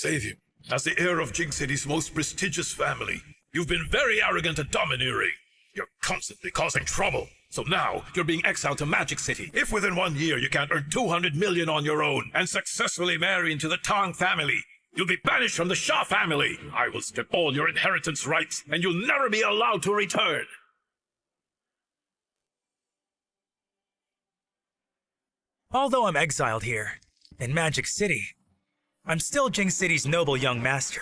Xavier, as the heir of Jing City's most prestigious family, you've been very arrogant and domineering. You're constantly causing trouble. So now, you're being exiled to Magic City. If within 1 year you can't earn 200 million on your own and successfully marry into the Tang family, you'll be banished from the Shah family. I will strip all your inheritance rights, and you'll never be allowed to return. Although I'm exiled here, in Magic City, I'm still Jing City's noble young master.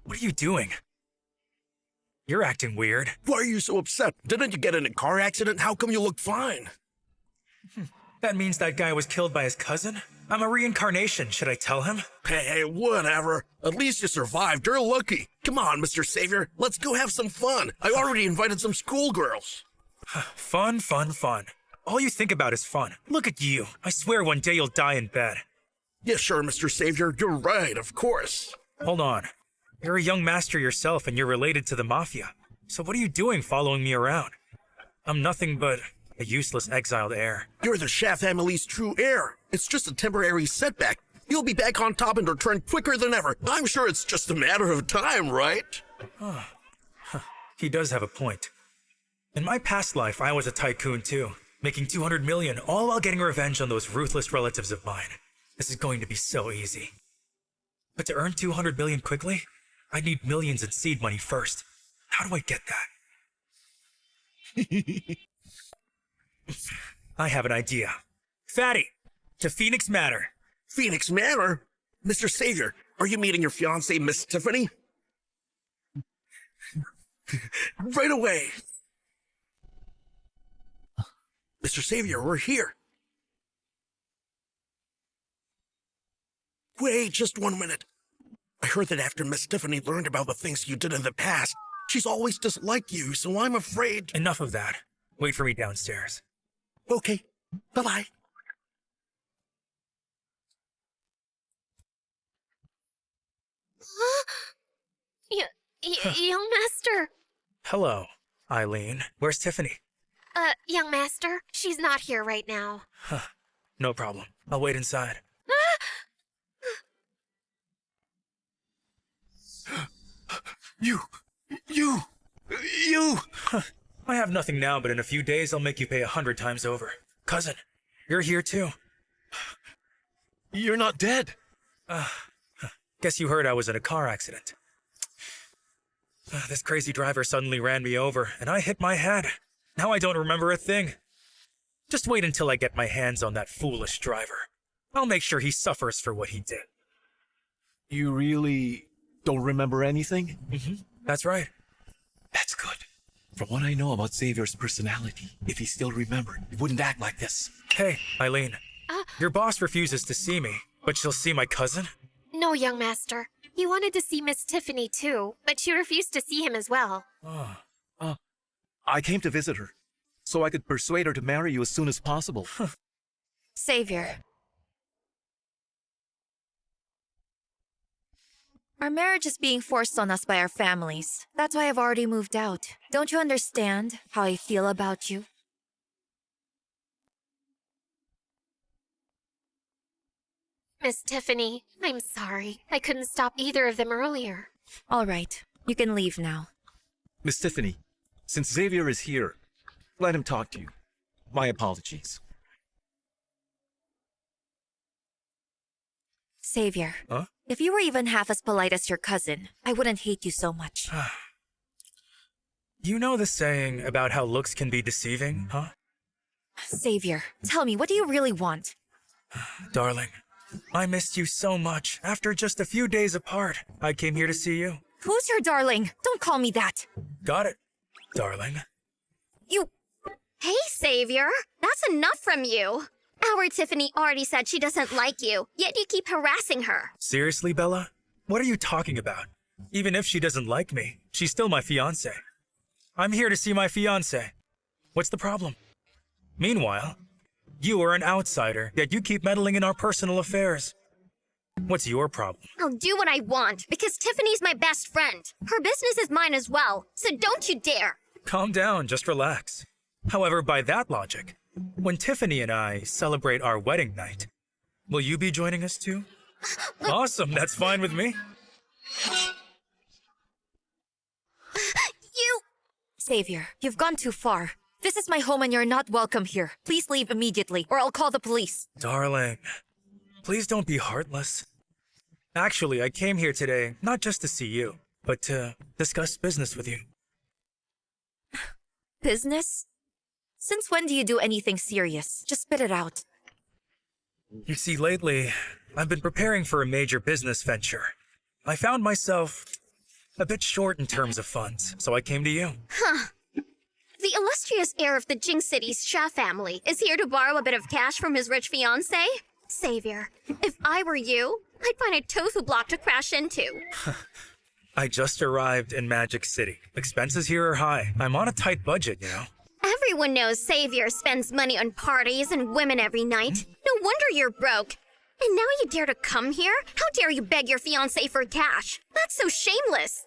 What are you doing? You're acting weird. Why are you so upset? Didn't you get in a car accident? How come you look fine? That means that guy was killed by his cousin? I'm a reincarnation, should I tell him? Hey, whatever. At least you survived. You're lucky. Come on, Mr. Xavier. Let's go have some fun. I already invited some schoolgirls. Fun, fun, fun. All you think about is fun. Look at you. I swear one day you'll die in bed. Yeah, sure, Mr. Xavier. You're right, of course. Hold on. You're a young master yourself and you're related to the Mafia. So what are you doing following me around? I'm nothing but a useless exiled heir. You're the Shah family's true heir. It's just a temporary setback. You'll be back on top and return quicker than ever. I'm sure it's just a matter of time, right? He does have a point. In my past life, I was a tycoon too, making 200 million, all while getting revenge on those ruthless relatives of mine. This is going to be so easy. But to earn 200 million quickly, I need millions in seed money first. How do I get that? I have an idea. Fatty, to Phoenix Manor. Phoenix Manor? Mr. Xavier, are you meeting your fiancée, Miss Tiffany? Right away. Mr. Xavier, we're here. Wait, just 1 minute. I heard that after Miss Tiffany learned about the things you did in the past, she's always disliked you, so I'm afraid... Enough of that. Wait for me downstairs. Okay, bye-bye. Young master. Hello, Eileen. Where's Tiffany? Young master, she's not here right now. No problem. I'll wait inside. You! I have nothing now, but in a few days I'll make you pay 100 times over. Cousin, you're here too. You're not dead. Guess you heard I was in a car accident. This crazy driver suddenly ran me over, and I hit my head. Now I don't remember a thing. Just wait until I get my hands on that foolish driver. I'll make sure he suffers for what he did. You really don't remember anything? That's right. That's good. From what I know about Xavier's personality, if he still remembered, he wouldn't act like this. Hey, Eileen. Your boss refuses to see me, but she'll see my cousin? No, young master. He wanted to see Miss Tiffany too, but she refused to see him as well. I came to visit her, so I could persuade her to marry you as soon as possible. Xavier. Our marriage is being forced on us by our families. That's why I've already moved out. Don't you understand how I feel about you? Miss Tiffany, I'm sorry. I couldn't stop either of them earlier. All right, you can leave now. Miss Tiffany, since Xavier is here, let him talk to you. My apologies. Xavier. Huh? If you were even half as polite as your cousin, I wouldn't hate you so much. You know the saying about how looks can be deceiving, huh? Xavier, tell me, what do you really want? Darling, I missed you so much. After just a few days apart, I came here to see you. Who's your darling? Don't call me that. Got it, darling. You... Hey, Xavier, that's enough from you. Our Tiffany already said she doesn't like you, yet you keep harassing her. Seriously, Bella? What are you talking about? Even if she doesn't like me, she's still my fiancée. I'm here to see my fiancée. What's the problem? Meanwhile, you are an outsider, yet you keep meddling in our personal affairs. What's your problem? I'll do what I want because Tiffany's my best friend. Her business is mine as well, so don't you dare. Calm down, just relax. However, by that logic, when Tiffany and I celebrate our wedding night, will you be joining us too? Awesome, that's fine with me. You... Xavier, you've gone too far. This is my home and you're not welcome here. Please leave immediately, or I'll call the police. Darling, please don't be heartless. Actually, I came here today not just to see you, but to discuss business with you. Business? Since when do you do anything serious? Just spit it out. You see, lately, I've been preparing for a major business venture. I found myself a bit short in terms of funds, so I came to you. The illustrious heir of the Jing City's Sha family is here to borrow a bit of cash from his rich fiancée? Xavier, if I were you, I'd find a tofu block to crash into. I just arrived in Magic City. Expenses here are high. I'm on a tight budget, you know. Everyone knows Xavier spends money on parties and women every night. No wonder you're broke. And now you dare to come here? How dare you beg your fiancé for cash? That's so shameless.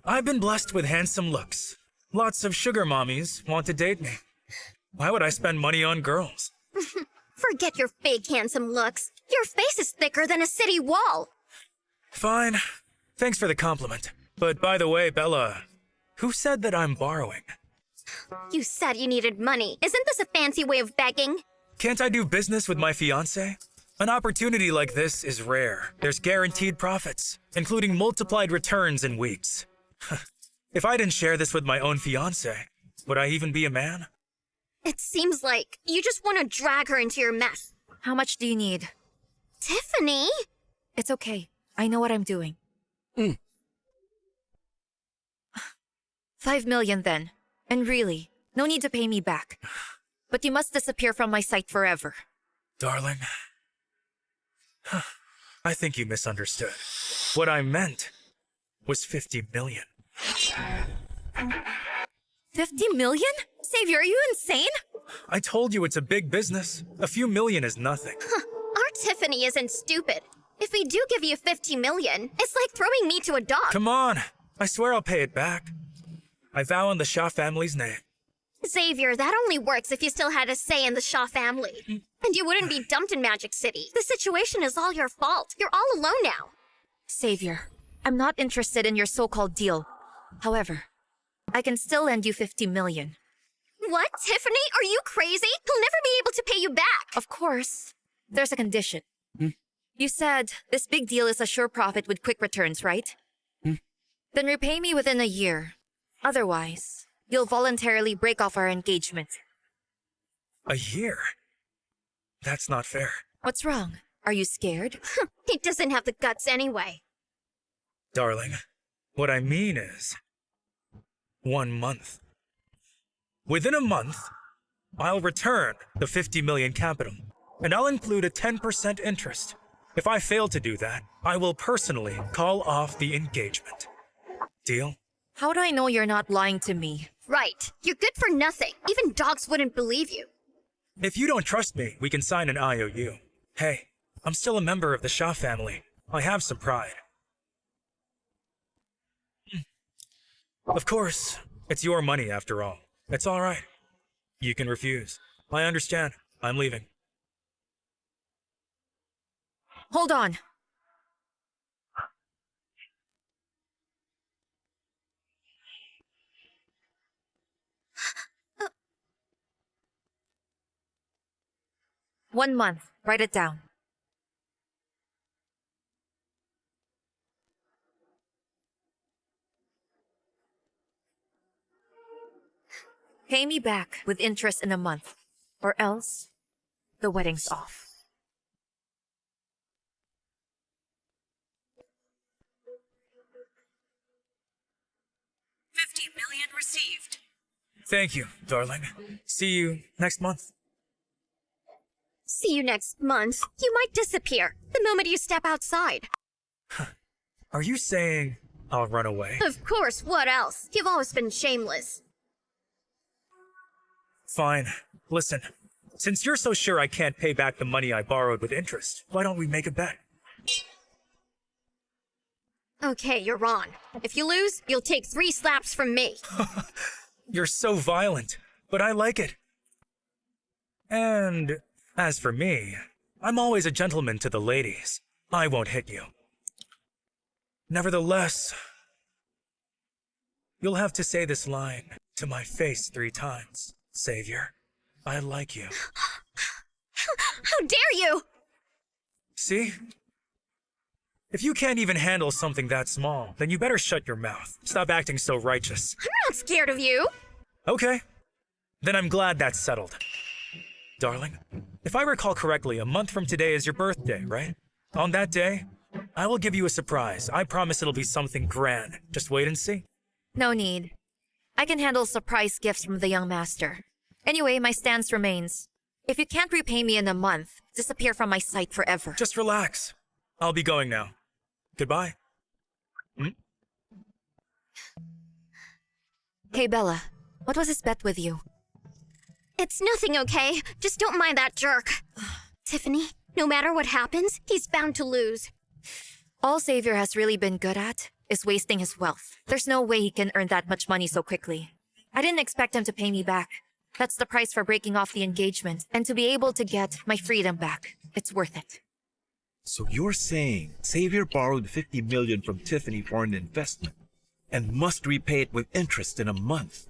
I've been blessed with handsome looks. Lots of sugar mommies want to date me. Why would I spend money on girls? Forget your fake handsome looks. Your face is thicker than a city wall. Fine. Thanks for the compliment. But by the way, Bella, who said that I'm borrowing? You said you needed money. Isn't this a fancy way of begging? Can't I do business with my fiancé? An opportunity like this is rare. There's guaranteed profits, including multiplied returns in weeks. If I didn't share this with my own fiancé, would I even be a man? It seems like you just want to drag her into your mess. How much do you need? Tiffany? It's okay. I know what I'm doing. 5 million then. And really, no need to pay me back. But you must disappear from my sight forever. Darling, I think you misunderstood. What I meant was 50 million. 50 million? Xavier, are you insane? I told you it's a big business. A few million is nothing. Our Tiffany isn't stupid. If we do give you 50 million, it's like throwing me to a dog. Come on. I swear I'll pay it back. I vow on the Shaw family's name. Xavier, that only works if you still had a say in the Shaw family. And you wouldn't be dumped in Magic City. The situation is all your fault. You're all alone now. Xavier, I'm not interested in your so-called deal. However, I can still lend you 50 million. What, Tiffany? Are you crazy? He'll never be able to pay you back. Of course. There's a condition. You said this big deal is a sure profit with quick returns, right? Then repay me within a year. Otherwise, you'll voluntarily break off our engagement. A year? That's not fair. What's wrong? Are you scared? He doesn't have the guts anyway. Darling, what I mean is 1 month. Within a month, I'll return the 50 million capital, and I'll include a 10% interest. If I fail to do that, I will personally call off the engagement. Deal? How do I know you're not lying to me? Right. You're good for nothing. Even dogs wouldn't believe you. If you don't trust me, we can sign an IOU. Hey, I'm still a member of the Shaw family. I have some pride. Of course, it's your money after all. It's all right. You can refuse. I understand. I'm leaving. Hold on. One month. Write it down. Pay me back with interest in a month, or else the wedding's off. $50 million received. Thank you, darling. See you next month. See you next month. You might disappear the moment you step outside. Are you saying I'll run away. Of course, what else? You've always been shameless. Fine. Listen, since you're so sure I can't pay back the money I borrowed with interest, why don't we make a bet? Okay, you're on. If you lose, you'll take 3 slaps from me. You're so violent, but I like it. And as for me, I'm always a gentleman to the ladies. I won't hit you. Nevertheless, you'll have to say this line to my face 3 times. Xavier, I like you. How dare you! See? If you can't even handle something that small, then you better shut your mouth. Stop acting so righteous. I'm not scared of you. Okay. Then I'm glad that's settled. Darling, if I recall correctly, a month from today is your birthday, right? On that day, I will give you a surprise. I promise it'll be something grand. Just wait and see. No need. I can handle surprise gifts from the young master. Anyway, my stance remains. If you can't repay me in a month, disappear from my sight forever. Just relax. I'll be going now. Goodbye. Hey, Bella. What was his bet with you? It's nothing, okay? Just don't mind that jerk. Tiffany, no matter what happens, he's bound to lose. All Xavier has really been good at is wasting his wealth. There's no way he can earn that much money so quickly. I didn't expect him to pay me back. That's the price for breaking off the engagement and to be able to get my freedom back. It's worth it. So you're saying Xavier borrowed 50 million from Tiffany for an investment and must repay it with interest in a month?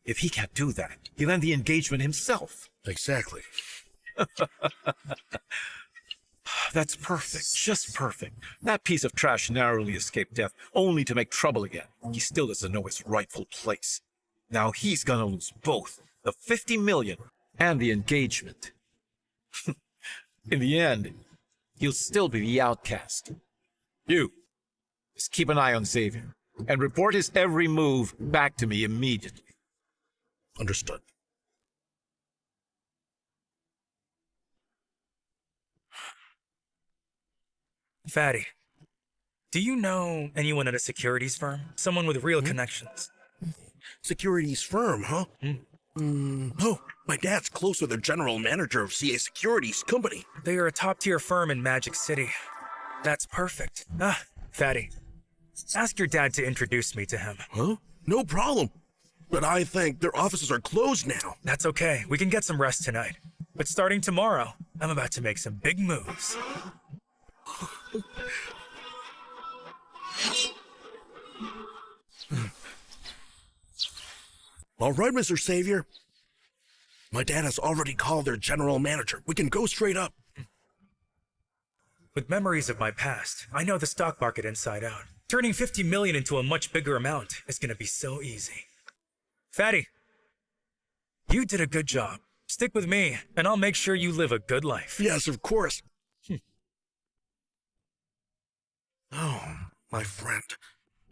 If he can't do that, he'll end the engagement himself. Exactly. That's perfect, just perfect. That piece of trash narrowly escaped death, only to make trouble again. He still doesn't know his rightful place. Now he's gonna lose both, the 50 million and the engagement. In the end, he'll still be the outcast. You, just keep an eye on Xavier, and report his every move back to me immediately. Understood. Fatty, do you know anyone at a securities firm? Someone with real connections? Securities firm, huh? Oh, my dad's close with the general manager of CA Securities Company. They are a top-tier firm in Magic City. That's perfect. Fatty, ask your dad to introduce me to him. Huh? No problem. But I think their offices are closed now. That's okay. We can get some rest tonight. But starting tomorrow, I'm about to make some big moves. All right, Mr. Xavier. My dad has already called their general manager. We can go straight up. With memories of my past, I know the stock market inside out. Turning 50 million into a much bigger amount is gonna be so easy. Fatty, you did a good job. Stick with me, and I'll make sure you live a good life. Yes, of course. Oh, my friend.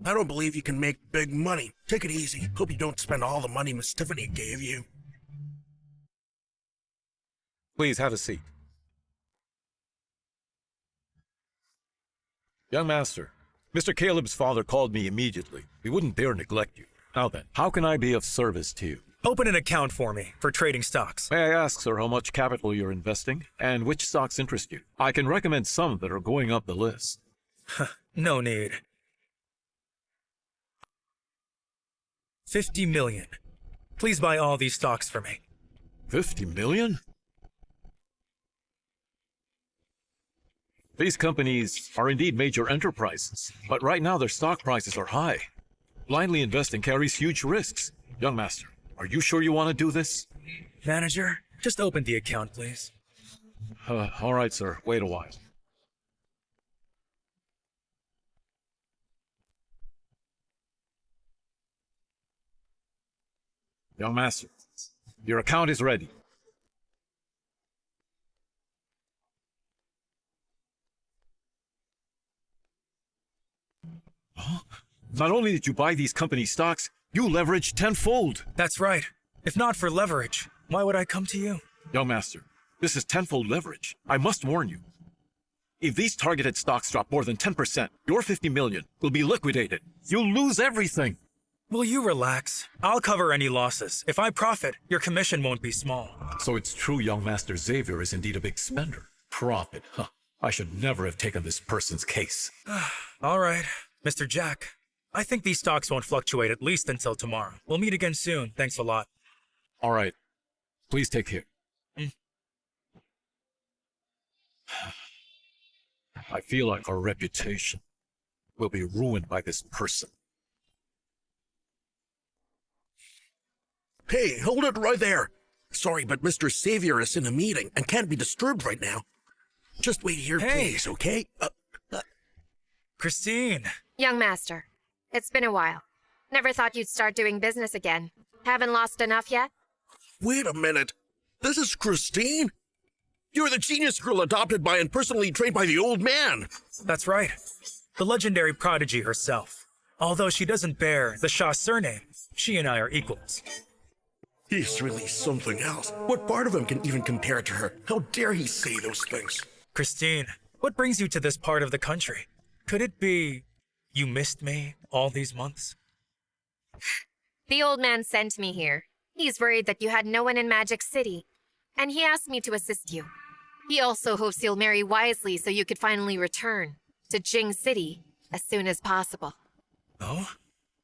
I don't believe you can make big money. Take it easy. Hope you don't spend all the money Miss Tiffany gave you. Please have a seat. Young master, Mr. Caleb's father called me immediately. We wouldn't dare neglect you. Now then, how can I be of service to you? Open an account for me for trading stocks. May I ask, sir, how much capital you're investing and which stocks interest you? I can recommend some that are going up the list. No need. 50 million. Please buy all these stocks for me. 50 million? These companies are indeed major enterprises, but right now their stock prices are high. Blindly investing carries huge risks. Young master, are you sure you want to do this? Manager, just open the account, please. All right, sir. Wait a while. Young master, your account is ready. Huh? Not only did you buy these company stocks, you leveraged tenfold. That's right. If not for leverage, why would I come to you? Young master, this is tenfold leverage. I must warn you. If these targeted stocks drop more than 10%, your 50 million will be liquidated. You'll lose everything. Will you relax? I'll cover any losses. If I profit, your commission won't be small. So it's true young Master Xavier is indeed a big spender. Profit, huh? I should never have taken this person's case. All right, Mr. Jack. I think these stocks won't fluctuate at least until tomorrow. We'll meet again soon. Thanks a lot. All right. Please take care. I feel like our reputation will be ruined by this person. Hey, hold it right there. Sorry, but Mr. Xavier is in a meeting and can't be disturbed right now. Just wait here, Hey. please, okay? Christine! Young master, it's been a while. Never thought you'd start doing business again. Haven't lost enough yet? Wait a minute. This is Christine? You're the genius girl adopted by and personally trained by the old man. That's right. The legendary prodigy herself. Although she doesn't bear the Shah surname, she and I are equals. He's really something else. What part of him can even compare to her? How dare he say those things? Christine, what brings you to this part of the country? Could it be you missed me all these months? The old man sent me here. He's worried that you had no one in Magic City, and he asked me to assist you. He also hopes you'll marry wisely so you could finally return to Jing City as soon as possible. Oh?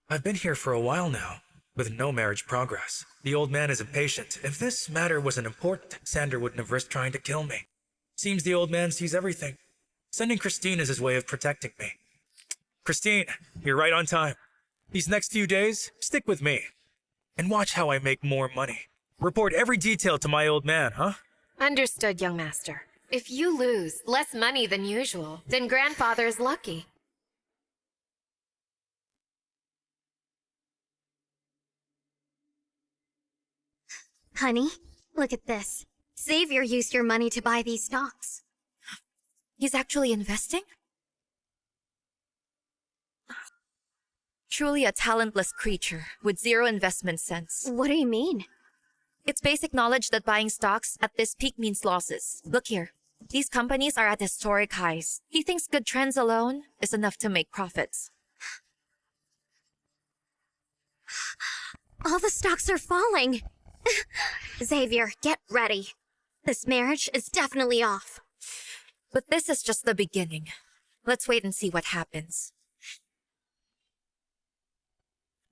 I've been here for a while now, with no marriage progress. The old man is impatient. If this matter wasn't important, Sander wouldn't have risked trying to kill me. Seems the old man sees everything. Sending Christine is his way of protecting me. Christine, you're right on time. These next few days, stick with me. And watch how I make more money. Report every detail to my old man, huh? Understood, young master. If you lose less money than usual, then grandfather is lucky. Honey, look at this. Xavier used your money to buy these stocks. He's actually investing? Truly a talentless creature with zero investment sense. What do you mean? It's basic knowledge that buying stocks at this peak means losses. Look here. These companies are at historic highs. He thinks good trends alone is enough to make profits. All the stocks are falling. Xavier, get ready. This marriage is definitely off. But this is just the beginning. Let's wait and see what happens.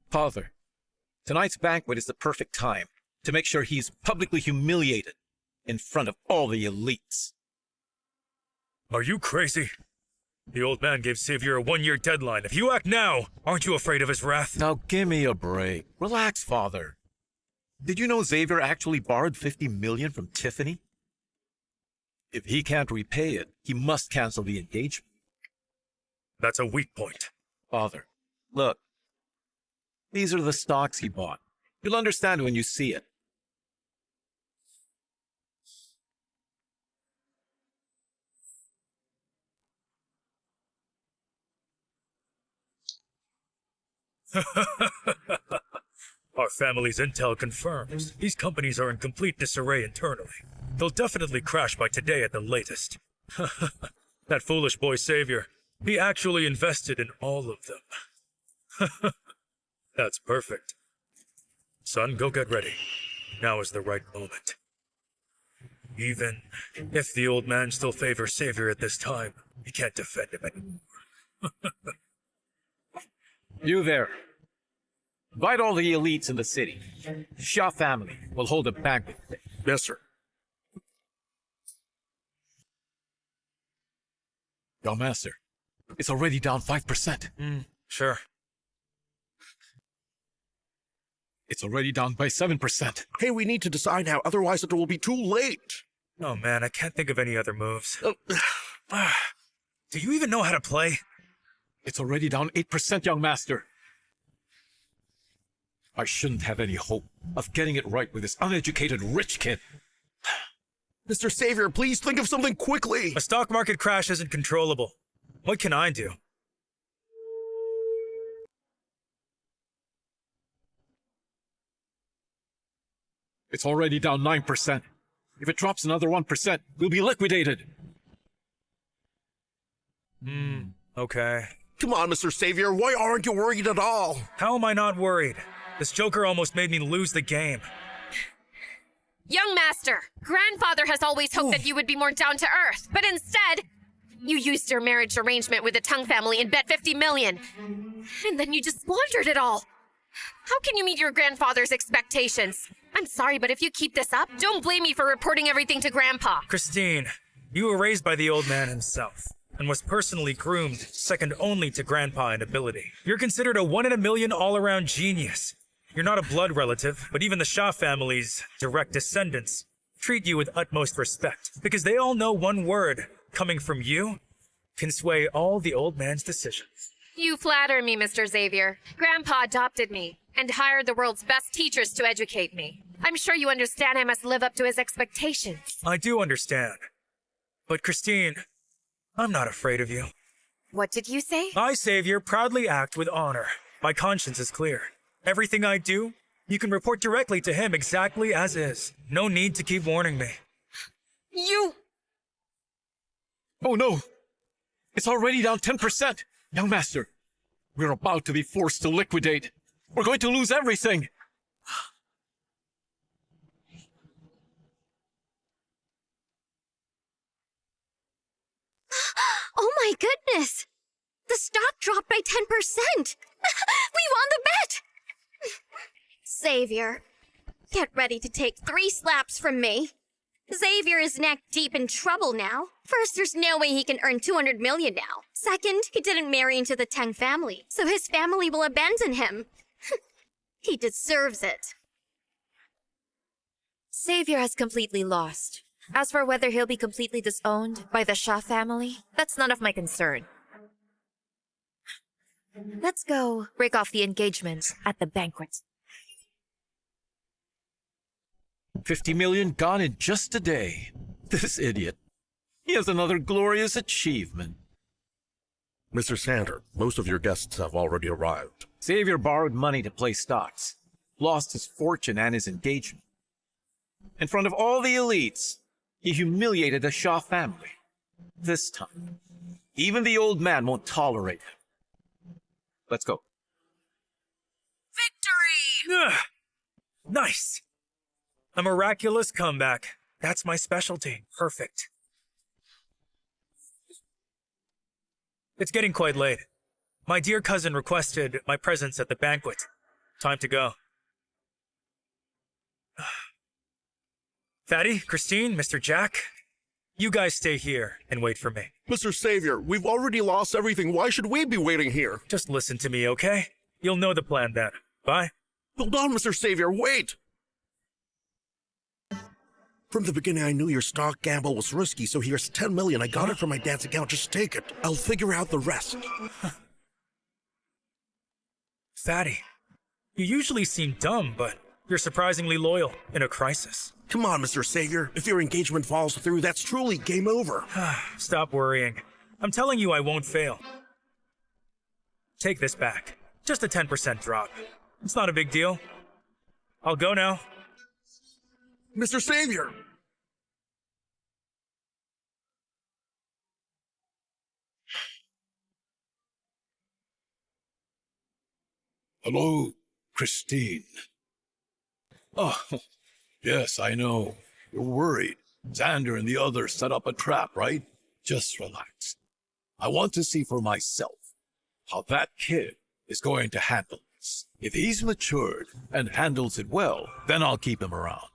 Father, tonight's banquet is the perfect time to make sure he's publicly humiliated in front of all the elites. Are you crazy? The old man gave Xavier a 1-year deadline. If you act now, aren't you afraid of his wrath? Now give me a break. Relax, Father. Did you know Xavier actually borrowed 50 million from Tiffany? If he can't repay it, he must cancel the engagement. That's a weak point. Father, look. These are the stocks he bought. You'll understand when you see it. Our family's intel confirms these companies are in complete disarray internally. They'll definitely crash by today at the latest. That foolish boy Xavier, he actually invested in all of them. That's perfect. Son, go get ready. Now is the right moment. Even if the old man still favors Xavier at this time, he can't defend him anymore. You there. Invite all the elites in the city. Shah family will hold a banquet. Yes, sir. Your master, it's already down 5%. Sure. It's already down by 7%. Hey, we need to decide now, otherwise it will be too late. Oh man, I can't think of any other moves. Do you even know how to play? It's already down 8%, young master. I shouldn't have any hope of getting it right with this uneducated rich kid. Mr. Xavier, please think of something quickly. A stock market crash isn't controllable. What can I do? It's already down 9%. If it drops another 1%, we'll be liquidated. Okay. Come on, Mr. Xavier, why aren't you worried at all? How am I not worried? This Joker almost made me lose the game. Young master, grandfather has always hoped that you would be more down to earth, but instead, you used your marriage arrangement with the Tongue family and bet 50 million. And then you just squandered it all. How can you meet your grandfather's expectations? I'm sorry, but if you keep this up, don't blame me for reporting everything to Grandpa. Christine, you were raised by the old man himself, and was personally groomed, second only to Grandpa in ability. You're considered a 1 in a million all-around genius. You're not a blood relative, but even the Shah family's direct descendants treat you with utmost respect, because they all know one word, coming from you, can sway all the old man's decisions. You flatter me, Mr. Xavier. Grandpa adopted me and hired the world's best teachers to educate me. I'm sure you understand I must live up to his expectations. I do understand. But Christine, I'm not afraid of you. What did you say? I, Xavier, proudly act with honor. My conscience is clear. Everything I do, you can report directly to him exactly as is. No need to keep warning me. You... Oh no! It's already down 10%! Young master, we're about to be forced to liquidate. We're going to lose everything! Oh my goodness! The stock dropped by 10%! We won the bet! Xavier, get ready to take 3 slaps from me. Xavier is neck deep in trouble now. First, there's no way he can earn 200 million now. Second, he didn't marry into the Tang family, so his family will abandon him. He deserves it. Xavier has completely lost. As for whether he'll be completely disowned by the Shah family, that's none of my concern. Let's go break off the engagement at the banquet. 50 million gone in just a day. This idiot. He has another glorious achievement. Mr. Sander, most of your guests have already arrived. Xavier borrowed money to play stocks, lost his fortune and his engagement. In front of all the elites, he humiliated the Shah family. This time, even the old man won't tolerate him. Let's go. Victory! Ugh. Nice. A miraculous comeback. That's my specialty. Perfect. It's getting quite late. My dear cousin requested my presence at the banquet. Time to go. Fatty, Christine, Mr. Jack, you guys stay here and wait for me. Mr. Xavier, we've already lost everything. Why should we be waiting here? Just listen to me, okay? You'll know the plan then. Bye. Hold on, Mr. Xavier, wait! From the beginning, I knew your stock gamble was risky, so here's 10 million. I got it from my dad's account. Just take it. I'll figure out the rest. Fatty, you usually seem dumb, but you're surprisingly loyal in a crisis. Come on, Mr. Xavier. If your engagement falls through, that's truly game over. Stop worrying. I'm telling you I won't fail. Take this back. Just a 10% drop. It's not a big deal. I'll go now. Mr. Xavier! Hello, Christine. Oh, yes, I know. You're worried. Xander and the others set up a trap, right? Just relax. I want to see for myself how that kid is going to handle this. If he's matured and handles it well, then I'll keep him around.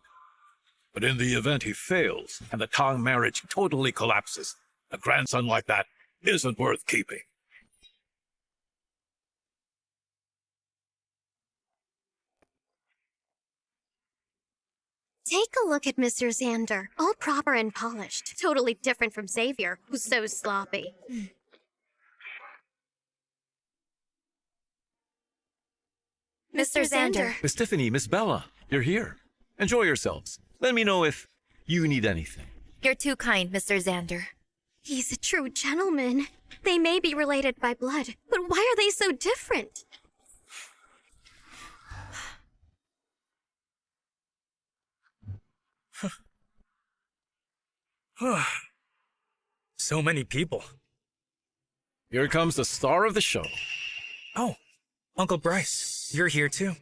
But in the event he fails and the Tang marriage totally collapses, a grandson like that isn't worth keeping. Take a look at Mr. Xander, all proper and polished. Totally different from Xavier, who's so sloppy. Mr. Xander. Miss Tiffany, Miss Bella, you're here. Enjoy yourselves. Let me know if you need anything. You're too kind, Mr. Xander. He's a true gentleman. They may be related by blood, but why are they so different? So many people. Here comes the star of the show. Oh, Uncle Bryce, you're here too.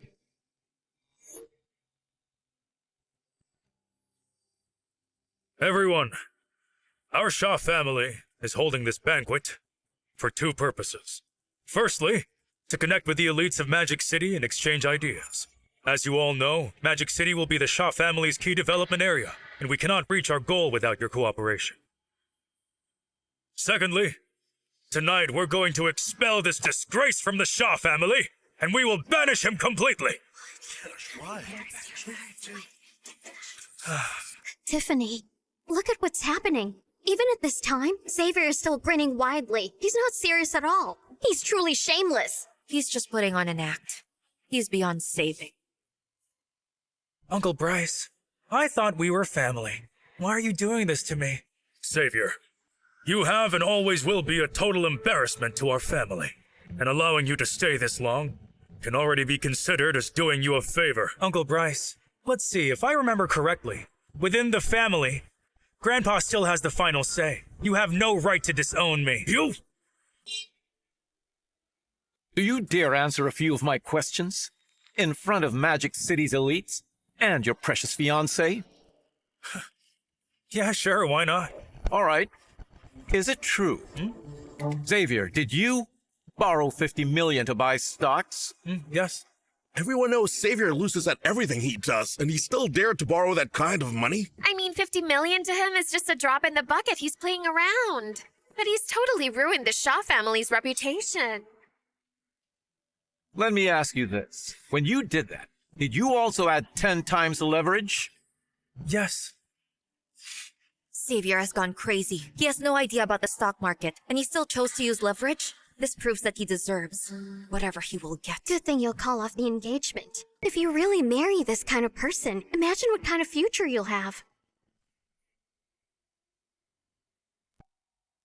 Everyone, our Shah family is holding this banquet for two purposes. Firstly, to connect with the elites of Magic City and exchange ideas. As you all know, Magic City will be the Shah family's key development area, and we cannot reach our goal without your cooperation. Secondly, tonight we're going to expel this disgrace from the Shah family, and we will banish him completely. Tiffany, look at what's happening. Even at this time, Xavier is still grinning widely. He's not serious at all. He's truly shameless. He's just putting on an act. He's beyond saving. Uncle Bryce, I thought we were family. Why are you doing this to me? Xavier, you have and always will be a total embarrassment to our family, and allowing you to stay this long can already be considered as doing you a favor. Uncle Bryce, let's see, if I remember correctly, within the family, Grandpa still has the final say. You have no right to disown me. You? Do you dare answer a few of my questions? In front of Magic City's elites and your precious fiancée? Yeah, sure, why not? All right. Is it true? Xavier, did you borrow $50 million to buy stocks? Yes. Everyone knows Xavier loses at everything he does, and he still dared to borrow that kind of money? I mean, 50 million to him is just a drop in the bucket. He's playing around. But he's totally ruined the Shah family's reputation. Let me ask you this. When you did that, did you also add 10 times the leverage? Yes. Xavier has gone crazy. He has no idea about the stock market, and he still chose to use leverage? This proves that he deserves whatever he will get. Good thing you'll call off the engagement. If you really marry this kind of person, imagine what kind of future you'll have.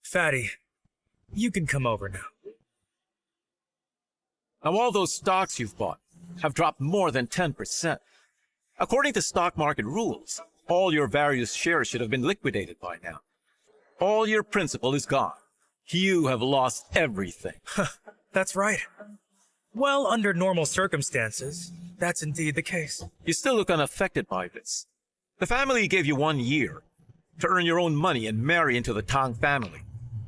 Fatty, you can come over now. Now, all those stocks you've bought have dropped more than 10%. According to stock market rules, all your various shares should have been liquidated by now. All your principal is gone. You have lost everything. That's right. Well, under normal circumstances, that's indeed the case. You still look unaffected by this. The family gave you 1 year to earn your own money and marry into the Tang family.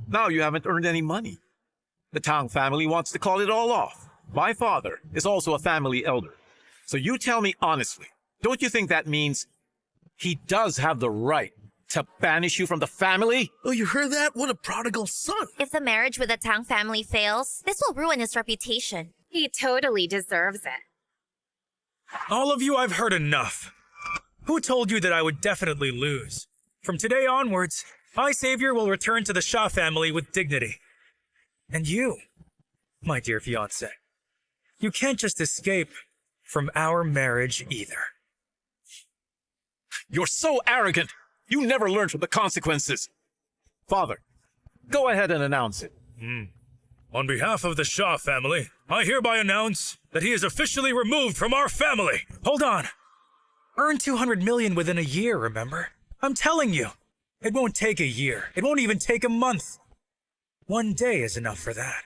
Now you haven't earned any money. The Tang family wants to call it all off. My father is also a family elder. So you tell me honestly, don't you think that means he does have the right to banish you from the family? Oh, you heard that? What a prodigal son! If the marriage with the Tang family fails, this will ruin his reputation. He totally deserves it. All of you, I've heard enough. Who told you that I would definitely lose? From today onwards, I, Xavier, will return to the Shah family with dignity. And you, my dear fiancé, you can't just escape from our marriage either. You're so arrogant. You never learn from the consequences. Father, go ahead and announce it. On behalf of the Shah family, I hereby announce that he is officially removed from our family. Hold on. Earn 200 million within a year, remember? I'm telling you, it won't take a year. It won't even take a month. 1 day is enough for that.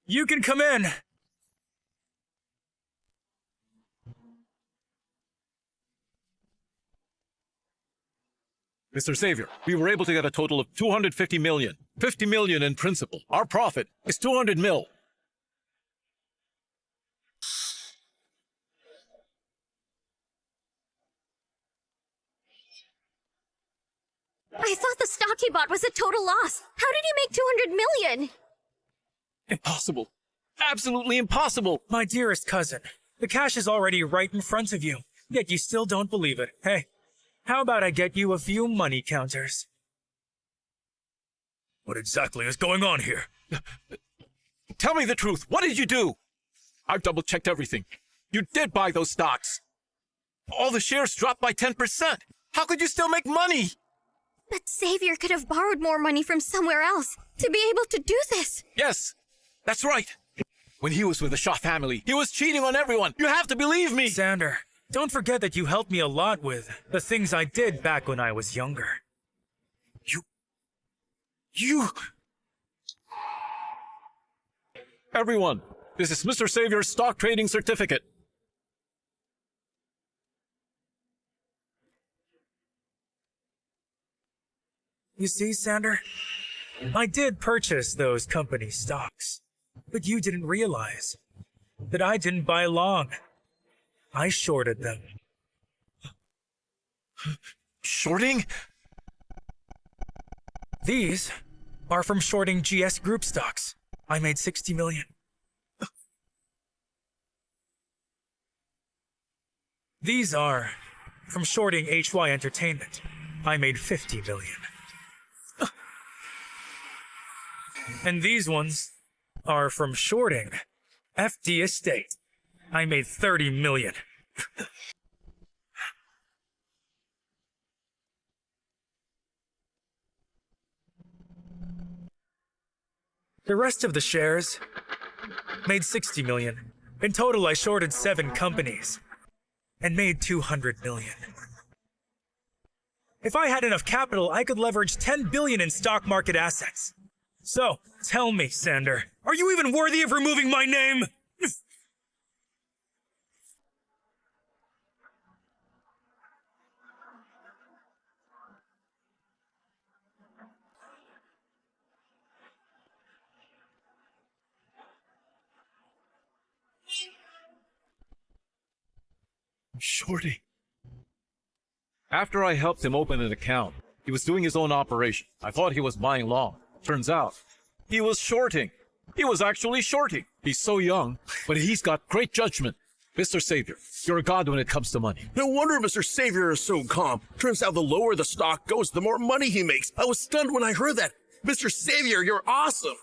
You can come in. Mr. Xavier, we were able to get a total of 250 million. 50 million in principal. Our profit is 200 mil. I thought the stock he bought was a total loss. How did he make 200 million? Impossible. Absolutely impossible. My dearest cousin, the cash is already right in front of you, yet you still don't believe it. Hey, how about I get you a few money counters? What exactly is going on here? Tell me the truth. What did you do? I've double-checked everything. You did buy those stocks. All the shares dropped by 10%. How could you still make money? But Xavier could have borrowed more money from somewhere else to be able to do this. Yes, that's right. When he was with the Shah family, he was cheating on everyone. You have to believe me. Xander, don't forget that you helped me a lot with the things I did back when I was younger. You You... Everyone, this is Mr. Xavier's stock trading certificate. You see, Sander? I did purchase those company stocks, but you didn't realize that I didn't buy long. I shorted them. Shorting? These are from shorting GS Group stocks. I made 60 million. These are from shorting HY Entertainment. I made 50 million. And these ones are from shorting FD Estate. I made 30 million. The rest of the shares made 60 million. In total, I shorted 7 companies and made 200 million. If I had enough capital, I could leverage 10 billion in stock market assets. So, tell me, Sander, are you even worthy of removing my name? Shorting. After I helped him open an account, he was doing his own operation. I thought he was buying long. Turns out, he was shorting. He was actually shorting. He's so young, but he's got great judgment. Mr. Xavier, you're a god when it comes to money. No wonder Mr. Xavier is so calm. Turns out the lower the stock goes, the more money he makes. I was stunned when I heard that. Mr. Xavier, you're awesome.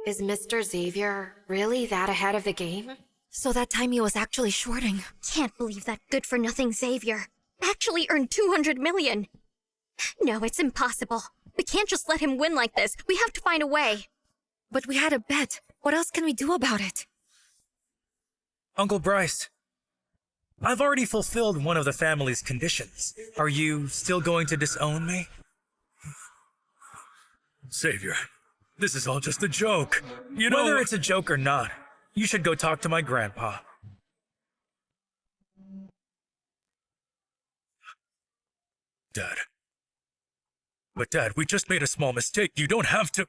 Is Mr. Xavier really that ahead of the game? So that time he was actually shorting. Can't believe that good-for-nothing Xavier actually earned 200 million. No, it's impossible. We can't just let him win like this. We have to find a way. But we had a bet. What else can we do about it? Uncle Bryce, I've already fulfilled one of the family's conditions. Are you still going to disown me? Xavier, this is all just a joke. You know... Whether it's a joke or not, you should go talk to my grandpa. Dad. But Dad, we just made a small mistake. You don't have to...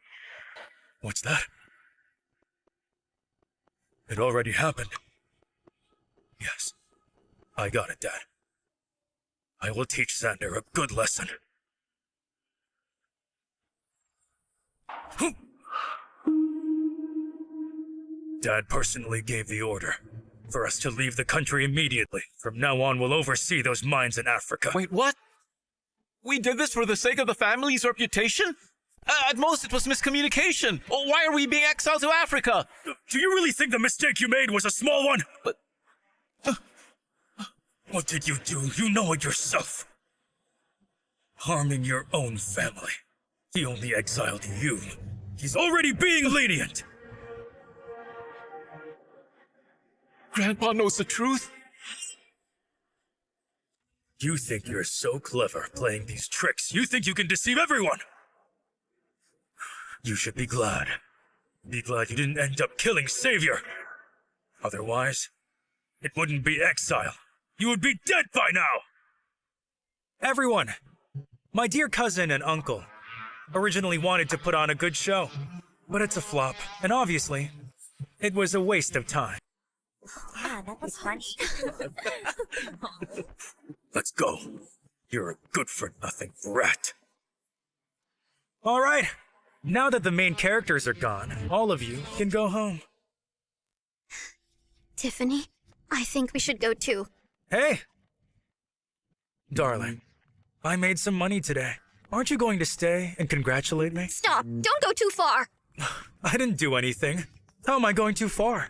What's that? It already happened. Yes. I got it, Dad. I will teach Sander a good lesson. Dad personally gave the order for us to leave the country immediately. From now on, we'll oversee those mines in Africa. Wait, what? We did this for the sake of the family's reputation? At most, it was miscommunication. Oh, why are we being exiled to Africa? Do you really think the mistake you made was a small one? But... What did you do? You know it yourself. Harming your own family. He only exiled you. He's already being lenient. Grandpa knows the truth. You think you're so clever playing these tricks. You think you can deceive everyone. You should be glad. Be glad you didn't end up killing Xavier. Otherwise, it wouldn't be exile. You would be dead by now. Everyone, my dear cousin and uncle originally wanted to put on a good show, but it's a flop, and obviously, it was a waste of time. Yeah, that was funny. Let's go. You're a good-for-nothing rat. All right, now that the main characters are gone, all of you can go home. Tiffany, I think we should go too. Hey! Darling, I made some money today. Aren't you going to stay and congratulate me? Stop! Don't go too far! I didn't do anything. How am I going too far?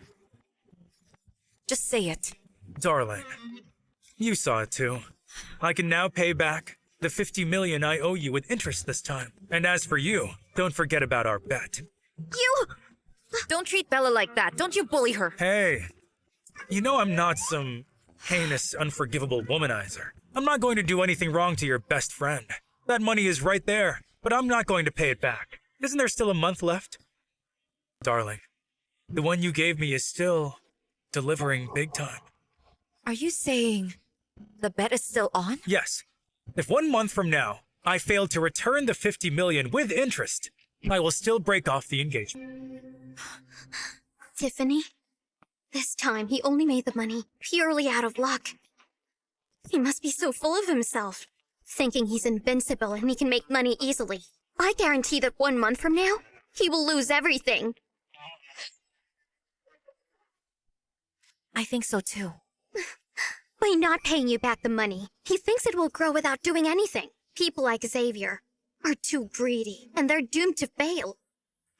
Just say it. Darling, you saw it too. I can now pay back the 50 million I owe you with interest this time. And as for you, don't forget about our bet. You! Don't treat Bella like that. Don't you bully her. Hey, you know I'm not some heinous, unforgivable womanizer. I'm not going to do anything wrong to your best friend. That money is right there, but I'm not going to pay it back. Isn't there still a month left? Darling, the one you gave me is still delivering big time. Are you saying the bet is still on? Yes. If 1 month from now I fail to return the 50 million with interest, I will still break off the engagement. Tiffany, this time he only made the money purely out of luck. He must be so full of himself, thinking he's invincible and he can make money easily. I guarantee that 1 month from now, he will lose everything. I think so too. By not paying you back the money, he thinks it will grow without doing anything. People like Xavier are too greedy, and they're doomed to fail.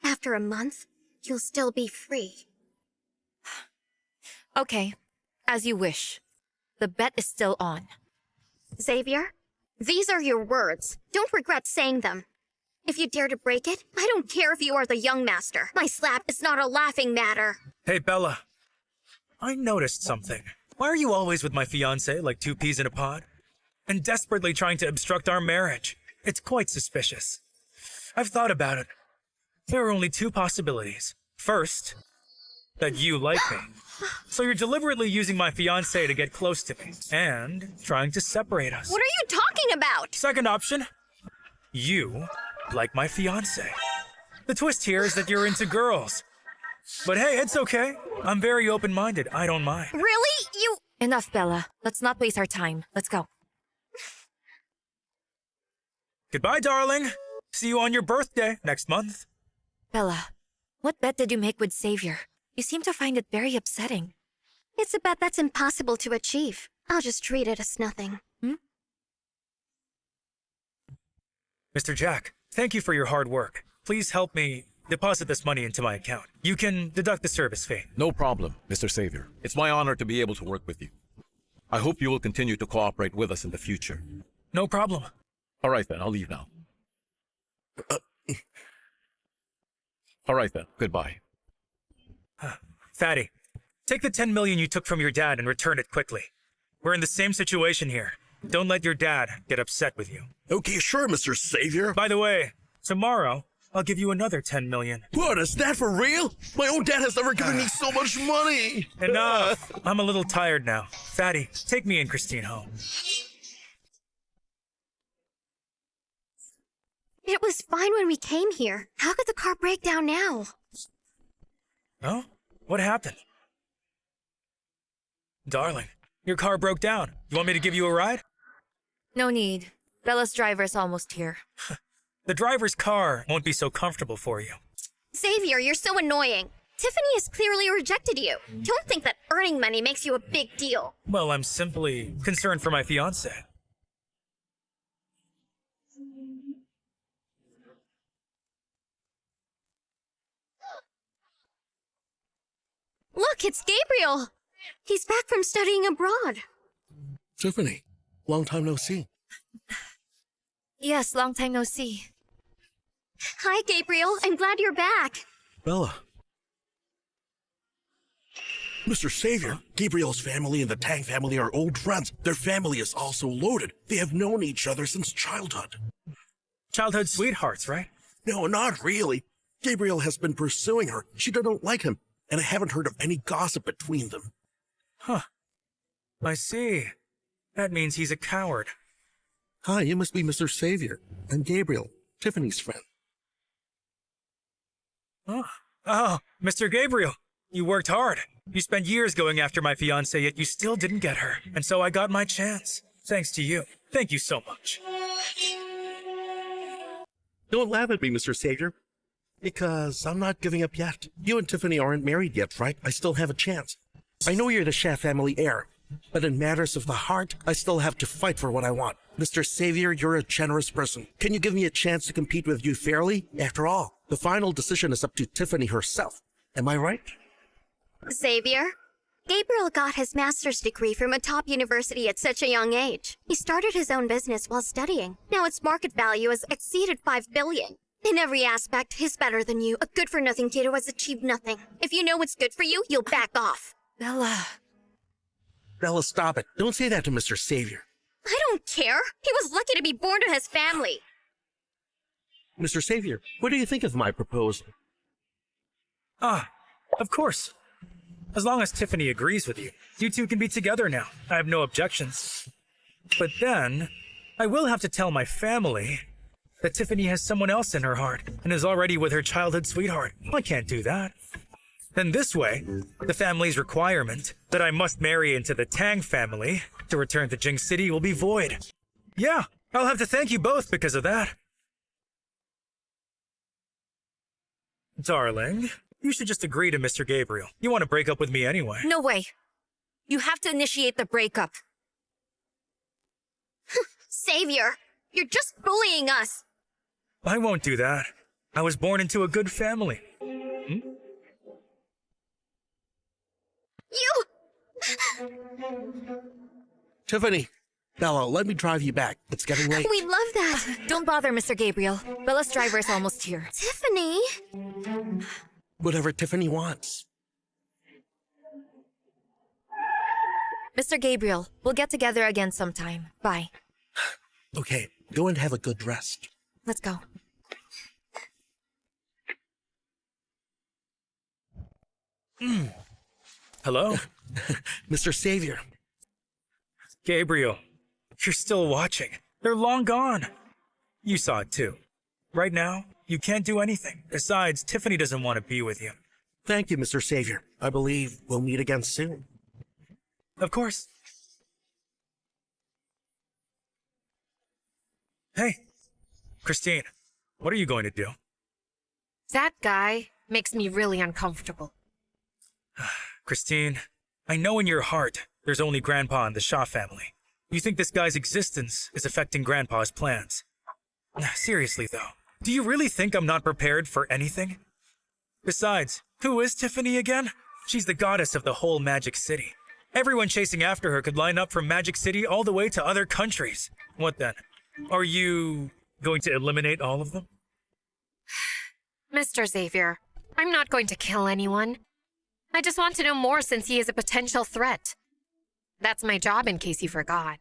After a month, you'll still be free. Okay, as you wish. The bet is still on. Xavier, these are your words. Don't regret saying them. If you dare to break it, I don't care if you are the young master. My slap is not a laughing matter. Hey, Bella. I noticed something. Why are you always with my fiancé like 2 peas in a pod? And desperately trying to obstruct our marriage? It's quite suspicious. I've thought about it. There are only 2 possibilities. First, that you like me. So you're deliberately using my fiancé to get close to me. And trying to separate us. What are you talking about? Second option, you like my fiancé. The twist here is that you're into girls. But hey, it's okay. I'm very open-minded. I don't mind. Really? You... Enough, Bella. Let's not waste our time. Let's go. Goodbye, darling. See you on your birthday next month. Bella, what bet did you make with Xavier? You seem to find it very upsetting. It's a bet that's impossible to achieve. I'll just treat it as nothing. Mr. Jack, thank you for your hard work. Please help me deposit this money into my account. You can deduct the service fee. No problem, Mr. Xavier. It's my honor to be able to work with you. I hope you will continue to cooperate with us in the future. No problem. All right then, I'll leave now. All right then, goodbye. Fatty, take the 10 million you took from your dad and return it quickly. We're in the same situation here. Don't let your dad get upset with you. Okay, sure, Mr. Xavier. By the way, tomorrow, I'll give you another 10 million. What, is that for real? My own dad has never given me so much money. Enough. I'm a little tired now. Fatty, take me and Christine home. It was fine when we came here. How could the car break down now? Oh? What happened? Darling, your car broke down. You want me to give you a ride? No need. Bella's driver's almost here. The driver's car won't be so comfortable for you. Xavier, you're so annoying. Tiffany has clearly rejected you. Don't think that earning money makes you a big deal. Well, I'm simply concerned for my fiancé. Look, it's Gabriel. He's back from studying abroad. Tiffany, long time no see. Yes, long time no see. Hi, Gabriel. I'm glad you're back. Bella. Mr. Xavier, Gabriel's family and the Tang family are old friends. Their family is also loaded. They have known each other since childhood. Childhood sweethearts, right? No, not really. Gabriel has been pursuing her. She doesn't like him, and I haven't heard of any gossip between them. Huh. I see. That means he's a coward. Hi, you must be Mr. Xavier. I'm Gabriel, Tiffany's friend. Oh, Mr. Gabriel, you worked hard. You spent years going after my fiancée, yet you still didn't get her. And so I got my chance. Thanks to you. Thank you so much. Don't laugh at me, Mr. Xavier, because I'm not giving up yet. You and Tiffany aren't married yet, right? I still have a chance. I know you're the Sha family heir, but in matters of the heart, I still have to fight for what I want. Mr. Xavier, you're a generous person. Can you give me a chance to compete with you fairly? After all, the final decision is up to Tiffany herself. Am I right? Xavier, Gabriel got his master's degree from a top university at such a young age. He started his own business while studying. Now its market value has exceeded 5 billion. In every aspect, he's better than you. A good-for-nothing kid who has achieved nothing. If you know what's good for you, you'll back off. Bella. Bella, stop it. Don't say that to Mr. Xavier. I don't care. He was lucky to be born to his family. Mr. Xavier, what do you think of my proposal? Ah, of course. As long as Tiffany agrees with you, you two can be together now. I have no objections. But then, I will have to tell my family that Tiffany has someone else in her heart and is already with her childhood sweetheart. I can't do that. Then this way, the family's requirement that I must marry into the Tang family to return to Jing City will be void. Yeah, I'll have to thank you both because of that. Darling, you should just agree to Mr. Gabriel. You want to break up with me anyway. No way. You have to initiate the breakup. Xavier, you're just bullying us. I won't do that. I was born into a good family. You... Tiffany, Bella, let me drive you back. It's getting late. We love that. Don't bother, Mr. Gabriel. Bella's driver is almost here. Tiffany. Whatever Tiffany wants. Mr. Gabriel, we'll get together again sometime. Bye. Okay, go and have a good rest. Let's go. Hello? Mr. Xavier, Gabriel, you're still watching. They're long gone. You saw it too. Right now, you can't do anything. Besides, Tiffany doesn't want to be with you. thank you, Mr. Xavier. I believe we'll meet again soon. Of course. Hey, Christine, what are you going to do? That guy makes me really uncomfortable. Christine, I know in your heart there's only Grandpa and the Shaw family. You think this guy's existence is affecting Grandpa's plans. Seriously, though, do you really think I'm not prepared for anything? Besides, who is Tiffany again? She's the goddess of the whole Magic City. Everyone chasing after her could line up from Magic City all the way to other countries. What then? Are you going to eliminate all of them? Mr. Xavier, I'm not going to kill anyone. I just want to know more since he is a potential threat. That's my job in case you forgot.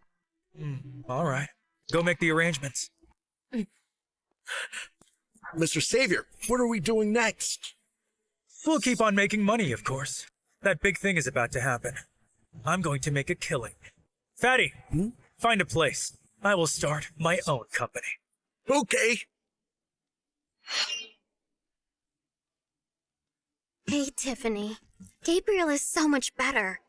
All right. Go make the arrangements. Mr. Xavier, what are we doing next? We'll keep on making money, of course. That big thing is about to happen. I'm going to make a killing. Fatty, find a place. I will start my own company. Okay. Hey, Tiffany. Gabriel is so much better.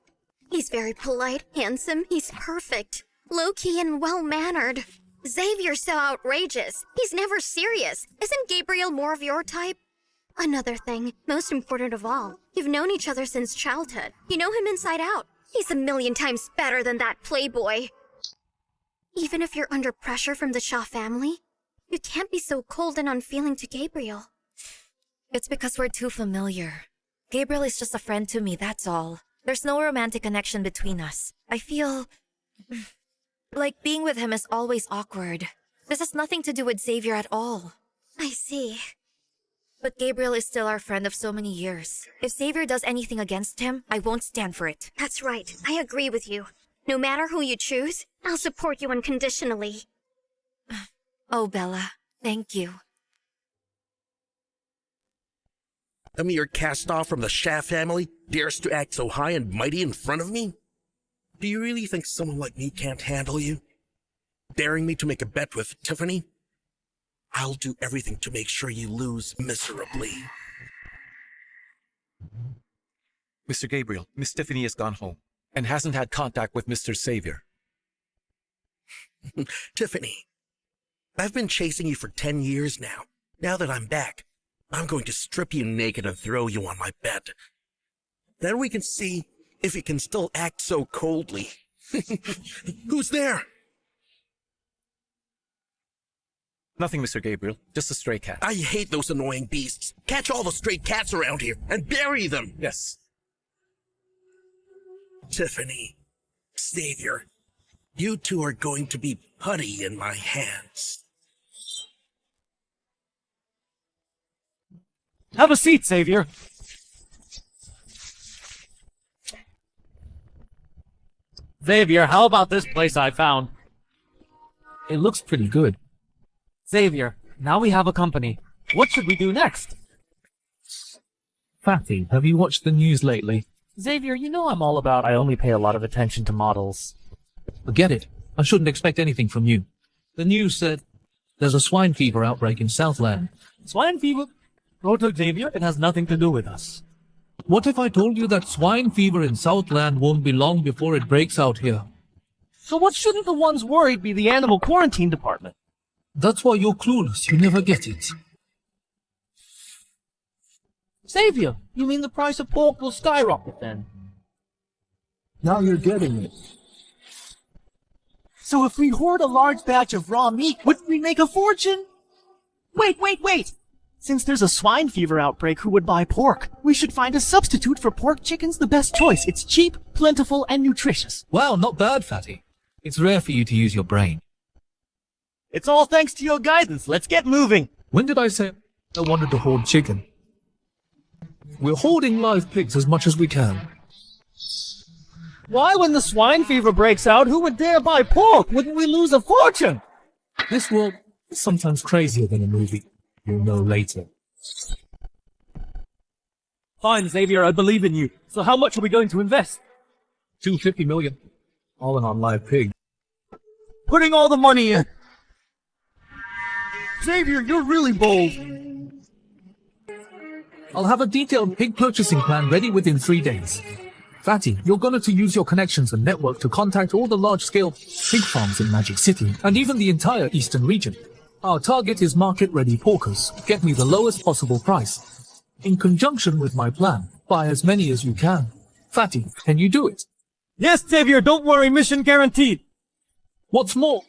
He's very polite, handsome, he's perfect. Low-key and well-mannered. Xavier's so outrageous. He's never serious. Isn't Gabriel more of your type? Another thing, most important of all, you've known each other since childhood. You know him inside out. He's a million times better than that playboy. Even if you're under pressure from the Shaw family, you can't be so cold and unfeeling to Gabriel. It's because we're too familiar. Gabriel is just a friend to me, that's all. There's no romantic connection between us. I feel like being with him is always awkward. This has nothing to do with Xavier at all. I see. But Gabriel is still our friend of so many years. If Xavier does anything against him, I won't stand for it. That's right. I agree with you. No matter who you choose, I'll support you unconditionally. Oh, Bella, thank you. A mere cast-off from the Shaw family dares to act so high and mighty in front of me? Do you really think someone like me can't handle you? Daring me to make a bet with Tiffany? I'll do everything to make sure you lose miserably. Mr. Gabriel, Miss Tiffany has gone home and hasn't had contact with Mr. Xavier. Tiffany, I've been chasing you for 10 years now. Now that I'm back, I'm going to strip you naked and throw you on my bed. Then we can see if you can still act so coldly. Who's there? Nothing, Mr. Gabriel. Just a stray cat. I hate those annoying beasts. Catch all the stray cats around here and bury them. Yes. Tiffany, Xavier, you two are going to be putty in my hands. Have a seat, Xavier. Xavier, how about this place I found? It looks pretty good. Xavier, now we have a company. What should we do next? Fatty, have you watched the news lately? Xavier, you know I'm all about I only pay a lot of attention to models. Forget it. I shouldn't expect anything from you. The news said there's a swine fever outbreak in Southland. Swine fever? Proto Xavier, it has nothing to do with us. What if I told you that swine fever in Southland won't be long before it breaks out here? So what shouldn't the ones worried be the animal quarantine department? That's why you're clueless. You never get it. Xavier, you mean the price of pork will skyrocket then? Now you're getting it. So if we hoard a large batch of raw meat, wouldn't we make a fortune? Wait! Since there's a swine fever outbreak, who would buy pork? We should find a substitute for pork. Chicken's the best choice. It's cheap, plentiful, and nutritious. Wow, not bad, Fatty. It's rare for you to use your brain. It's all thanks to your guidance. Let's get moving. When did I say I wanted to hoard chicken? We're hoarding live pigs as much as we can. Why, when the swine fever breaks out, who would dare buy pork? Wouldn't we lose a fortune? This world is sometimes crazier than a movie. You'll know later. Fine, Xavier, I believe in you. So how much are we going to invest? $250 million. All in on live pig. Putting all the money in. Xavier, you're really bold. I'll have a detailed pig purchasing plan ready within 3 days. Fatty, you're going to use your connections and network to contact all the large-scale pig farms in Magic City, and even the entire eastern region. Our target is market-ready porkers. Get me the lowest possible price. In conjunction with my plan, buy as many as you can. Fatty, can you do it? Yes, Xavier, don't worry, mission guaranteed. What's more,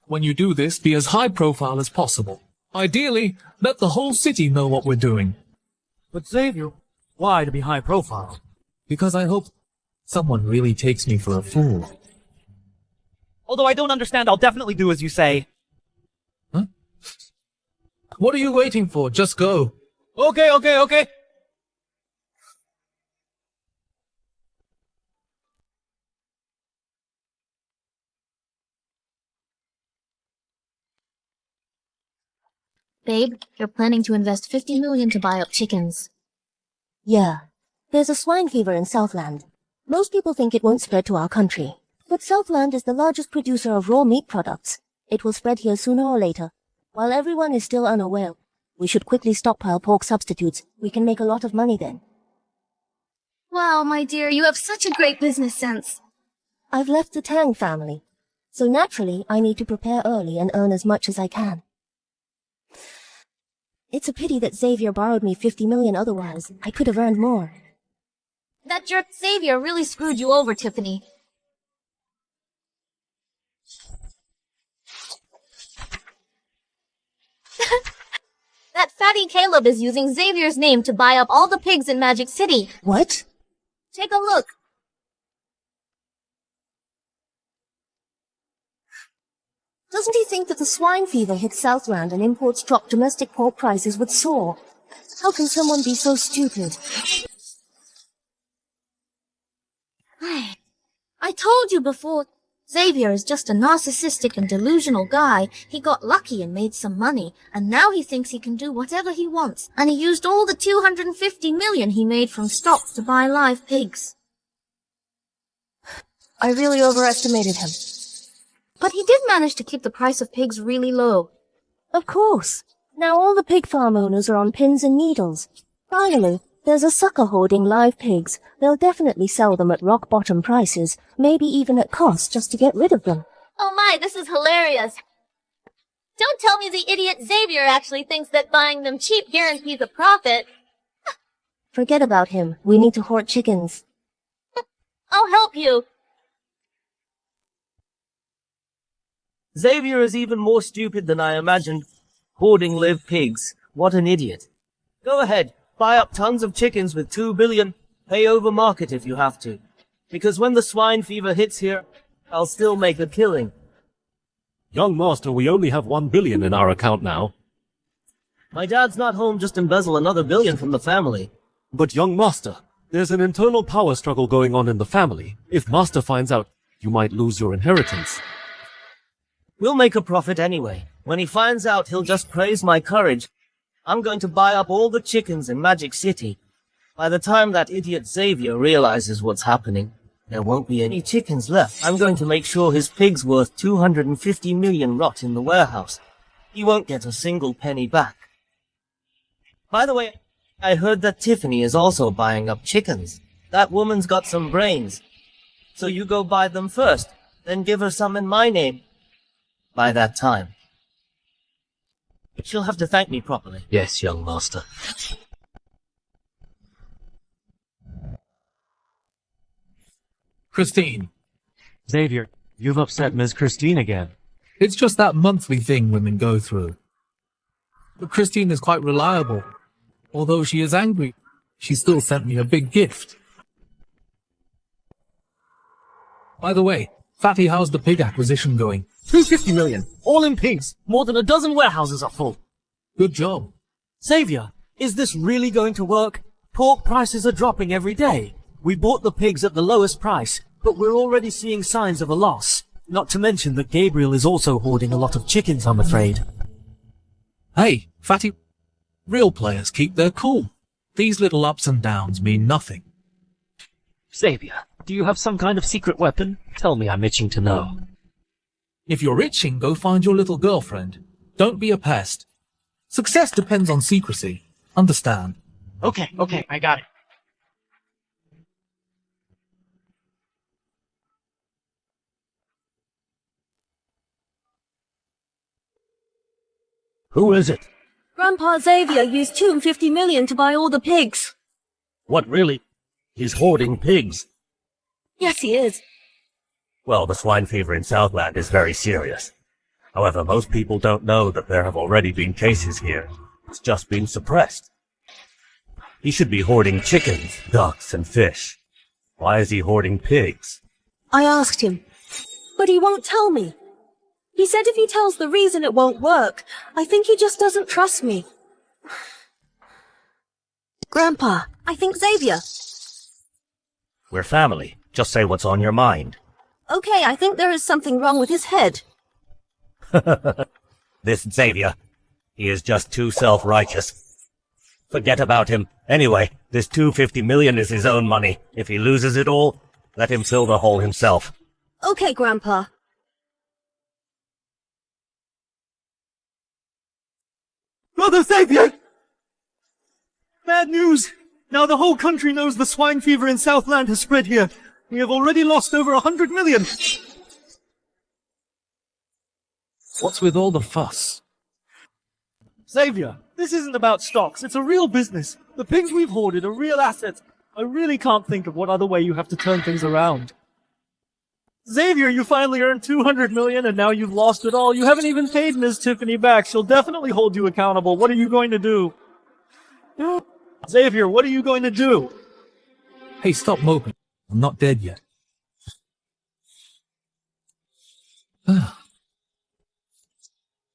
when you do this, be as high profile as possible. Ideally, let the whole city know what we're doing. But Xavier, why to be high profile? Because I hope someone really takes me for a fool. Although I don't understand, I'll definitely do as you say. Huh? What are you waiting for? Just go. Okay. Babe, you're planning to invest $50 million to buy up chickens. Yeah. There's a swine fever in Southland. Most people think it won't spread to our country. But Southland is the largest producer of raw meat products. It will spread here sooner or later. While everyone is still unaware, we should quickly stockpile pork substitutes. We can make a lot of money then. Wow, my dear, you have such a great business sense. I've left the Tang family, so naturally I need to prepare early and earn as much as I can. It's a pity that Xavier borrowed me $50 million, otherwise I could have earned more. That jerk Xavier really screwed you over, Tiffany. That fatty Caleb is using Xavier's name to buy up all the pigs in Magic City. What? Take a look. Doesn't he think that the swine fever hit Southland and imports drop, domestic pork prices would soar? How can someone be so stupid? I told you before, Xavier is just a narcissistic and delusional guy. He got lucky and made some money, and now he thinks he can do whatever he wants. And he used all the $250 million he made from stock to buy live pigs. I really overestimated him. But he did manage to keep the price of pigs really low. Of course. Now all the pig farm owners are on pins and needles. Finally, there's a sucker hoarding live pigs. They'll definitely sell them at rock-bottom prices, maybe even at cost, just to get rid of them. Oh my, this is hilarious. Don't tell me the idiot Xavier actually thinks that buying them cheap guarantees a profit. Forget about him. We need to hoard chickens. I'll help you. Xavier is even more stupid than I imagined. Hoarding live pigs. What an idiot. Go ahead, buy up tons of chickens with $2 billion. Pay over market if you have to. Because when the swine fever hits here, I'll still make a killing. Young master, we only have $1 billion in our account now. My dad's not home, just embezzle another $1 billion from the family. But young master, there's an internal power struggle going on in the family. If master finds out, you might lose your inheritance. We'll make a profit anyway. When he finds out, he'll just praise my courage. I'm going to buy up all the chickens in Magic City. By the time that idiot Xavier realizes what's happening, there won't be any chickens left. I'm going to make sure his pig's worth 250 million rot in the warehouse. He won't get a single penny back. By the way, I heard that Tiffany is also buying up chickens. That woman's got some brains. So you go buy them first, then give her some in my name. By that time, she'll have to thank me properly. Yes, young master. Christine, Xavier, you've upset Ms. Christine again. it's just that monthly thing women go through. But Christine is quite reliable. Although she is angry, she still sent me a big gift. By the way, Fatty, how's the pig acquisition going? 250 million, all in pigs. More than a dozen warehouses are full. Good job. Xavier, is this really going to work? Pork prices are dropping every day. We bought the pigs at the lowest price, but we're already seeing signs of a loss. Not to mention that Gabriel is also hoarding a lot of chickens, I'm afraid. Hey, Fatty, real players keep their cool. These little ups and downs mean nothing. Xavier, do you have some kind of secret weapon? Tell me, I'm itching to know. If you're itching, go find your little girlfriend. Don't be a pest. Success depends on secrecy. Understand? Okay, I got it. Who is it? Grandpa Xavier used 250 million to buy all the pigs. What, really? He's hoarding pigs. Yes, he is. Well, the swine fever in Southland is very serious. However, most people don't know that there have already been cases here. It's just been suppressed. He should be hoarding chickens, ducks, and fish. Why is he hoarding pigs? I asked him, but he won't tell me. He said if he tells the reason it won't work. I think he just doesn't trust me. Grandpa, I think Xavier. We're family. Just say what's on your mind. Okay, I think there is something wrong with his head. This Xavier, he is just too self-righteous. Forget about him. Anyway, this 250 million is his own money. If he loses it all, let him fill the hole himself. Okay, Grandpa. Brother Xavier! Bad news! Now the whole country knows the swine fever in Southland has spread here. We have already lost over 100 million. What's with all the fuss? Xavier, this isn't about stocks. It's a real business. The pigs we've hoarded are real assets. I really can't think of what other way you have to turn things around. Xavier, you finally earned 200 million and now you've lost it all. You haven't even paid Ms. Tiffany back. She'll definitely hold you accountable. What are you going to do? Xavier, what are you going to do? Hey, stop moping. I'm not dead yet.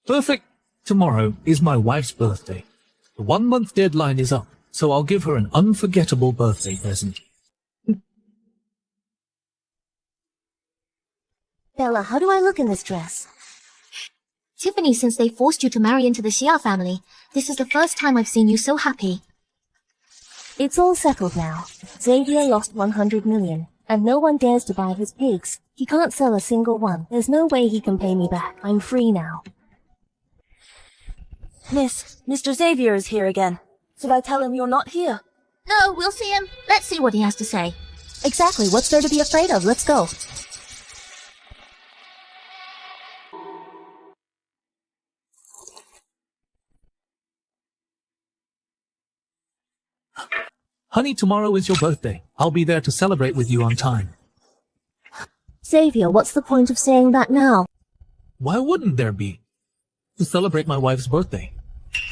Perfect. Tomorrow is my wife's birthday. The 1 month deadline is up, so I'll give her an unforgettable birthday present. Bella, how do I look in this dress? Tiffany, since they forced you to marry into the Xia family, this is the first time I've seen you so happy. It's all settled now. Xavier lost 100 million, and no one dares to buy his pigs. He can't sell a single one. There's no way he can pay me back. I'm free now. Mr. Xavier is here again. Should I tell him you're not here? No, we'll see him. Let's see what he has to say. Exactly. What's there to be afraid of? Let's go. Honey, tomorrow is your birthday. I'll be there to celebrate with you on time. Xavier, what's the point of saying that now? Why wouldn't there be? To celebrate my wife's birthday.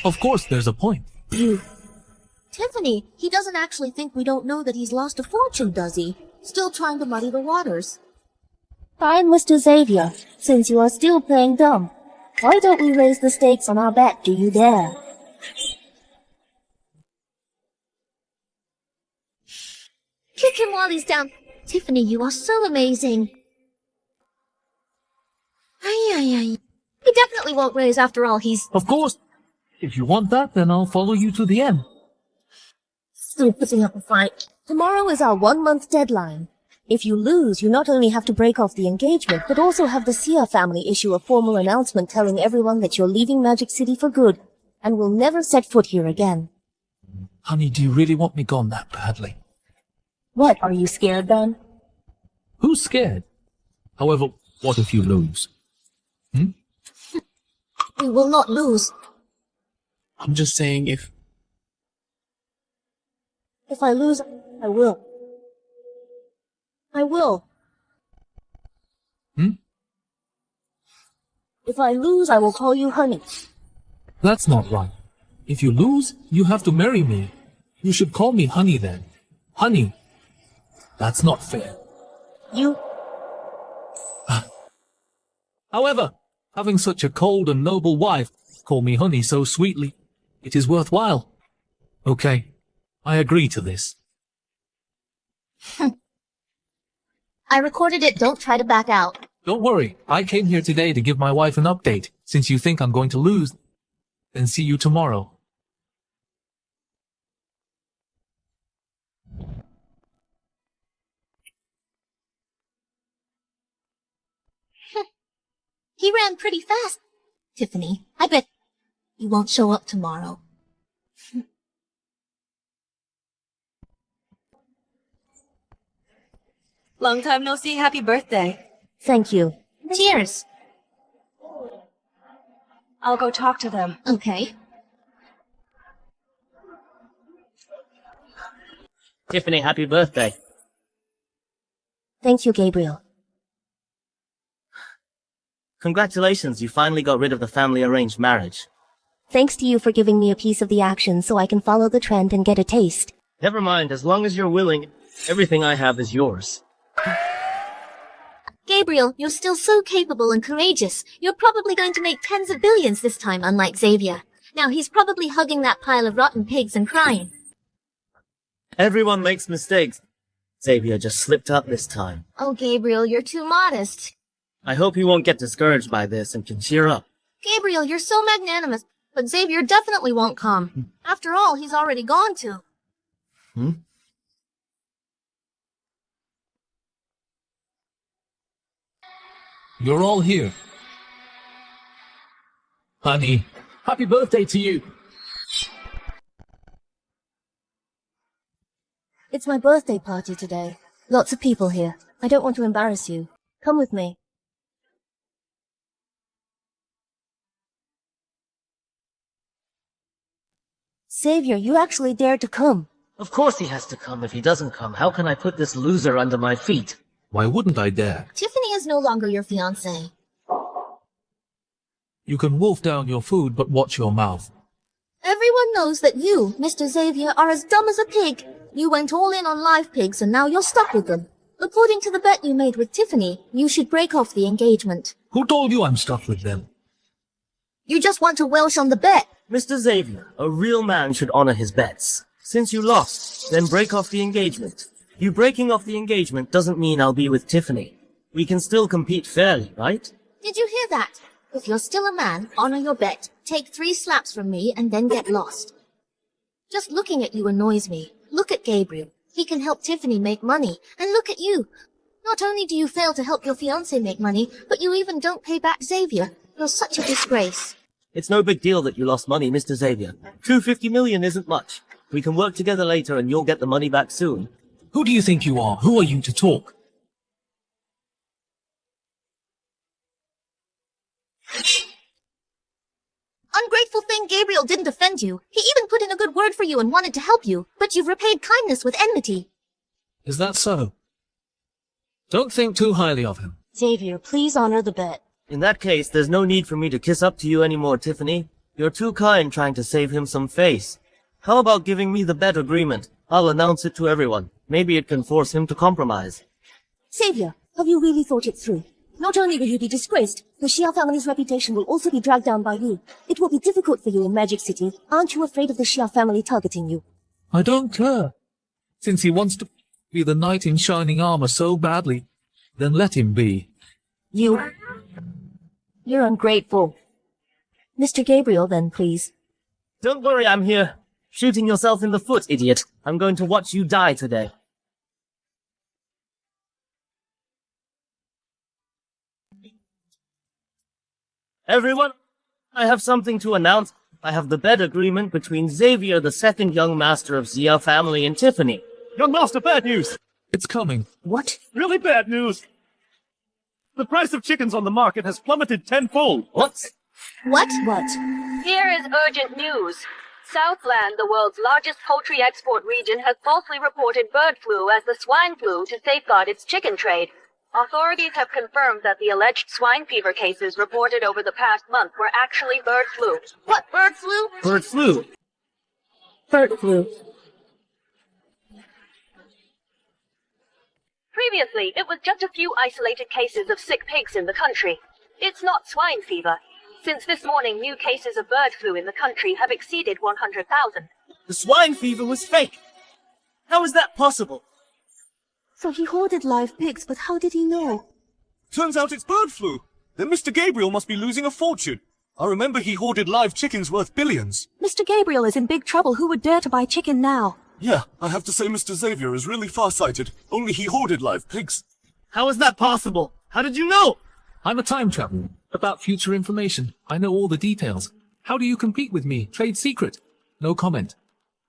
Of course there's a point. Tiffany, he doesn't actually think we don't know that he's lost a fortune, does he? Still trying to muddy the waters. Fine, Mr. Xavier. Since you are still playing dumb, why don't we raise the stakes on our bet? Do you dare? Kick him while he's down. Tiffany, you are so amazing. He definitely won't raise after all. He's Of course. If you want that, then I'll follow you to the end. still putting up a fight. Tomorrow is our 1-month deadline. If you lose, you not only have to break off the engagement, but also have the Xia family issue a formal announcement telling everyone that you're leaving Magic City for good, and will never set foot here again. Honey, do you really want me gone that badly? What, are you scared then? Who's scared? However, what if you lose? We will not lose. I'm just saying if... If I lose, I will. I will. If I lose, I will call you honey. That's not right. If you lose, you have to marry me. You should call me honey then. Honey. That's not fair. You... However, having such a cold and noble wife call me honey so sweetly, it is worthwhile. Okay, I agree to this. I recorded it. Don't try to back out. Don't worry, I came here today to give my wife an update. Since you think I'm going to lose, then see you tomorrow. He ran pretty fast. Tiffany, I bet he won't show up tomorrow. Long time no see. Happy birthday. Thank you. Cheers. I'll go talk to them. Okay. Tiffany, happy birthday. Thank you, Gabriel. Congratulations, you finally got rid of the family arranged marriage. Thanks to you for giving me a piece of the action so I can follow the trend and get a taste. Never mind, as long as you're willing, everything I have is yours. Gabriel, you're still so capable and courageous. You're probably going to make tens of billions this time, unlike Xavier. Now he's probably hugging that pile of rotten pigs and crying. Everyone makes mistakes. Xavier just slipped up this time. Oh, Gabriel, you're too modest. I hope he won't get discouraged by this and can cheer up. Gabriel, you're so magnanimous, but Xavier definitely won't come. After all, he's already gone to. You're all here. Honey, happy birthday to you. It's my birthday party today. Lots of people here. I don't want to embarrass you. Come with me. Xavier, you actually dared to come. Of course he has to come. If he doesn't come, how can I put this loser under my feet? Why wouldn't I dare? Tiffany is no longer your fiancée. You can wolf down your food, but watch your mouth. Everyone knows that you, Mr. Xavier, are as dumb as a pig. You went all in on live pigs and now you're stuck with them. According to the bet you made with Tiffany, you should break off the engagement. Who told you I'm stuck with them? You just want to welsh on the bet. Mr. Xavier, a real man should honor his bets. Since you lost, then break off the engagement. You breaking off the engagement doesn't mean I'll be with Tiffany. We can still compete fairly, right? Did you hear that? If you're still a man, honor your bet. Take 3 slaps from me and then get lost. Just looking at you annoys me. Look at Gabriel. He can help Tiffany make money. And look at you. Not only do you fail to help your fiancé make money, but you even don't pay back Xavier. You're such a disgrace. It's no big deal that you lost money, Mr. Xavier. 250 million isn't much. We can work together later and you'll get the money back soon. Who do you think you are? Who are you to talk? Ungrateful thing, Gabriel didn't offend you. He even put in a good word for you and wanted to help you, but you've repaid kindness with enmity. Is that so? Don't think too highly of him. Xavier, please honor the bet. In that case, there's no need for me to kiss up to you anymore, Tiffany. You're too kind trying to save him some face. How about giving me the bet agreement? I'll announce it to everyone. Maybe it can force him to compromise. Xavier, have you really thought it through? Not only will you be disgraced, the Xia family's reputation will also be dragged down by you. It will be difficult for you in Magic City. Aren't you afraid of the Xia family targeting you? I don't care. Since he wants to be the knight in shining armor so badly, then let him be. You... You're ungrateful. Mr. Gabriel, then, please. Don't worry, I'm here. Shooting yourself in the foot, idiot. I'm going to watch you die today. Everyone, I have something to announce. I have the bed agreement between Xavier, the second young master of Xia family, and Tiffany. Young master, bad news! It's coming. What? Really bad news! The price of chickens on the market has plummeted tenfold. What? What? Here is urgent news. Southland, the world's largest poultry export region, has falsely reported bird flu as the swine flu to safeguard its chicken trade. Authorities have confirmed that the alleged swine fever cases reported over the past month were actually bird flu. What? Bird flu? Bird flu. Bird flu. Previously, it was just a few isolated cases of sick pigs in the country. It's not swine fever. Since this morning, new cases of bird flu in the country have exceeded 100,000. The swine fever was fake. How is that possible? So he hoarded live pigs, but how did he know? Turns out it's bird flu. Then Mr. Gabriel must be losing a fortune. I remember he hoarded live chickens worth billions. Mr. Gabriel is in big trouble. Who would dare to buy chicken now? Yeah, I have to say Mr. Xavier is really far-sighted. Only he hoarded live pigs. How is that possible? How did you know? I'm a time traveler. About future information. I know all the details. How do you compete with me? Trade secret. No comment.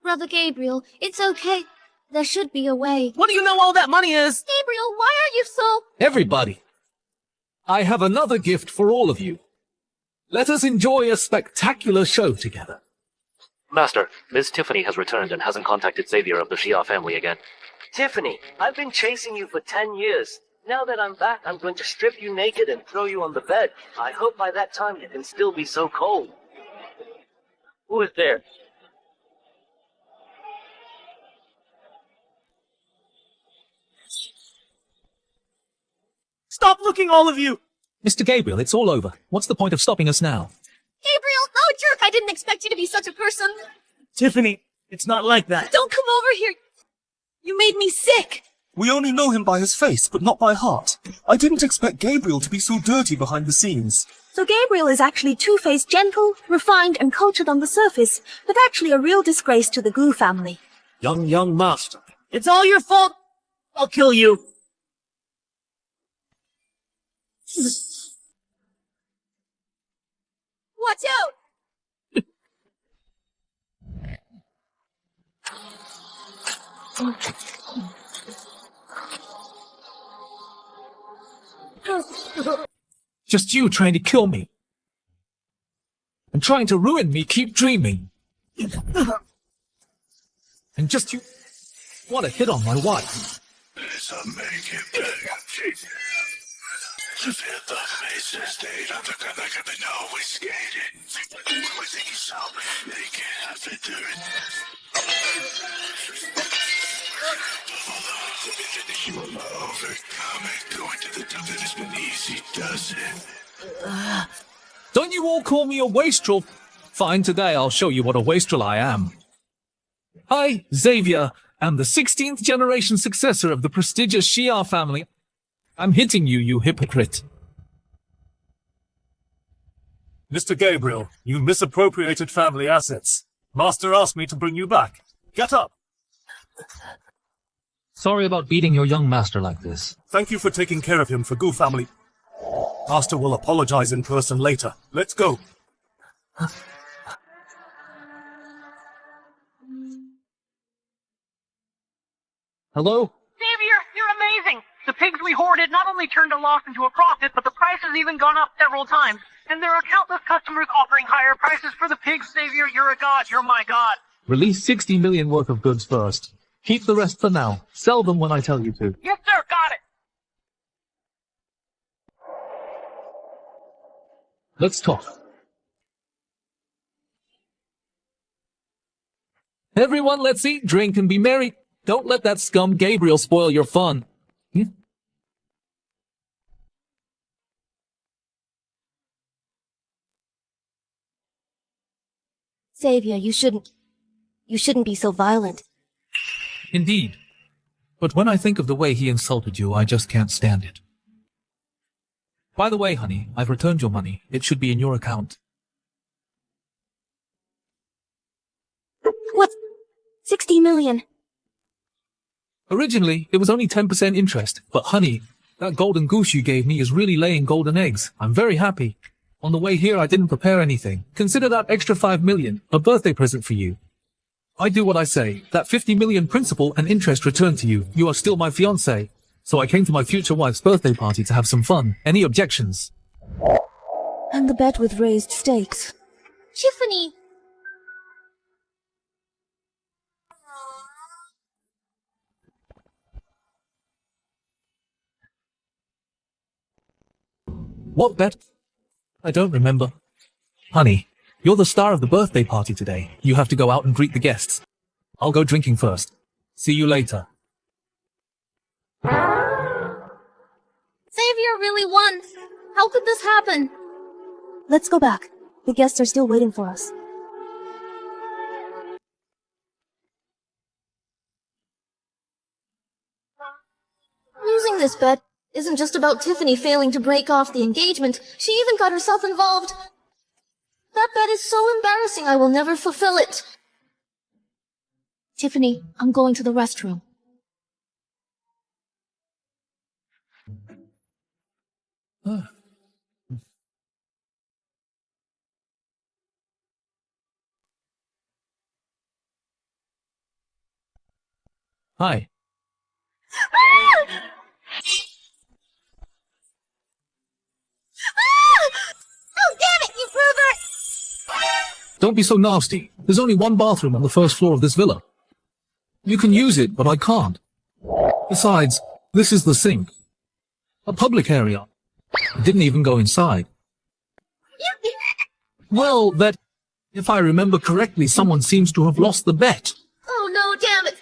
Brother Gabriel, it's okay. There should be a way. What do you know all that money is? Gabriel, why are you so... Everybody, I have another gift for all of you. Let us enjoy a spectacular show together. Master, Miss Tiffany has returned and hasn't contacted Xavier of the Xia family again. Tiffany, I've been chasing you for 10 years. Now that I'm back, I'm going to strip you naked and throw you on the bed. I hope by that time you can still be so cold. Who is there? Stop looking, all of you! Mr. Gabriel, it's all over. What's the point of stopping us now? Gabriel, oh jerk, I didn't expect you to be such a person. Tiffany, it's not like that. Don't come over here. You made me sick. We only know him by his face, but not by heart. I didn't expect Gabriel to be so dirty behind the scenes. So Gabriel is actually two-faced, gentle, refined, and cultured on the surface, but actually a real disgrace to the Glue family. Young master. It's all your fault! I'll kill you! Watch out! Just you trying to kill me. And trying to ruin me, keep dreaming. And just you want to hit on my wife. Don't you all call me a wastrel? Fine, today I'll show you what a wastrel I am. I, Xavier, am the 16th generation successor of the prestigious Xia family. I'm hitting you, you hypocrite. Mr. Gabriel, you misappropriated family assets. Master asked me to bring you back. Get up! Sorry about beating your young master like this. Thank you for taking care of him for Gu family. Master will apologize in person later. Let's go. Hello? Xavier, you're amazing! The pigs we hoarded not only turned a loss into a profit, but the price has even gone up several times. And there are countless customers offering higher prices for the pigs, Xavier. You're a god. You're my god. Release 60 million worth of goods first. Keep the rest for now. Sell them when I tell you to. Yes, sir. Got it. Let's talk. Everyone, let's eat, drink, and be merry. Don't let that scum Gabriel spoil your fun. Xavier, you shouldn't be so violent. Indeed. But when I think of the way he insulted you, I just can't stand it. By the way, honey, I've returned your money. It should be in your account. What? 60 million. Originally, it was only 10% interest, but honey, that golden goose you gave me is really laying golden eggs. I'm very happy. On the way here, I didn't prepare anything. Consider that extra 5 million a birthday present for you. I do what I say. That 50 million principal and interest returned to you. You are still my fiancée. So I came to my future wife's birthday party to have some fun. Any objections? And the bet with raised stakes. Tiffany! What bet? I don't remember. Honey, you're the star of the birthday party today. You have to go out and greet the guests. I'll go drinking first. See you later. Xavier really won! How could this happen? Let's go back. The guests are still waiting for us. Losing this bet isn't just about Tiffany failing to break off the engagement. She even got herself involved. That bet is so embarrassing I will never fulfill it. Tiffany, I'm going to the restroom. Hi. Oh, damn it, you pervert! Don't be so nasty. There's only one bathroom on the first floor of this villa. You can use it, but I can't. Besides, this is the sink. A public area. I didn't even go inside. Well, if I remember correctly, someone seems to have lost the bet. Oh no, damn it!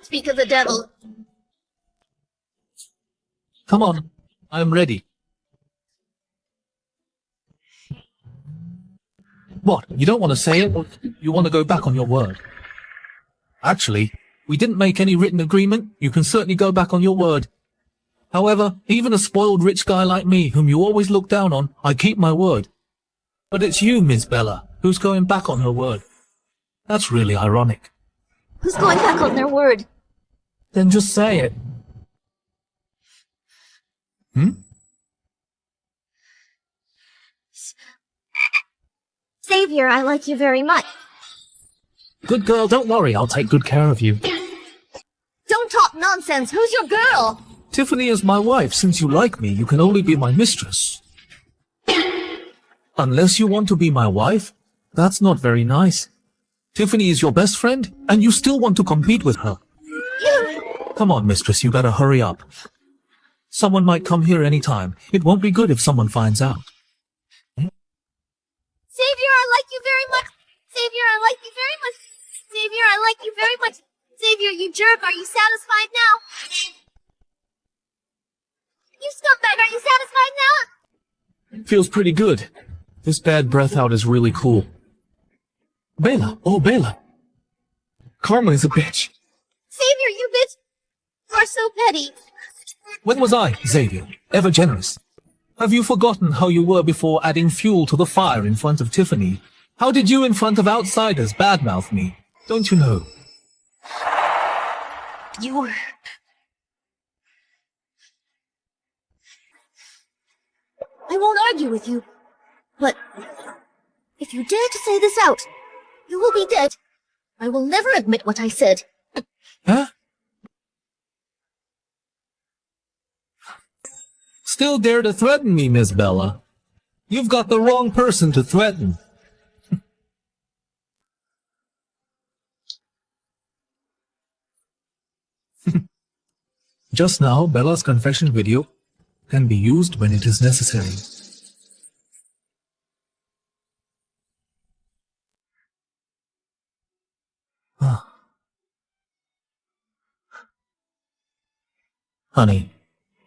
Speak of the devil. Come on, I'm ready. What, you don't want to say it, or you want to go back on your word? Actually, we didn't make any written agreement. You can certainly go back on your word. However, even a spoiled rich guy like me, whom you always look down on, I keep my word. But it's you, Miss Bella, who's going back on her word. That's really ironic. Who's going back on their word? Then just say it. Xavier, I like you very much. Good girl, don't worry, I'll take good care of you. Don't talk nonsense. Who's your girl? Tiffany is my wife. Since you like me, you can only be my mistress. Unless you want to be my wife? That's not very nice. Tiffany is your best friend, and you still want to compete with her. Come on, mistress, you better hurry up. Someone might come here any time. It won't be good if someone finds out. Xavier, I like you very much. Xavier, I like you very much. Xavier, I like you very much. Xavier, you jerk, are you satisfied now? You scumbag, are you satisfied now? Feels pretty good. This bad breath out is really cool. Bella, oh Bella. Karma is a bitch. Xavier, you bitch. You are so petty. When was I, Xavier, ever generous? Have you forgotten how you were before adding fuel to the fire in front of Tiffany? How did you in front of outsiders badmouth me? Don't you know? You... I won't argue with you, but if you dare to say this out, you will be dead. I will never admit what I said. Huh? Still dare to threaten me, Miss Bella? You've got the wrong person to threaten. Just now, Bella's confession video can be used when it is necessary. Honey,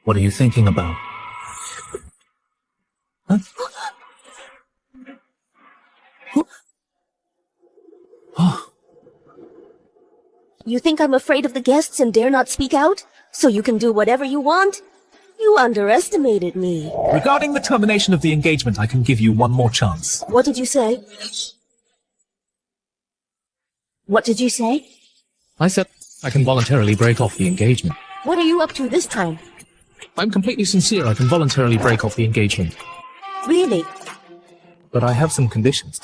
what are you thinking about? Huh? You think I'm afraid of the guests and dare not speak out? So you can do whatever you want? You underestimated me. Regarding the termination of the engagement, I can give you one more chance. What did you say? What did you say? I said I can voluntarily break off the engagement. What are you up to this time? I'm completely sincere, I can voluntarily break off the engagement. Really? But I have some conditions.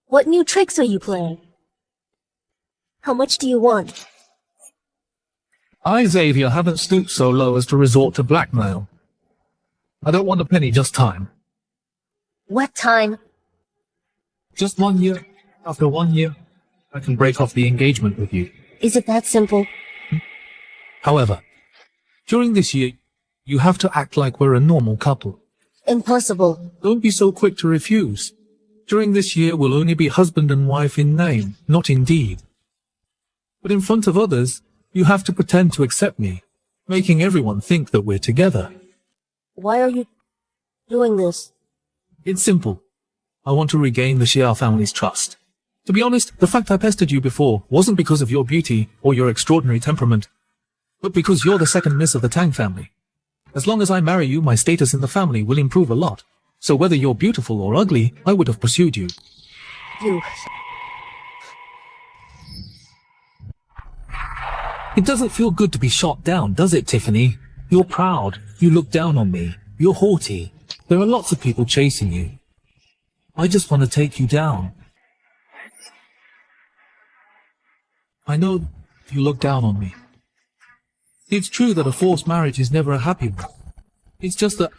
What new tricks are you playing? How much do you want? I, Xavier, haven't stooped so low as to resort to blackmail. I don't want a penny, just time. What time? Just 1 year. After 1 year, I can break off the engagement with you. Is it that simple? However, during this year, you have to act like we're a normal couple. Impossible. Don't be so quick to refuse. During this year, we'll only be husband and wife in name, not in deed. But in front of others, you have to pretend to accept me, making everyone think that we're together. Why are you doing this? It's simple. I want to regain the Xia family's trust. To be honest, the fact I pestered you before wasn't because of your beauty or your extraordinary temperament, but because you're the second miss of the Tang family. As long as I marry you, my status in the family will improve a lot. So whether you're beautiful or ugly, I would have pursued you. You... It doesn't feel good to be shot down, does it, Tiffany? You're proud. You look down on me. You're haughty. There are lots of people chasing you. I just want to take you down. I know you look down on me. It's true that a forced marriage is never a happy one. It's just that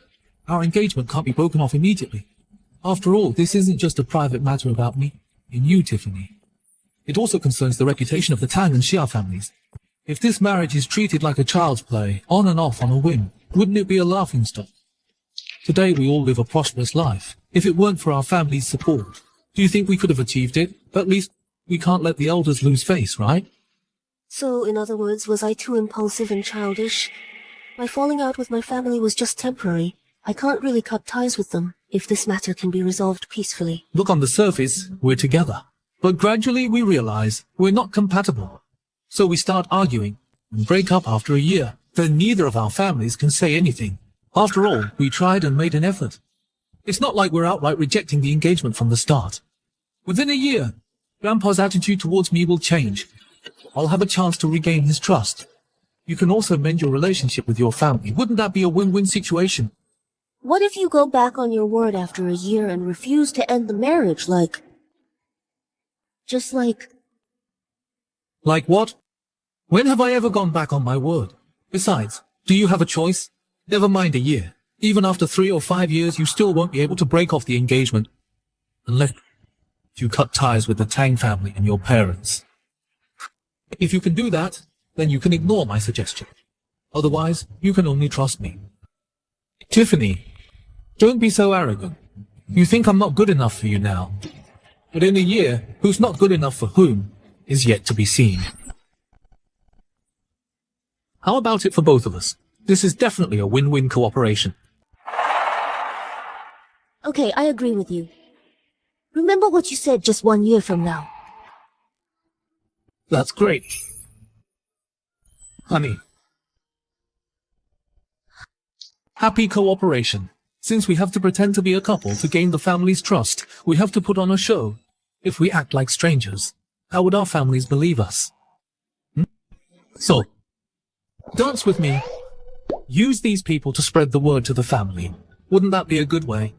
our engagement can't be broken off immediately. After all, this isn't just a private matter about me and you, Tiffany. It also concerns the reputation of the Tang and Xia families. If this marriage is treated like a child's play, on and off on a whim, wouldn't it be a laughingstock? Today we all live a prosperous life. If it weren't for our family's support, do you think we could have achieved it? At least, we can't let the elders lose face, right? So, in other words, was I too impulsive and childish? My falling out with my family was just temporary. I can't really cut ties with them, if this matter can be resolved peacefully. Look, on the surface, we're together. But gradually we realize we're not compatible. So we start arguing and break up after a year. Then neither of our families can say anything. After all, we tried and made an effort. It's not like we're outright rejecting the engagement from the start. Within a year, Grandpa's attitude towards me will change. I'll have a chance to regain his trust. You can also mend your relationship with your family. Wouldn't that be a win-win situation? What if you go back on your word after a year and refuse to end the marriage, like... Just like... Like what? When have I ever gone back on my word? Besides, do you have a choice? Never mind a year. Even after 3 or 5 years, you still won't be able to break off the engagement. Unless you cut ties with the Tang family and your parents. If you can do that, then you can ignore my suggestion. Otherwise, you can only trust me. Tiffany, don't be so arrogant. You think I'm not good enough for you now. But in a year, who's not good enough for whom is yet to be seen. How about it for both of us? This is definitely a win-win cooperation. Okay, I agree with you. Remember what you said just 1 year from now. That's great. Honey. Happy cooperation. Since we have to pretend to be a couple to gain the family's trust, we have to put on a show. If we act like strangers, how would our families believe us? So, dance with me. Use these people to spread the word to the family. Wouldn't that be a good way?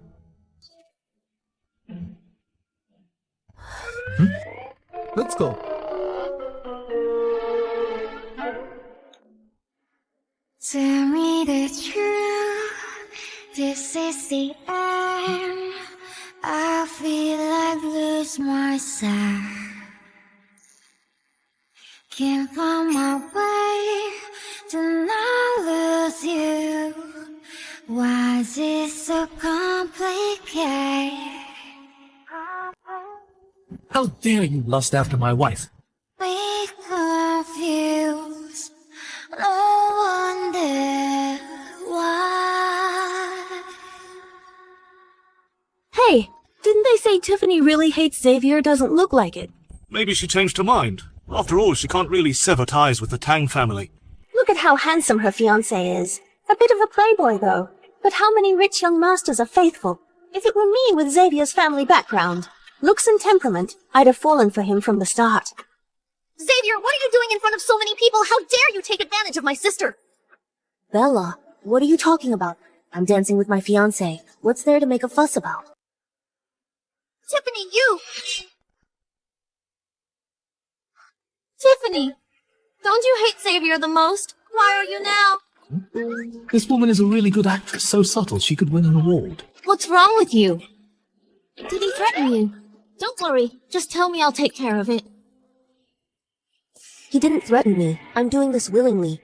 Let's go. Tell me the truth, this is the end. I feel like lose myself. Can't find my way to not lose you. Why is it so complicated? How dare you lust after my wife? We confused, no wonder why. Hey, didn't they say Tiffany really hates Xavier? Doesn't look like it. Maybe she changed her mind. After all, she can't really sever ties with the Tang family. Look at how handsome her fiancé is. A bit of a playboy, though. But how many rich young masters are faithful? If it were me with Xavier's family background, looks and temperament, I'd have fallen for him from the start. Xavier, what are you doing in front of so many people? How dare you take advantage of my sister? Bella, what are you talking about? I'm dancing with my fiancé. What's there to make a fuss about? Tiffany, you! Tiffany! Don't you hate Xavier the most? Why are you now? This woman is a really good actress, so subtle she could win an award. What's wrong with you? Did he threaten you? Don't worry, just tell me I'll take care of it. He didn't threaten me. I'm doing this willingly.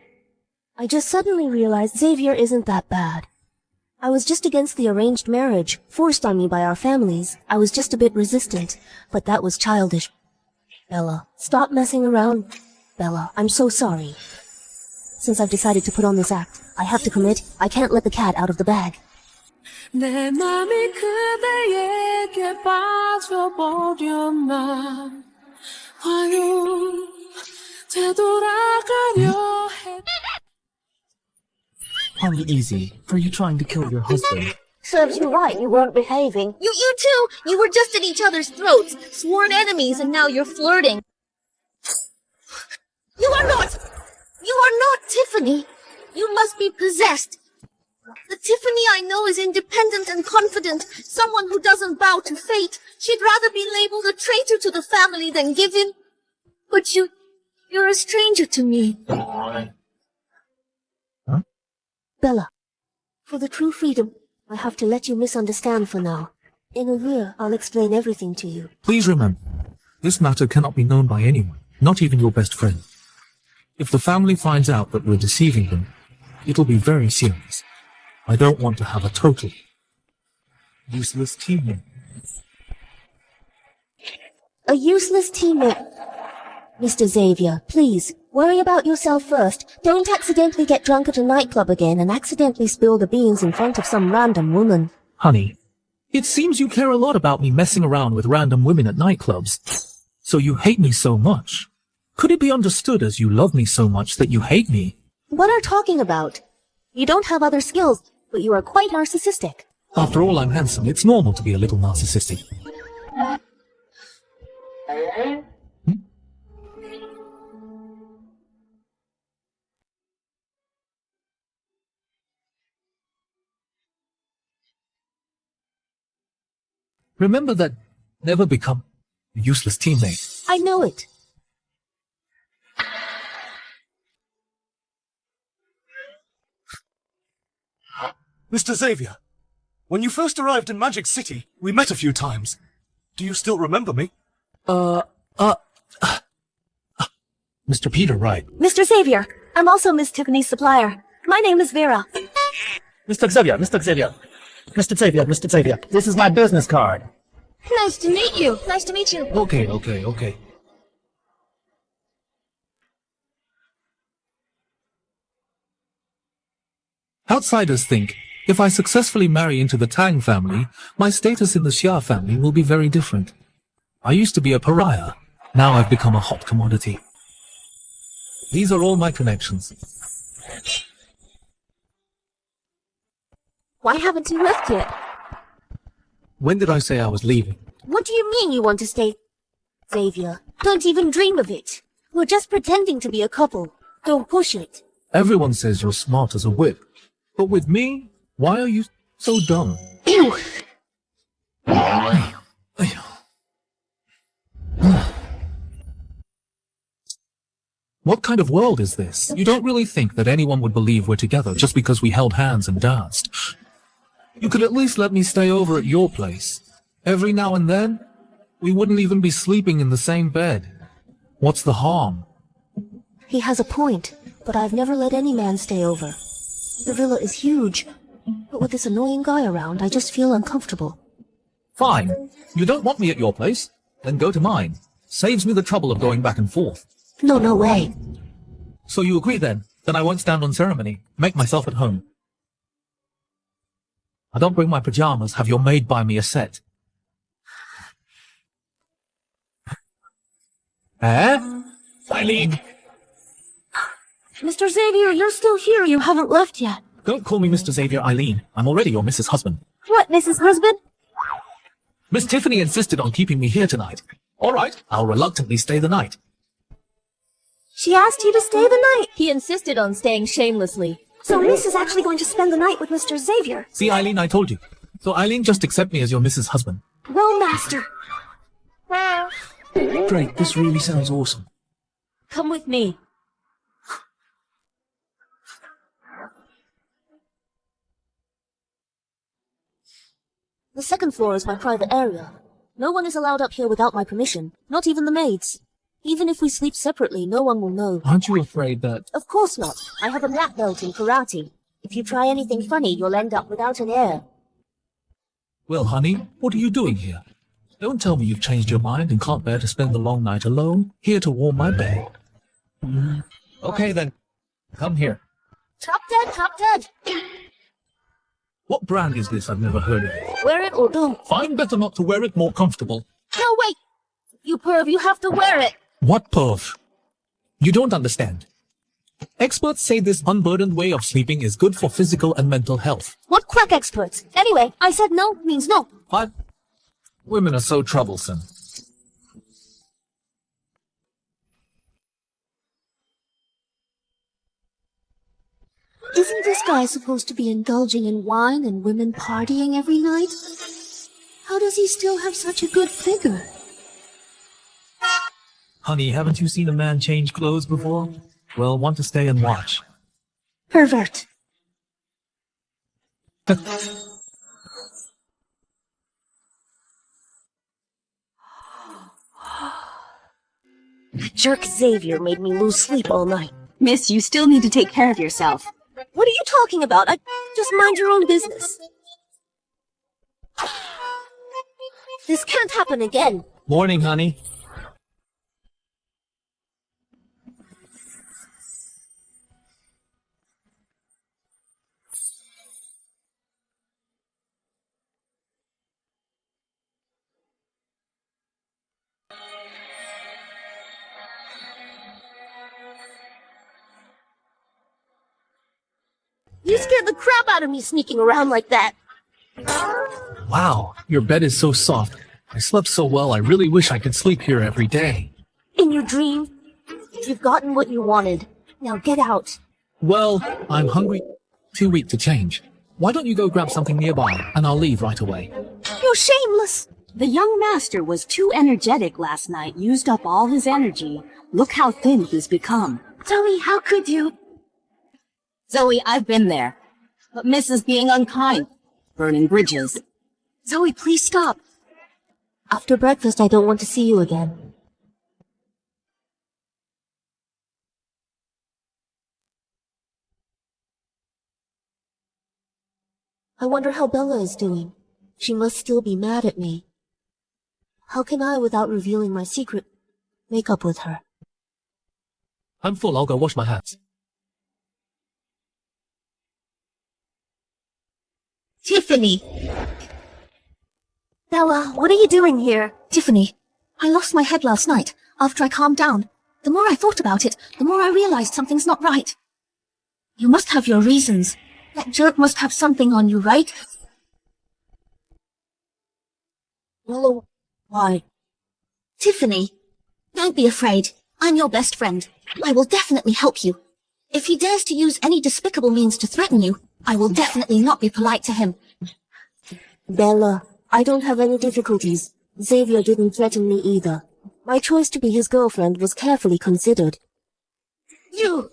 I just suddenly realized Xavier isn't that bad. I was just against the arranged marriage, forced on me by our families. I was just a bit resistant, but that was childish. Bella, stop messing around. Bella, I'm so sorry. Since I've decided to put on this act, I have to commit. I can't let the cat out of the bag. 내 맘이 그대에게 빠져버렸나 과연 되돌아가려 해. Hardly easy. Are you trying to kill your husband? Serves you right, you weren't behaving. You too! You were just at each other's throats, sworn enemies, and now you're flirting. You are not Tiffany! You must be possessed. The Tiffany I know is independent and confident, someone who doesn't bow to fate. She'd rather be labeled a traitor to the family than give in. But you're a stranger to me. Huh? Bella, for the true freedom, I have to let you misunderstand for now. In a year, I'll explain everything to you. Please remember, this matter cannot be known by anyone, not even your best friend. If the family finds out that we're deceiving them, it'll be very serious. I don't want to have a total useless teammate. A useless teammate. Mr. Xavier, please, worry about yourself first. Don't accidentally get drunk at a nightclub again and accidentally spill the beans in front of some random woman. Honey, it seems you care a lot about me messing around with random women at nightclubs. So you hate me so much. Could it be understood as you love me so much that you hate me? What are you talking about? You don't have other skills, but you are quite narcissistic. After all, I'm handsome. It's normal to be a little narcissistic. Remember that never become a useless teammate. I know it. Mr. Xavier, when you first arrived in Magic City, we met a few times. Do you still remember me? Mr. Peter, right? Mr. Xavier, I'm also Miss Tiffany's supplier. My name is Vera. Mr. Xavier, Mr. Xavier. Mr. Xavier, Mr. Xavier. This is my business card. Nice to meet you. Nice to meet you. Okay. Outsiders think, if I successfully marry into the Tang family, my status in the Xia family will be very different. I used to be a pariah. Now I've become a hot commodity. These are all my connections. Why haven't you left yet? When did I say I was leaving? What do you mean you want to stay? Xavier, don't even dream of it. We're just pretending to be a couple. Don't push it. Everyone says you're smart as a whip. But with me, why are you so dumb? Ew! What kind of world is this? You don't really think that anyone would believe we're together just because we held hands and danced. You could at least let me stay over at your place. Every now and then, we wouldn't even be sleeping in the same bed. What's the harm? He has a point, but I've never let any man stay over. The villa is huge, but with this annoying guy around, I just feel uncomfortable. Fine. You don't want me at your place? Then go to mine. Saves me the trouble of going back and forth. No way. So you agree then? Then I won't stand on ceremony. Make myself at home. I don't bring my pajamas. Have your maid buy me a set. I leave. Mr. Xavier, you're still here. You haven't left yet. Don't call me Mr. Xavier, Eileen. I'm already your Mrs. Husband. What, Mrs. Husband? Miss Tiffany insisted on keeping me here tonight. All right, I'll reluctantly stay the night. She asked you to stay the night. He insisted on staying shamelessly. So Miss is actually going to spend the night with Mr. Xavier. See, Eileen, I told you. So, Eileen, just accept me as your Mrs. Husband. Well, Master. Great, this really sounds awesome. Come with me. The second floor is my private area. No one is allowed up here without my permission, not even the maids. Even if we sleep separately, no one will know. Aren't you afraid that... Of course not. I have a black belt in karate. If you try anything funny, you'll end up without an heir. Well, honey, what are you doing here? Don't tell me you've changed your mind and can't bear to spend the long night alone, here to warm my bed. Okay, then. Come here. Top dead, top dead. What brand is this? I've never heard of it. Wear it or don't. Find better not to wear it, more comfortable. No, wait. You perv, you have to wear it. What perv? You don't understand. Experts say this unburdened way of sleeping is good for physical and mental health. What quack experts? Anyway, I said no means no. What? Women are so troublesome. Isn't this guy supposed to be indulging in wine and women partying every night? How does he still have such a good figure? Honey, haven't you seen a man change clothes before? Well, want to stay and watch. Pervert. That jerk Xavier made me lose sleep all night. Miss, you still need to take care of yourself. What are you talking about? Just mind your own business. This can't happen again. Morning, honey. You scared the crap out of me sneaking around like that. Wow, your bed is so soft. I slept so well, I really wish I could sleep here every day. In your dream, you've gotten what you wanted. Now get out. Well, I'm hungry. Too weak to change. Why don't you go grab something nearby, and I'll leave right away. You're shameless. The young master was too energetic last night, used up all his energy. Look how thin he's become. Zoe, how could you? Zoe, I've been there. But Miss is being unkind. Burning bridges. Zoe, please stop. After breakfast, I don't want to see you again. I wonder how Bella is doing. She must still be mad at me. How can I, without revealing my secret, make up with her? I'm full, I'll go wash my hands. Tiffany! Bella, what are you doing here? Tiffany, I lost my head last night, after I calmed down. The more I thought about it, the more I realized something's not right. You must have your reasons. That jerk must have something on you, right? Well, why? Tiffany, don't be afraid. I'm your best friend. I will definitely help you. If he dares to use any despicable means to threaten you, I will definitely not be polite to him. Bella, I don't have any difficulties. Xavier didn't threaten me either. My choice to be his girlfriend was carefully considered. You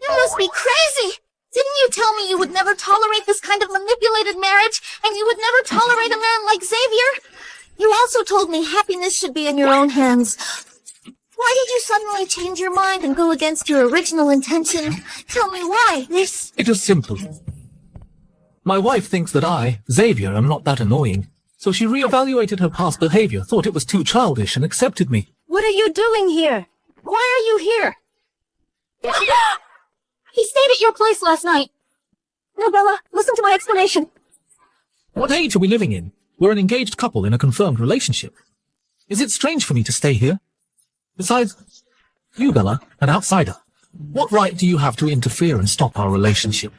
must be crazy! Didn't you tell me you would never tolerate this kind of manipulated marriage, and you would never tolerate a man like Xavier? You also told me happiness should be in your own hands. Why did you suddenly change your mind and go against your original intention? Tell me why. It is simple. My wife thinks that I, Xavier, am not that annoying. So she reevaluated her past behavior, thought it was too childish, and accepted me. What are you doing here? Why are you here? He stayed at your place last night. No, Bella, listen to my explanation. What age are we living in? We're an engaged couple in a confirmed relationship. Is it strange for me to stay here? Besides, You, Bella, an outsider. What right do you have to interfere and stop our relationship?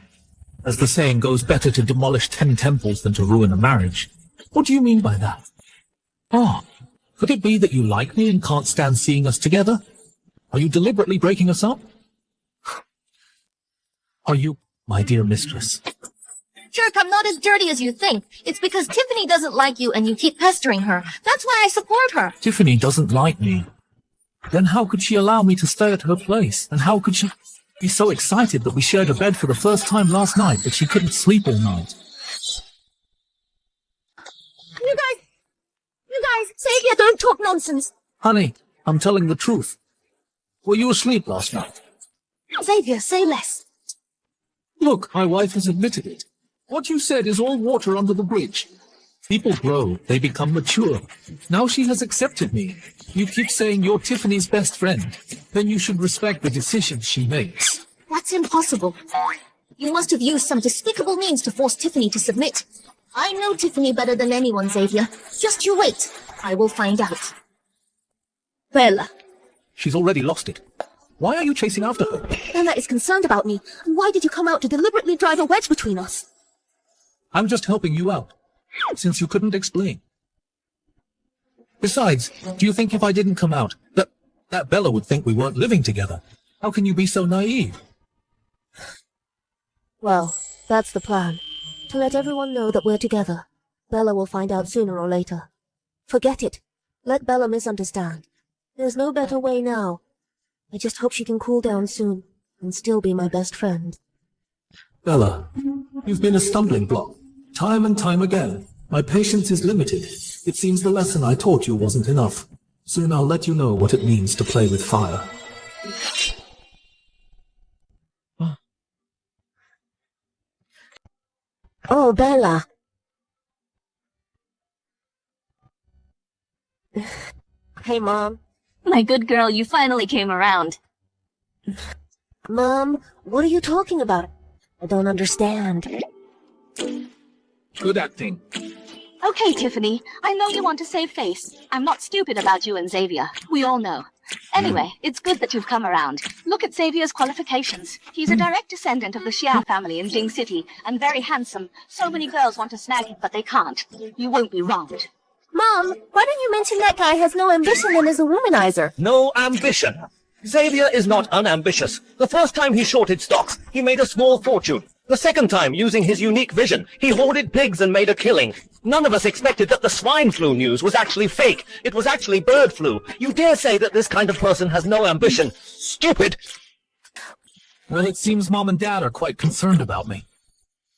As the saying goes, better to demolish 10 temples than to ruin a marriage. What do you mean by that? Ah, could it be that you like me and can't stand seeing us together? Are you deliberately breaking us up? Are you, my dear mistress? Jerk, I'm not as dirty as you think. It's because Tiffany doesn't like you and you keep pestering her. That's why I support her. Tiffany doesn't like me. Then how could she allow me to stay at her place? And how could she be so excited that we shared a bed for the first time last night that she couldn't sleep all night? You guys, Xavier, don't talk nonsense. Honey, I'm telling the truth. Were you asleep last night? Xavier, say less. Look, my wife has admitted it. What you said is all water under the bridge. People grow, they become mature. Now she has accepted me. You keep saying you're Tiffany's best friend. Then you should respect the decisions she makes. That's impossible. You must have used some despicable means to force Tiffany to submit. I know Tiffany better than anyone, Xavier. Just you wait. I will find out. Bella. She's already lost it. Why are you chasing after her? Bella is concerned about me. And why did you come out to deliberately drive a wedge between us? I'm just helping you out, since you couldn't explain. Besides, do you think if I didn't come out, that Bella would think we weren't living together? How can you be so naive? Well, that's the plan. To let everyone know that we're together. Bella will find out sooner or later. Forget it. Let Bella misunderstand. There's no better way now. I just hope she can cool down soon, and still be my best friend. Bella, you've been a stumbling block. Time and time again. My patience is limited. It seems the lesson I taught you wasn't enough. Soon I'll let you know what it means to play with fire. Oh, Bella. Hey, Mom. My good girl, you finally came around. Mom, what are you talking about? I don't understand. Good acting. Okay, Tiffany, I know you want to save face. I'm not stupid about you and Xavier. We all know. Anyway, it's good that you've come around. Look at Xavier's qualifications. He's a direct descendant of the Xia family in Jing City, and very handsome. So many girls want to snag him, but they can't. You won't be wronged. Mom, why don't you mention that guy has no ambition and is a womanizer? No ambition. Xavier is not unambitious. The first time he shorted stocks, he made a small fortune. The second time, using his unique vision, he hoarded pigs and made a killing. None of us expected that the swine flu news was actually fake. It was actually bird flu. You dare say that this kind of person has no ambition? Stupid! Well, it seems Mom and Dad are quite concerned about me.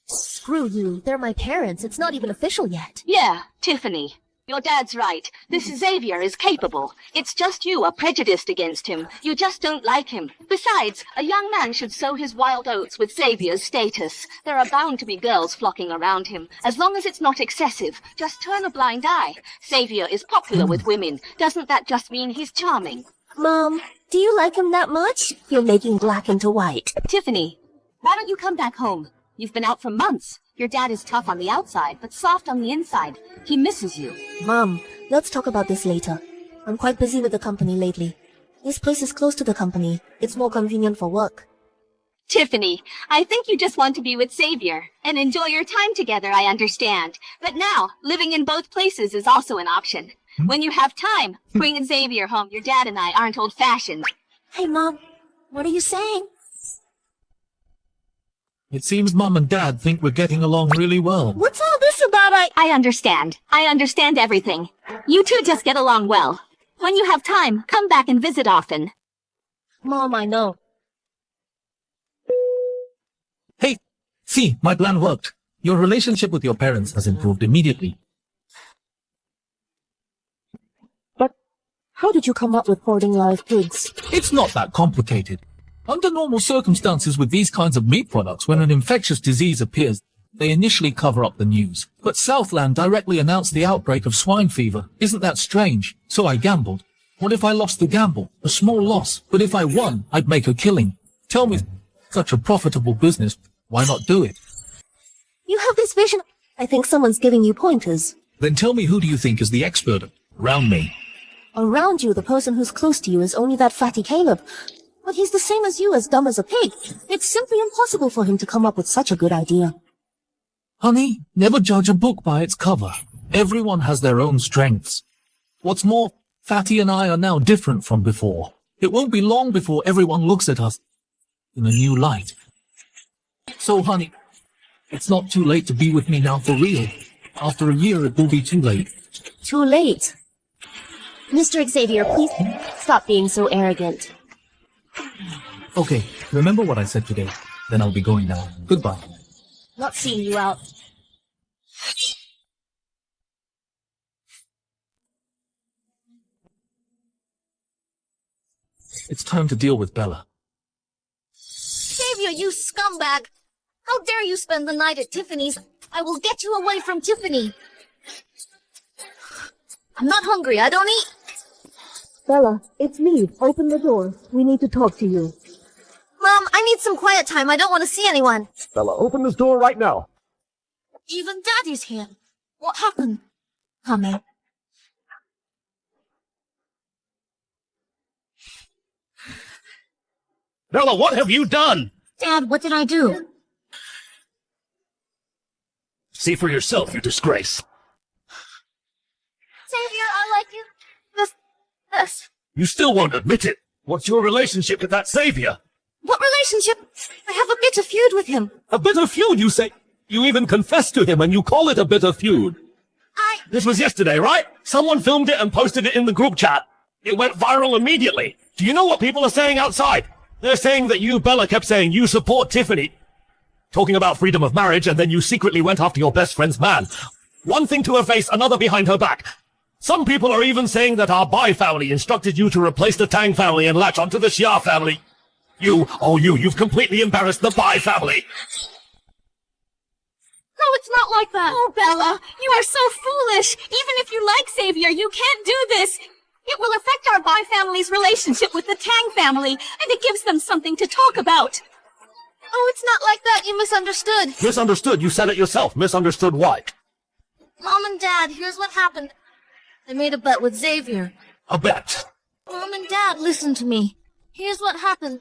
Screw you. They're my parents. It's not even official yet. Yeah, Tiffany. Your dad's right. This Xavier is capable. It's just you are prejudiced against him. You just don't like him. Besides, a young man should sow his wild oats with Xavier's status. There are bound to be girls flocking around him. As long as it's not excessive, just turn a blind eye. Xavier is popular with women. Doesn't that just mean he's charming? Mom, do you like him that much? You're making black into white. Tiffany, why don't you come back home? You've been out for months. Your dad is tough on the outside, but soft on the inside. He misses you. Mom, let's talk about this later. I'm quite busy with the company lately. This place is close to the company. It's more convenient for work. Tiffany, I think you just want to be with Xavier and enjoy your time together, I understand. But now, living in both places is also an option. When you have time, bring Xavier home. Your dad and I aren't old-fashioned. Hey, Mom, what are you saying? It seems Mom and Dad think we're getting along really well. What's all this about? I understand. I understand everything. You two just get along well. When you have time, come back and visit often. Mom, I know. Hey, see, my plan worked. Your relationship with your parents has improved immediately. But how did you come up with hoarding live pigs? It's not that complicated. Under normal circumstances with these kinds of meat products, when an infectious disease appears, they initially cover up the news. But Southland directly announced the outbreak of swine fever. Isn't that strange? So I gambled. What if I lost the gamble? A small loss. But if I won, I'd make a killing. Tell me, such a profitable business, why not do it? You have this vision. I think someone's giving you pointers. Then tell me, who do you think is the expert around me? Around you, the person who's close to you is only that fatty Caleb. But he's the same as you, as dumb as a pig. It's simply impossible for him to come up with such a good idea. Honey, never judge a book by its cover. Everyone has their own strengths. What's more, Fatty and I are now different from before. It won't be long before everyone looks at us in a new light. So, honey, it's not too late to be with me now for real. After a year, it will be too late. Too late. Mr. Xavier, please stop being so arrogant. Okay, remember what I said today. Then I'll be going now. Goodbye. Not seeing you out. It's time to deal with Bella. Xavier, you scumbag! How dare you spend the night at Tiffany's? I will get you away from Tiffany. I'm not hungry, I don't eat. Bella, it's me. Open the door. We need to talk to you. Mom, I need some quiet time. I don't want to see anyone. Bella, open this door right now. Even Daddy's here. What happened? Come in. Bella, what have you done? Dad, what did I do? See for yourself, you disgrace. Xavier, I like you. This. You still won't admit it. What's your relationship with that Xavier? What relationship? I have a bitter feud with him. A bitter feud, you say? You even confess to him and you call it a bitter feud. This was yesterday, right? Someone filmed it and posted it in the group chat. It went viral immediately. Do you know what people are saying outside? They're saying that you, Bella, kept saying you support Tiffany. Talking about freedom of marriage, and then you secretly went after your best friend's man. One thing to her face, another behind her back. Some people are even saying that our Bai family instructed you to replace the Tang family and latch onto the Xia family. You've completely embarrassed the Bai family. No, it's not like that. Oh, Bella, you are so foolish. Even if you like Xavier, you can't do this. It will affect our Bai family's relationship with the Tang family, and it gives them something to talk about. Oh, it's not like that. You misunderstood. Misunderstood? You said it yourself. Misunderstood what? Mom and Dad, here's what happened. I made a bet with Xavier. A bet? Mom and Dad, listen to me. Here's what happened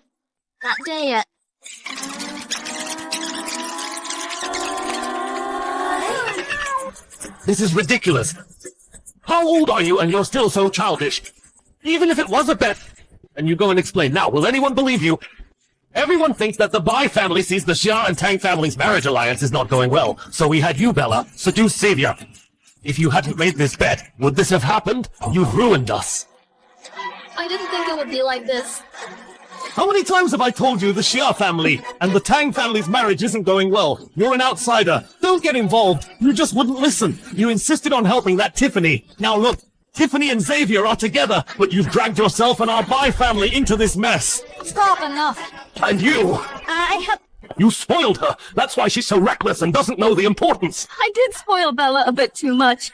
that day at... This is ridiculous. How old are you and you're still so childish? Even if it was a bet, and you go and explain now, will anyone believe you? Everyone thinks that the Bai family sees the Xia and Tang family's marriage alliance is not going well, so we had you, Bella, seduce Xavier. If you hadn't made this bet, would this have happened? You've ruined us. I didn't think it would be like this. How many times have I told you the Xia family and the Tang family's marriage isn't going well? You're an outsider. Don't get involved. You just wouldn't listen. You insisted on helping that Tiffany. Now look, Tiffany and Xavier are together, but you've dragged yourself and our Bai family into this mess. Stop, enough. And you! You spoiled her. That's why she's so reckless and doesn't know the importance. I did spoil Bella a bit too much.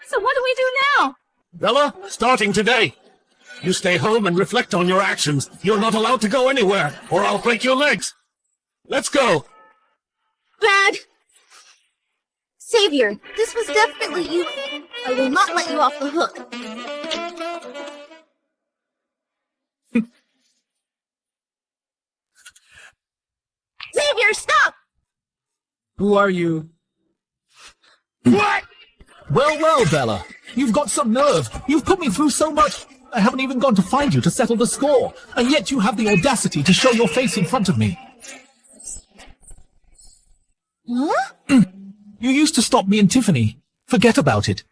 So what do we do now? Bella, starting today, you stay home and reflect on your actions. You're not allowed to go anywhere, or I'll break your legs. Let's go. Dad! Xavier, this was definitely you. I will not let you off the hook. Xavier, stop! Who are you? What? Well, Bella. You've got some nerve. You've put me through so much. I haven't even gone to find you to settle the score. And yet you have the audacity to show your face in front of me. Huh? You used to stop me and Tiffany. Forget about it.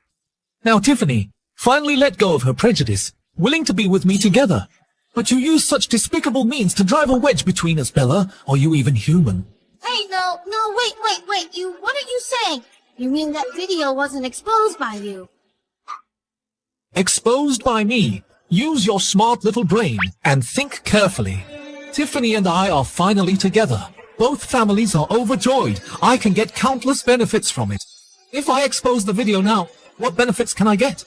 Now Tiffany finally let go of her prejudice, willing to be with me together. But you use such despicable means to drive a wedge between us, Bella. Are you even human? Hey, no, wait, what are you saying? You mean that video wasn't exposed by you? Exposed by me. Use your smart little brain and think carefully. Tiffany and I are finally together. Both families are overjoyed. I can get countless benefits from it. If I expose the video now, what benefits can I get?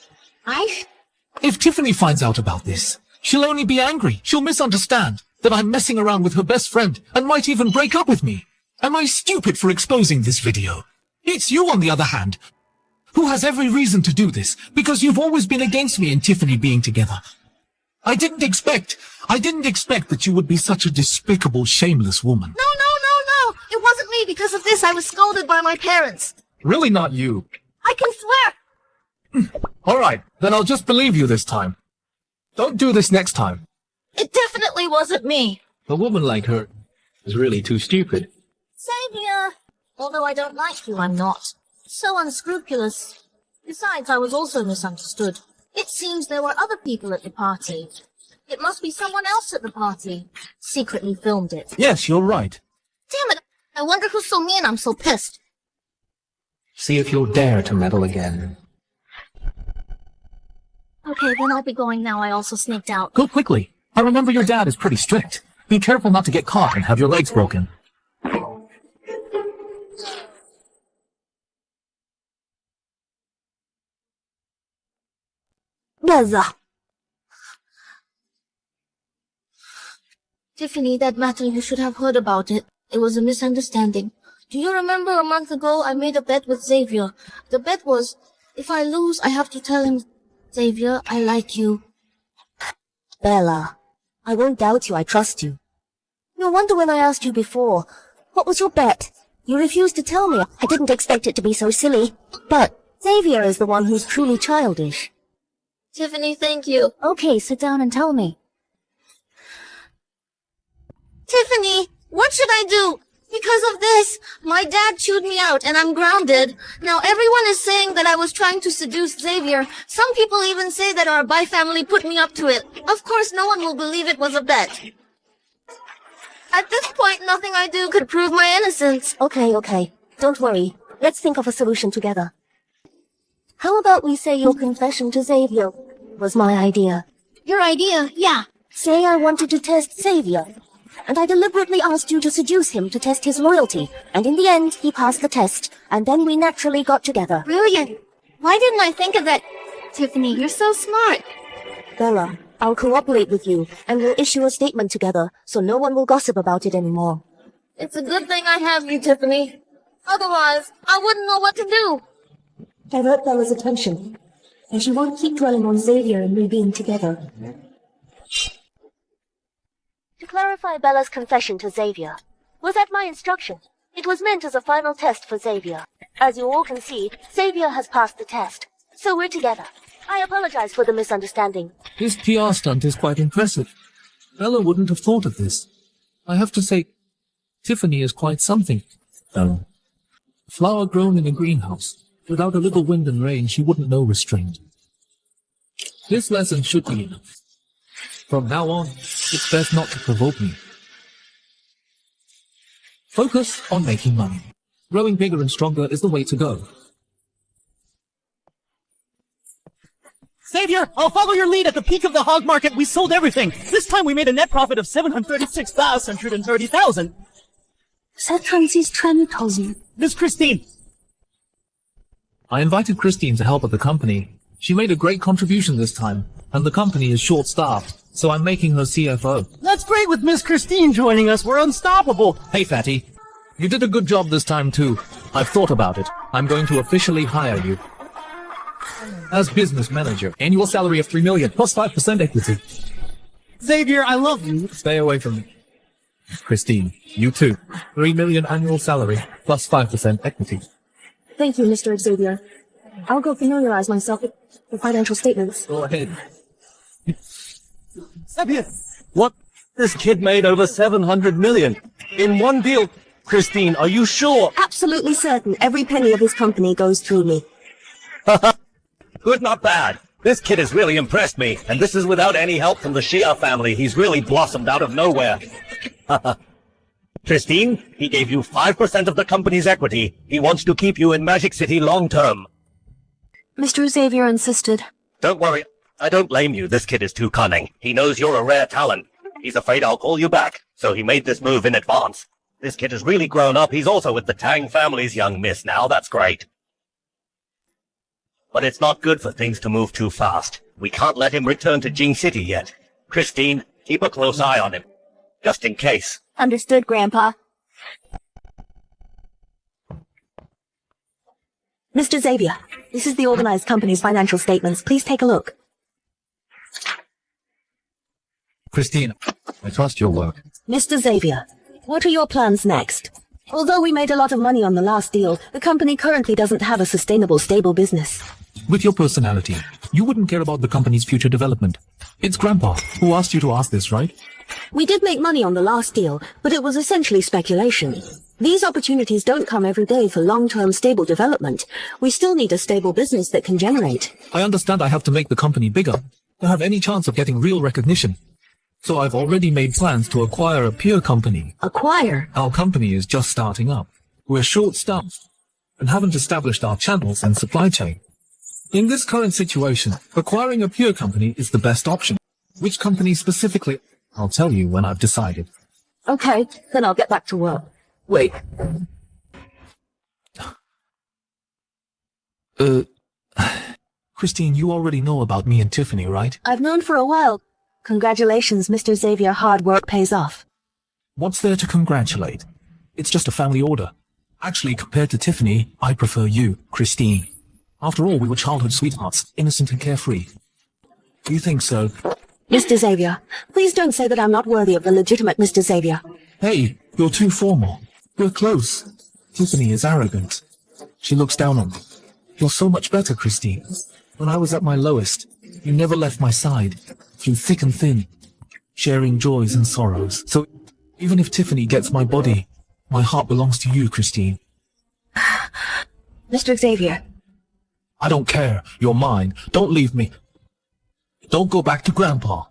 If Tiffany finds out about this, she'll only be angry. She'll misunderstand that I'm messing around with her best friend and might even break up with me. Am I stupid for exposing this video? It's you, on the other hand. who has every reason to do this, because you've always been against me and Tiffany being together. I didn't expect that you would be such a despicable, shameless woman. No! It wasn't me. Because of this, I was scolded by my parents. Really not you. I can swear. Alright, then I'll just believe you this time. Don't do this next time. It definitely wasn't me. A woman like her is really too stupid. Xavier! Although I don't like you, I'm not. So unscrupulous. Besides, I was also misunderstood. It seems there were other people at the party. It must be someone else at the party. Secretly filmed it. Yes, you're right. Damn it! I wonder who's so mean I'm so pissed. See if you'll dare to meddle again. Okay, then I'll be going now. I also sneaked out. Go quickly. I remember your dad is pretty strict. Be careful not to get caught and have your legs broken. Bella. Tiffany, that matter, you should have heard about it. It was a misunderstanding. Do you remember a month ago I made a bet with Xavier? The bet was, if I lose, I have to tell him, Xavier, I like you. Bella, I won't doubt you, I trust you. No wonder when I asked you before, what was your bet? You refused to tell me. I didn't expect it to be so silly. But Xavier is the one who's truly childish. Tiffany, thank you. Okay, sit down and tell me. Tiffany, what should I do? Because of this, my dad chewed me out and I'm grounded. Now everyone is saying that I was trying to seduce Xavier. Some people even say that our Bai family put me up to it. Of course, no one will believe it was a bet. At this point, nothing I do could prove my innocence. Okay. Don't worry. Let's think of a solution together. How about we say your confession to Xavier was my idea? Your idea? Yeah. Say I wanted to test Xavier, and I deliberately asked you to seduce him to test his loyalty, and in the end, he passed the test, and then we naturally got together. Brilliant. Why didn't I think of that? Tiffany, you're so smart. Bella, I'll cooperate with you, and we'll issue a statement together, so no one will gossip about it anymore. It's a good thing I have you, Tiffany. Otherwise, I wouldn't know what to do. Divert Bella's attention, and she won't keep dwelling on Xavier and me being together. To clarify Bella's confession to Xavier, was at my instruction. It was meant as a final test for Xavier. As you all can see, Xavier has passed the test, so we're together. I apologize for the misunderstanding. This PR stunt is quite impressive. Bella wouldn't have thought of this. I have to say, Tiffany is quite something. A flower grown in a greenhouse. Without a little wind and rain, she wouldn't know restraint. This lesson should be enough. From now on, it's best not to provoke me. Focus on making money. Growing bigger and stronger is the way to go. Xavier, I'll follow your lead. At the peak of the hog market, we sold everything. This time we made a net profit of 736,130,000. 730,000. Miss Christine. I invited Christine to help at the company. She made a great contribution this time, and the company is short-staffed, so I'm making her CFO. That's great with Miss Christine joining us. We're unstoppable. Hey, Fatty. You did a good job this time, too. I've thought about it. I'm going to officially hire you. As business manager, annual salary of $3 million, plus 5% equity. Xavier, I love you. Stay away from me. Christine, you too. $3 million annual salary, plus 5% equity. Thank you, Mr. Xavier. I'll go familiarize myself with the financial statements. Go ahead. Xavier! What? This kid made over 700 million in one deal. Christine, are you sure? Absolutely certain every penny of his company goes through me. Good, not bad. This kid has really impressed me, and this is without any help from the Shia family. He's really blossomed out of nowhere. Christine, he gave you 5% of the company's equity. He wants to keep you in Magic City long term. Mr. Xavier insisted. Don't worry, I don't blame you. This kid is too cunning. He knows you're a rare talent. He's afraid I'll call you back, so he made this move in advance. This kid has really grown up. He's also with the Tang family's young miss now. That's great. But it's not good for things to move too fast. We can't let him return to Jing City yet. Christine, keep a close eye on him. Just in case. Understood, Grandpa. Mr. Xavier, this is the organized company's financial statements. Please take a look. Christine, I trust your work. Mr. Xavier, what are your plans next? Although we made a lot of money on the last deal, the company currently doesn't have a sustainable, stable business. With your personality, you wouldn't care about the company's future development. It's Grandpa who asked you to ask this, right? We did make money on the last deal, but it was essentially speculation. These opportunities don't come every day for long-term stable development. We still need a stable business that can generate. I understand I have to make the company bigger to have any chance of getting real recognition. So I've already made plans to acquire a peer company. Acquire? Our company is just starting up. We're short-staffed and haven't established our channels and supply chain. In this current situation, acquiring a peer company is the best option. Which company specifically? I'll tell you when I've decided. Okay, then I'll get back to work. Wait. Christine, you already know about me and Tiffany, right? I've known for a while. Congratulations, Mr. Xavier. Hard work pays off. What's there to congratulate? It's just a family order. Actually, compared to Tiffany, I prefer you, Christine. After all, we were childhood sweethearts, innocent and carefree. Do you think so? Mr. Xavier, please don't say that I'm not worthy of the legitimate Mr. Xavier. Hey, you're too formal. We're close. Tiffany is arrogant. She looks down on me. You're so much better, Christine. When I was at my lowest, you never left my side, through thick and thin, sharing joys and sorrows. So, even if Tiffany gets my body, my heart belongs to you, Christine. Mr. Xavier. I don't care. You're mine. Don't leave me. Don't go back to Grandpa.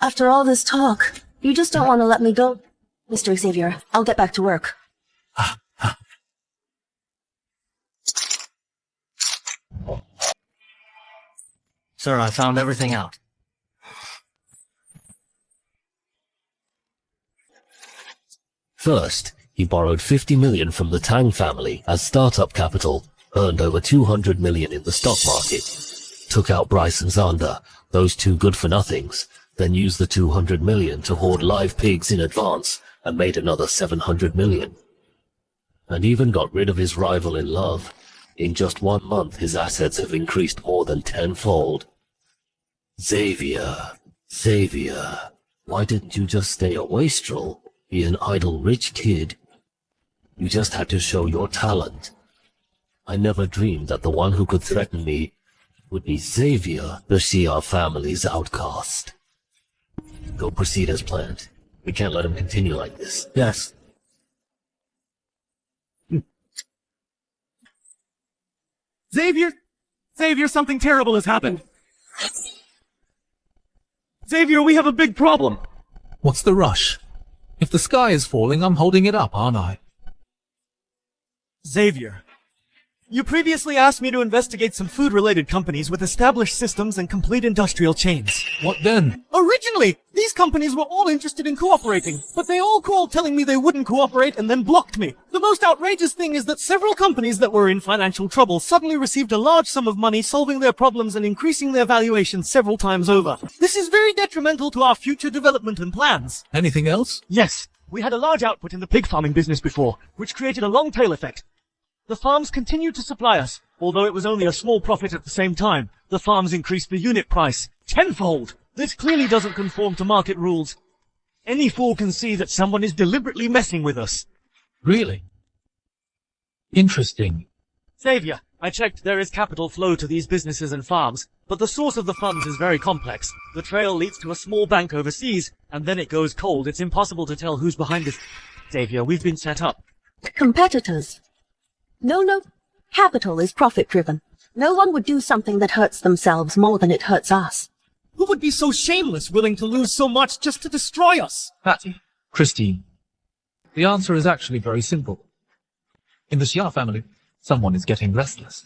After all this talk, you just don't want to let me go. Mr. Xavier, I'll get back to work. Sir, I found everything out. First, he borrowed 50 million from the Tang family as startup capital, earned over 200 million in the stock market, took out Bryce and Xander, those two good-for-nothings, then used the 200 million to hoard live pigs in advance and made another 700 million. And even got rid of his rival in love. In just 1 month, his assets have increased more than tenfold. Xavier, why didn't you just stay a wastrel? Be an idle rich kid? You just had to show your talent. I never dreamed that the one who could threaten me would be Xavier, the Xia family's outcast. Go proceed as planned. We can't let him continue like this. Yes. Xavier, something terrible has happened. Xavier, we have a big problem. What's the rush? If the sky is falling, I'm holding it up, aren't I? Xavier, you previously asked me to investigate some food-related companies with established systems and complete industrial chains. What then? Originally, these companies were all interested in cooperating, but they all called telling me they wouldn't cooperate and then blocked me. The most outrageous thing is that several companies that were in financial trouble suddenly received a large sum of money, solving their problems and increasing their valuation several times over. This is very detrimental to our future development and plans. Anything else? Yes, we had a large output in the pig farming business before, which created a long tail effect. The farms continued to supply us, although it was only a small profit at the same time. The farms increased the unit price tenfold. This clearly doesn't conform to market rules. Any fool can see that someone is deliberately messing with us. Really? Interesting. Xavier, I checked there is capital flow to these businesses and farms, but the source of the funds is very complex. The trail leads to a small bank overseas, and then it goes cold. It's impossible to tell who's behind this. Xavier, we've been set up. Competitors. No. Capital is profit-driven. No one would do something that hurts themselves more than it hurts us. Who would be so shameless, willing to lose so much just to destroy us? Patty. Christine. The answer is actually very simple. In the Xia family, someone is getting restless.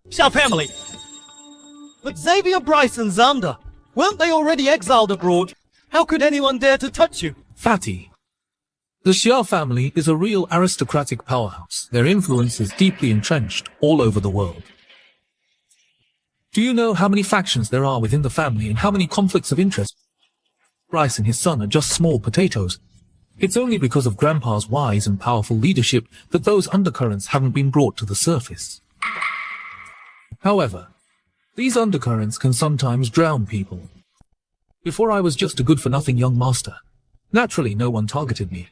Xia family! But Xavier, Bryce, and Xander, weren't they already exiled abroad? How could anyone dare to touch you? Fatty. The Xia family is a real aristocratic powerhouse. Their influence is deeply entrenched all over the world. Do you know how many factions there are within the family and how many conflicts of interest? Bryce and his son are just small potatoes. It's only because of Grandpa's wise and powerful leadership that those undercurrents haven't been brought to the surface. However, these undercurrents can sometimes drown people. Before I was just a good-for-nothing young master. Naturally, no one targeted me.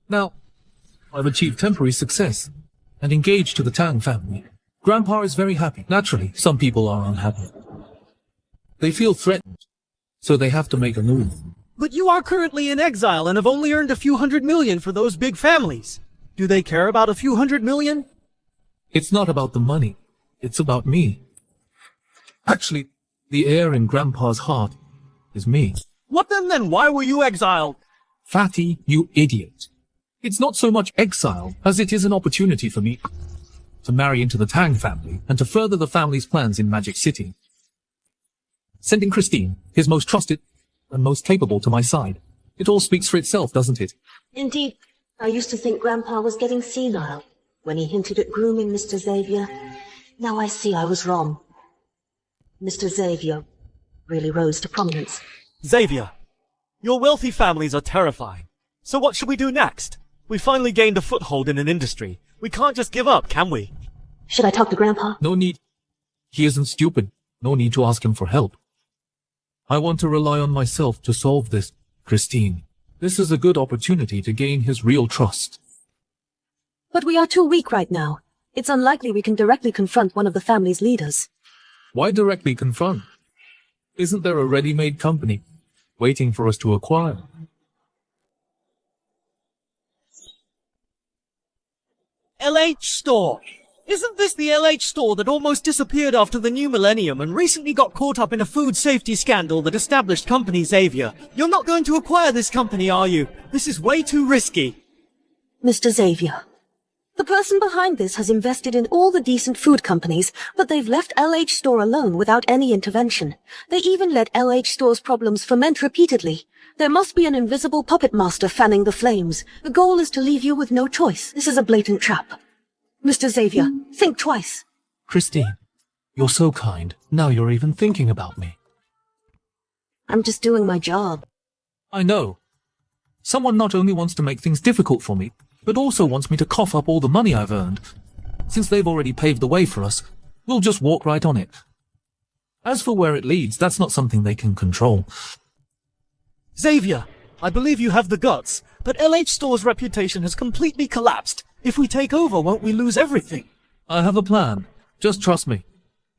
Now, I've achieved temporary success and engaged to the Tang family. Grandpa is very happy. Naturally, some people are unhappy. They feel threatened, so they have to make a move. But you are currently in exile and have only earned a few $100 million for those big families. Do they care about a few $100 million? It's not about the money. It's about me. Actually, the heir in Grandpa's heart is me. What then? Why were you exiled? Fatty, you idiot. It's not so much exile as it is an opportunity for me to marry into the Tang family and to further the family's plans in Magic City. Sending Christine, his most trusted and most capable, to my side. It all speaks for itself, doesn't it? Indeed, I used to think Grandpa was getting senile when he hinted at grooming Mr. Xavier. Now I see I was wrong. Mr. Xavier really rose to prominence. Xavier, your wealthy families are terrifying. So what should we do next? We finally gained a foothold in an industry. We can't just give up, can we? Should I talk to Grandpa? No need. He isn't stupid. No need to ask him for help. I want to rely on myself to solve this, Christine. This is a good opportunity to gain his real trust. But we are too weak right now. It's unlikely we can directly confront one of the family's leaders. Why directly confront? Isn't there a ready-made company waiting for us to acquire? LH Store. Isn't this the LH Store that almost disappeared after the new millennium and recently got caught up in a food safety scandal that established company Xavier? You're not going to acquire this company, are you? This is way too risky. Mr. Xavier, the person behind this has invested in all the decent food companies, but they've left LH Store alone without any intervention. They even let LH Store's problems ferment repeatedly. There must be an invisible puppet master fanning the flames. The goal is to leave you with no choice. This is a blatant trap. Mr. Xavier, think twice. Christine, you're so kind. Now you're even thinking about me. I'm just doing my job. I know. Someone not only wants to make things difficult for me, but also wants me to cough up all the money I've earned. Since they've already paved the way for us, we'll just walk right on it. As for where it leads, that's not something they can control. Xavier, I believe you have the guts, but LH Store's reputation has completely collapsed. If we take over, won't we lose everything? I have a plan. Just trust me.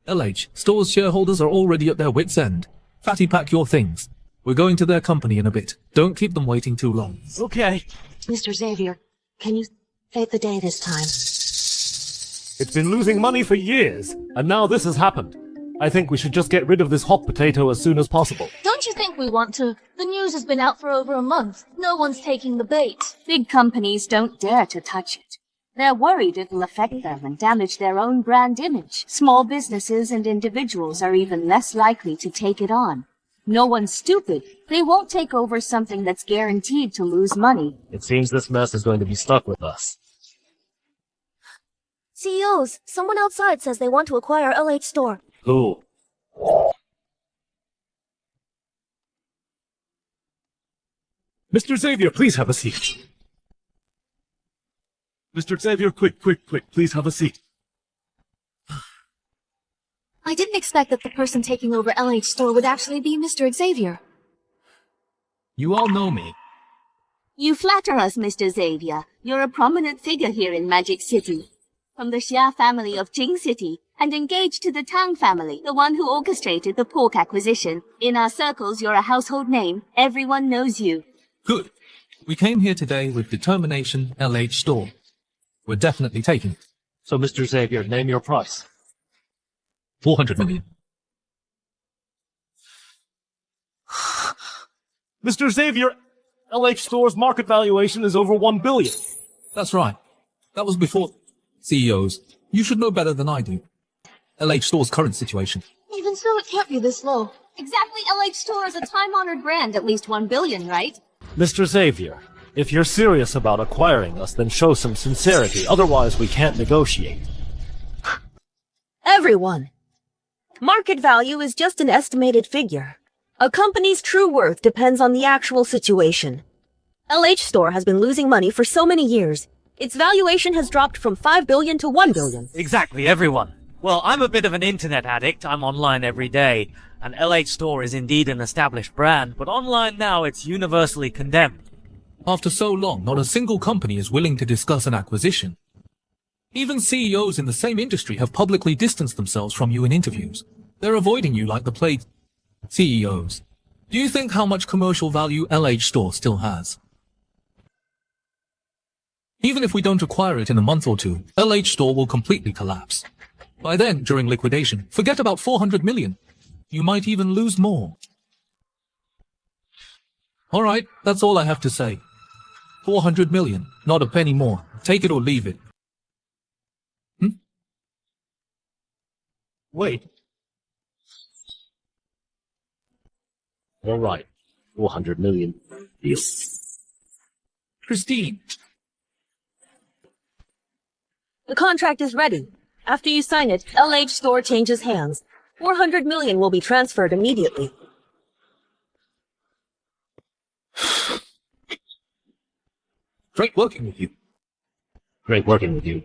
LH Store's shareholders are already at their wits' end. Fatty, pack your things. We're going to their company in a bit. Don't keep them waiting too long. Okay. Mr. Xavier, can you save the day this time? It's been losing money for years, and now this has happened. I think we should just get rid of this hot potato as soon as possible. Don't you think we want to? The news has been out for over a month. No one's taking the bait. Big companies don't dare to touch it. They're worried it'll affect them and damage their own brand image. Small businesses and individuals are even less likely to take it on. No one's stupid. They won't take over something that's guaranteed to lose money. It seems this mess is going to be stuck with us. CEOs, someone outside says they want to acquire LH Store. Who? Mr. Xavier, please have a seat. Mr. Xavier, quick, please have a seat. I didn't expect that the person taking over LH Store would actually be Mr. Xavier. You all know me. You flatter us, Mr. Xavier. You're a prominent figure here in Magic City. From the Xia family of Jing City, and engaged to the Tang family, the one who orchestrated the pork acquisition. In our circles, you're a household name. Everyone knows you. Good. We came here today with determination LH Store. We're definitely taking it. So, Mr. Xavier, name your price. 400 million. Mr. Xavier, LH Store's market valuation is over 1 billion. That's right. That was before. CEOs, you should know better than I do. LH Store's current situation. Even so, it can't be this low. Exactly, LH Store is a time-honored brand, at least 1 billion, right? Mr. Xavier, if you're serious about acquiring us, then show some sincerity. Otherwise, we can't negotiate. Everyone! Market value is just an estimated figure. A company's true worth depends on the actual situation. LH Store has been losing money for so many years. Its valuation has dropped from 5 billion to 1 billion. Exactly, everyone. Well, I'm a bit of an internet addict. I'm online every day. And LH Store is indeed an established brand, but online now it's universally condemned. After so long, not a single company is willing to discuss an acquisition. Even CEOs in the same industry have publicly distanced themselves from you in interviews. They're avoiding you like the plague. CEOs. Do you think how much commercial value LH Store still has? Even if we don't acquire it in a month or two, LH Store will completely collapse. By then, during liquidation, forget about 400 million. You might even lose more. Alright, that's all I have to say. 400 million, not a penny more. Take it or leave it. Wait. Alright. 400 million. Deal. Christine. The contract is ready. After you sign it, LH Store changes hands. 400 million will be transferred immediately. Great working with you. Great working with you.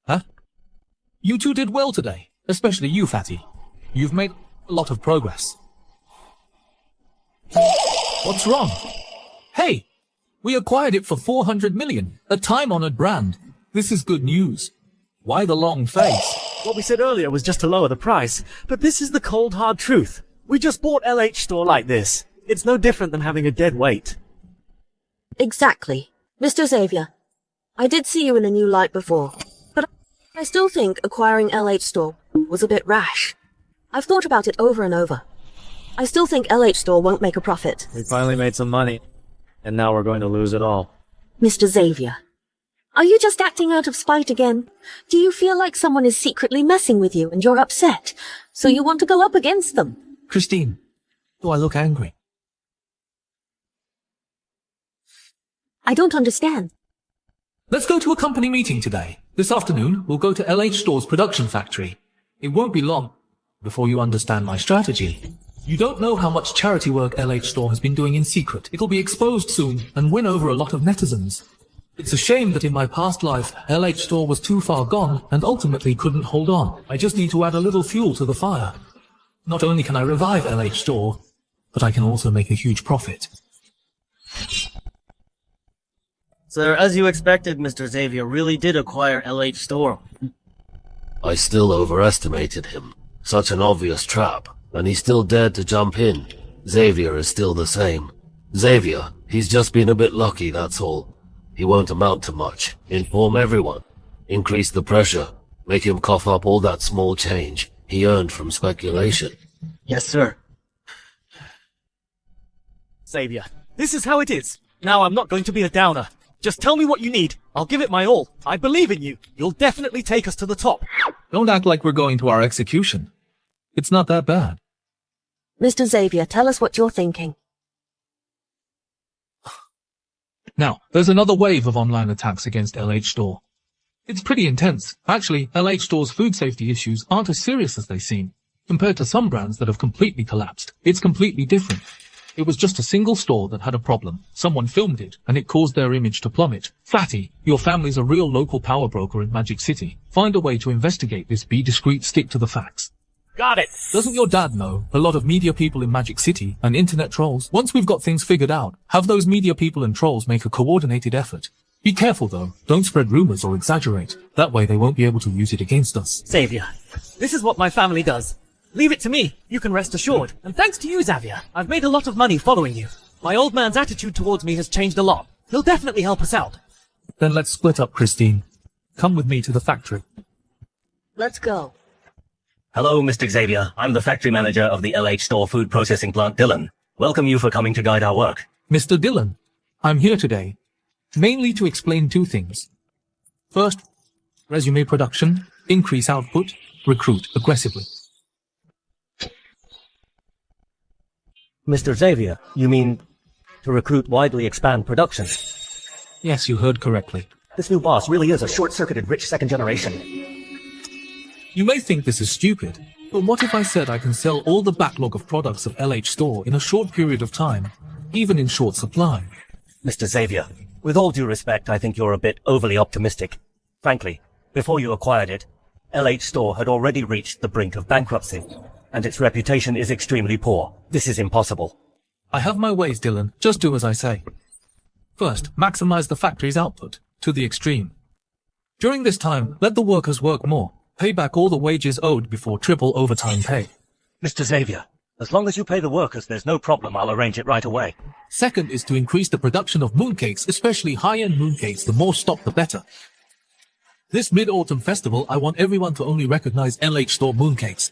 Huh? You two did well today, especially you, Fatty. You've made a lot of progress. What's wrong? Hey! We acquired it for 400 million, a time-honored brand. This is good news. Why the long face? What we said earlier was just to lower the price, but this is the cold hard truth. We just bought LH Store like this. It's no different than having a dead weight. Exactly. Mr. Xavier, I did see you in a new light before, but I still think acquiring LH Store was a bit rash. I've thought about it over and over. I still think LH Store won't make a profit. We finally made some money, and now we're going to lose it all. Mr. Xavier, are you just acting out of spite again? Do you feel like someone is secretly messing with you and you're upset, so you want to go up against them? Christine, do I look angry? I don't understand. Let's go to a company meeting today. This afternoon, we'll go to LH Store's production factory. It won't be long before you understand my strategy. You don't know how much charity work LH Store has been doing in secret. It'll be exposed soon and win over a lot of netizens. It's a shame that in my past life, LH Store was too far gone and ultimately couldn't hold on. I just need to add a little fuel to the fire. Not only can I revive LH Store, but I can also make a huge profit. Sir, as you expected, Mr. Xavier really did acquire LH Store. I still overestimated him. Such an obvious trap, and he still dared to jump in. Xavier is still the same. Xavier, he's just been a bit lucky, that's all. He won't amount to much. Inform everyone. Increase the pressure. Make him cough up all that small change he earned from speculation. Yes, sir. Xavier, this is how it is. Now I'm not going to be a downer. Just tell me what you need. I'll give it my all. I believe in you. You'll definitely take us to the top. Don't act like we're going to our execution. It's not that bad. Mr. Xavier, tell us what you're thinking. Now, there's another wave of online attacks against LH Store. It's pretty intense. Actually, LH Store's food safety issues aren't as serious as they seem. Compared to some brands that have completely collapsed, it's completely different. It was just a single store that had a problem. Someone filmed it, and it caused their image to plummet. Fatty, your family's a real local power broker in Magic City. Find a way to investigate this, be discreet, stick to the facts. Got it! Doesn't your dad know a lot of media people in Magic City and internet trolls? Once we've got things figured out, have those media people and trolls make a coordinated effort. Be careful though, don't spread rumors or exaggerate. That way they won't be able to use it against us. Xavier, this is what my family does. Leave it to me, you can rest assured. And thanks to you, Xavier, I've made a lot of money following you. My old man's attitude towards me has changed a lot. He'll definitely help us out. Then let's split up, Christine. Come with me to the factory. Let's go. Hello, Mr. Xavier. I'm the factory manager of the LH Store food processing plant, Dylan. Welcome you for coming to guide our work. Mr. Dylan, I'm here today, mainly to explain two things. First, resume production, increase output, recruit aggressively. Mr. Xavier, you mean to recruit widely expand production? Yes, you heard correctly. This new boss really is a short-circuited rich second generation. You may think this is stupid, But what if I said I can sell all the backlog of products of LH Store in a short period of time, even in short supply? Mr. Xavier, with all due respect, I think you're a bit overly optimistic. Frankly, before you acquired it, LH Store had already reached the brink of bankruptcy, and its reputation is extremely poor. This is impossible. I have my ways, Dylan. Just do as I say. First, maximize the factory's output to the extreme. During this time, let the workers work more. Pay back all the wages owed before triple overtime pay. Mr. Xavier, as long as you pay the workers, there's no problem. I'll arrange it right away. Second is to increase the production of mooncakes, especially high-end mooncakes. The more stock, the better. This Mid-Autumn Festival, I want everyone to only recognize LH Store mooncakes.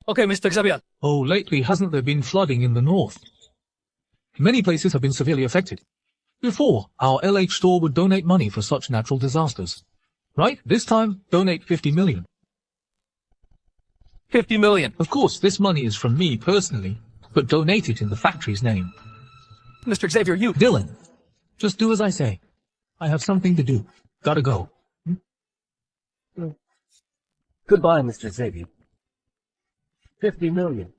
Okay, Mr. Xavier. Oh, lately hasn't there been flooding in the north? Many places have been severely affected. Before, our LH Store would donate money for such natural disasters. Right? This time, donate 50 million. 50 million. Of course, this money is from me personally, but donate it in the factory's name. Mr. Xavier, you... Dylan, just do as I say. I have something to do. Gotta go. Goodbye, Mr. Xavier. 50 million.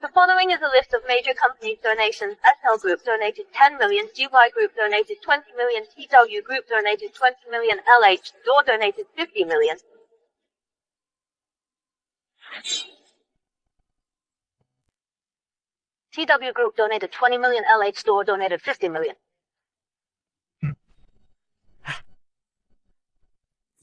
The following is a list of major companies' donations. SL Group donated 10 million, GY Group donated 20 million, TW Group donated 20 million, LH Store donated 50 million. TW Group donated 20 million, LH Store donated 50 million.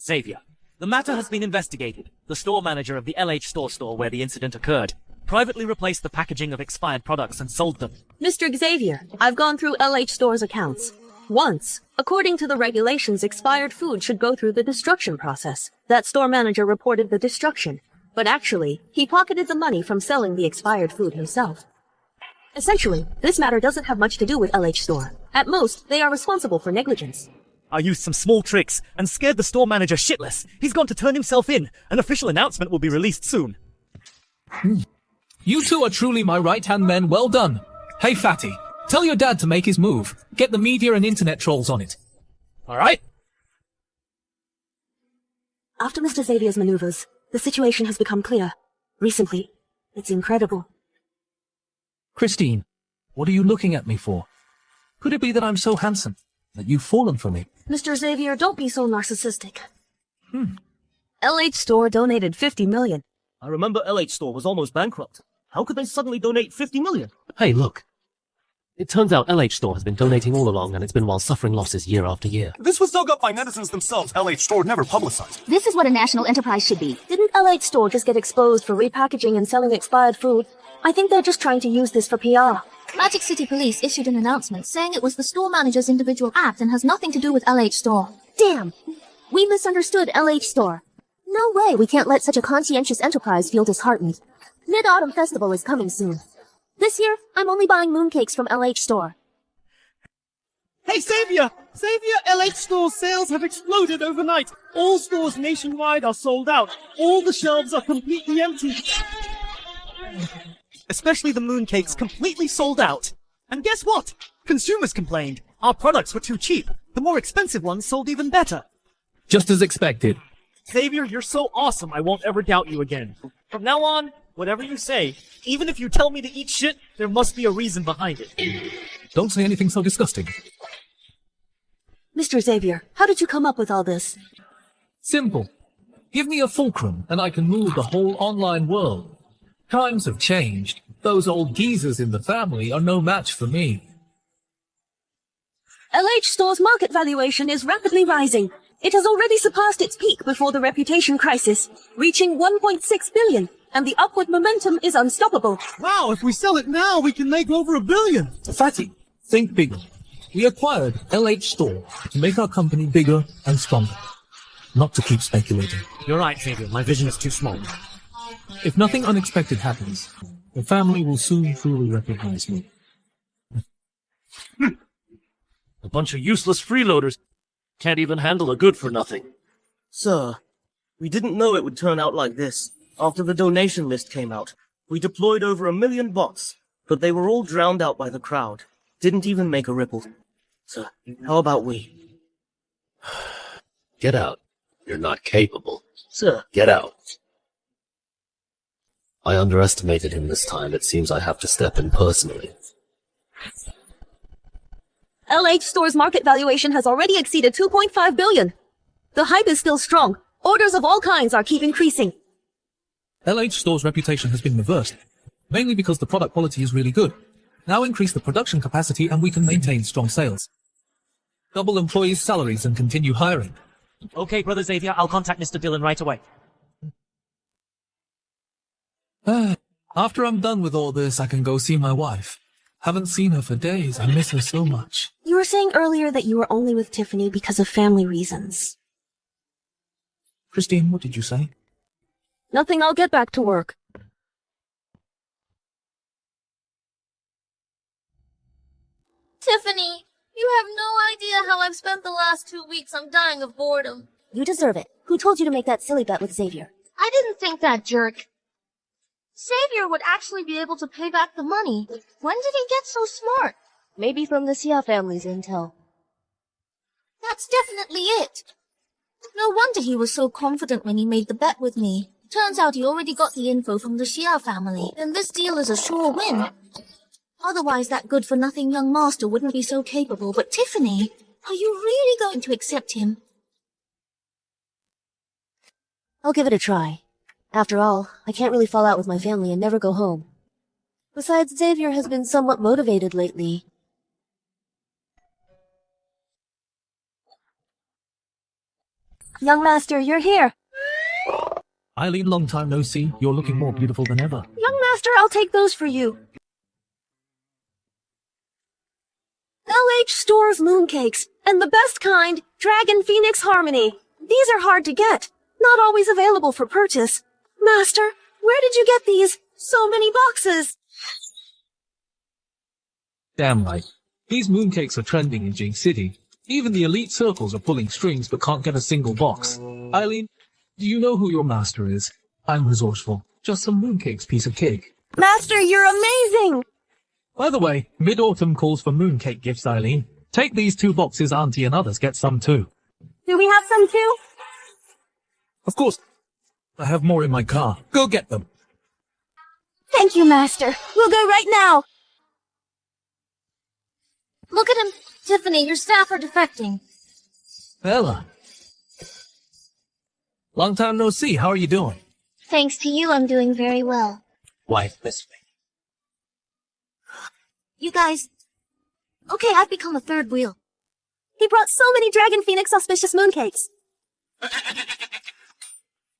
Xavier, the matter has been investigated. The store manager of the LH store where the incident occurred privately replaced the packaging of expired products and sold them. Mr. Xavier, I've gone through LH Store's accounts. Once, according to the regulations, expired food should go through the destruction process. That store manager reported the destruction, but actually, he pocketed the money from selling the expired food himself. Essentially, this matter doesn't have much to do with LH Store. At most, they are responsible for negligence. I used some small tricks and scared the store manager shitless. He's gone to turn himself in. An official announcement will be released soon. You two are truly my right-hand men. Well done. Hey, Fatty, tell your dad to make his move. Get the media and internet trolls on it. All right? After Mr. Xavier's maneuvers, the situation has become clear. Recently, it's incredible. Christine, what are you looking at me for? Could it be that I'm so handsome that you've fallen for me? Mr. Xavier, don't be so narcissistic. LH Store donated 50 million. I remember LH Store was almost bankrupt. How could they suddenly donate 50 million? Hey, look. It turns out LH Store has been donating all along, and it's been while suffering losses year after year. This was dug up by netizens themselves. LH Store never publicized. This is what a national enterprise should be. Didn't LH Store just get exposed for repackaging and selling expired food? I think they're just trying to use this for PR. Magic City Police issued an announcement saying it was the store manager's individual act and has nothing to do with LH Store. Damn! We misunderstood LH Store. No way we can't let such a conscientious enterprise feel disheartened. Mid-Autumn Festival is coming soon. This year, I'm only buying mooncakes from LH Store. Hey, Xavier! Xavier, LH Store sales have exploded overnight. All stores nationwide are sold out. All the shelves are completely empty. Especially the mooncakes completely sold out. And guess what? Consumers complained. Our products were too cheap. The more expensive ones sold even better. Just as expected. Xavier, you're so awesome I won't ever doubt you again. From now on, whatever you say, even if you tell me to eat shit, there must be a reason behind it. Don't say anything so disgusting. Mr. Xavier, how did you come up with all this? Simple. Give me a fulcrum and I can move the whole online world. Times have changed. Those old geezers in the family are no match for me. LH Store's market valuation is rapidly rising. It has already surpassed its peak before the reputation crisis, reaching 1.6 billion, and the upward momentum is unstoppable. Wow, if we sell it now, we can make over $1 billion. Fatty, think bigger. We acquired LH Store to make our company bigger and stronger, not to keep speculating. You're right, Xavier. My vision is too small. If nothing unexpected happens, the family will soon truly recognize me. A bunch of useless freeloaders. Can't even handle a good-for-nothing. Sir, we didn't know it would turn out like this. After the donation list came out, we deployed over 1 million bots, but they were all drowned out by the crowd. Didn't even make a ripple. Sir, how about we? Get out. You're not capable. Sir. Get out. I underestimated him this time. It seems I have to step in personally. LH Store's market valuation has already exceeded 2.5 billion. The hype is still strong. Orders of all kinds are keep increasing. LH Store's reputation has been reversed, mainly because the product quality is really good. Now increase the production capacity and we can maintain strong sales. Double employees' salaries and continue hiring. Okay, Brother Xavier, I'll contact Mr. Dillon right away. After I'm done with all this, I can go see my wife. Haven't seen her for days. I miss her so much. You were saying earlier that you were only with Tiffany because of family reasons. Christine, what did you say? Nothing, I'll get back to work. Tiffany, you have no idea how I've spent the last 2 weeks. I'm dying of boredom. You deserve it. Who told you to make that silly bet with Xavier? I didn't think that jerk. Xavier would actually be able to pay back the money. When did he get so smart? Maybe from the Xia family's intel. That's definitely it. No wonder he was so confident when he made the bet with me. Turns out he already got the info from the Xia family, and this deal is a sure win. Otherwise, that good-for-nothing young master wouldn't be so capable. But Tiffany, are you really going to accept him? I'll give it a try. After all, I can't really fall out with my family and never go home. Besides, Xavier has been somewhat motivated lately. Young master, you're here. Eileen, long time no see. You're looking more beautiful than ever. Young master, I'll take those for you. LH Store's mooncakes, and the best kind, Dragon Phoenix Harmony. These are hard to get, not always available for purchase. Master, where did you get these? So many boxes. Damn right. These mooncakes are trending in Jing City. Even the elite circles are pulling strings but can't get a single box. Eileen, do you know who your master is? I'm resourceful. Just some mooncakes, piece of cake. Master, you're amazing! By the way, Mid-Autumn calls for mooncake gifts, Eileen. Take these 2 boxes, Auntie and others get some too. Do we have some too? Of course. I have more in my car. Go get them. Thank you, Master. We'll go right now. Look at him. Tiffany, your staff are defecting. Bella. Long time no see. How are you doing? Thanks to you, I'm doing very well. Wife, miss me. You guys... Okay, I've become a third wheel. He brought so many Dragon Phoenix auspicious mooncakes.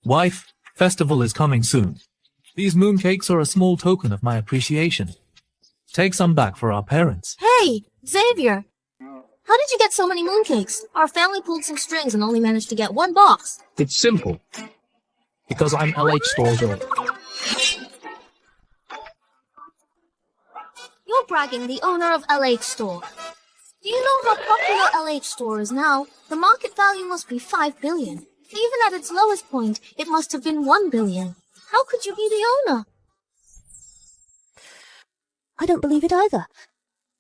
Wife, festival is coming soon. These mooncakes are a small token of my appreciation. Take some back for our parents. Hey, Xavier! How did you get so many mooncakes? Our family pulled some strings and only managed to get 1 box. It's simple. Because I'm LH Store's owner. You're bragging the owner of LH Store. Do you know how popular LH Store is now? The market value must be 5 billion. Even at its lowest point, it must have been 1 billion. How could you be the owner? I don't believe it either.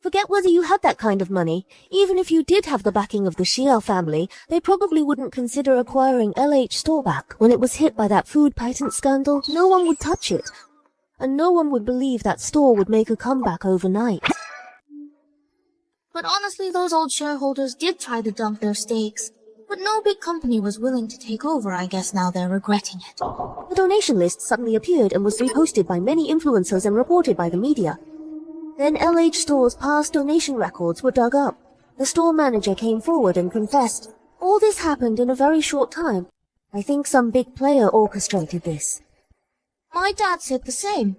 Forget whether you had that kind of money. Even if you did have the backing of the Xiao family, they probably wouldn't consider acquiring LH Store back. When it was hit by that food patent scandal, no one would touch it. And no one would believe that store would make a comeback overnight. But honestly, those old shareholders did try to dump their stakes. But no big company was willing to take over. I guess now they're regretting it. The donation list suddenly appeared and was reposted by many influencers and reported by the media. Then LH Store's past donation records were dug up. The store manager came forward and confessed. All this happened in a very short time. I think some big player orchestrated this. My dad said the same.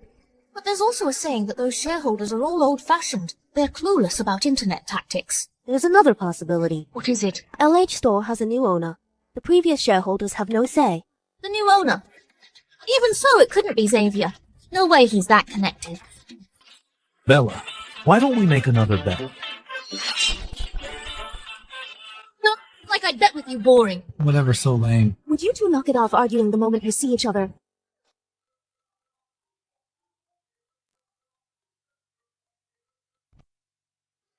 But there's also a saying that those shareholders are all old-fashioned. They're clueless about internet tactics. There's another possibility. What is it? LH Store has a new owner. The previous shareholders have no say. The new owner. Even so, it couldn't be Xavier. No way he's that connected. Bella, why don't we make another bet? No, like I'd bet with you, boring. Whatever, so lame. Would you two knock it off arguing the moment you see each other?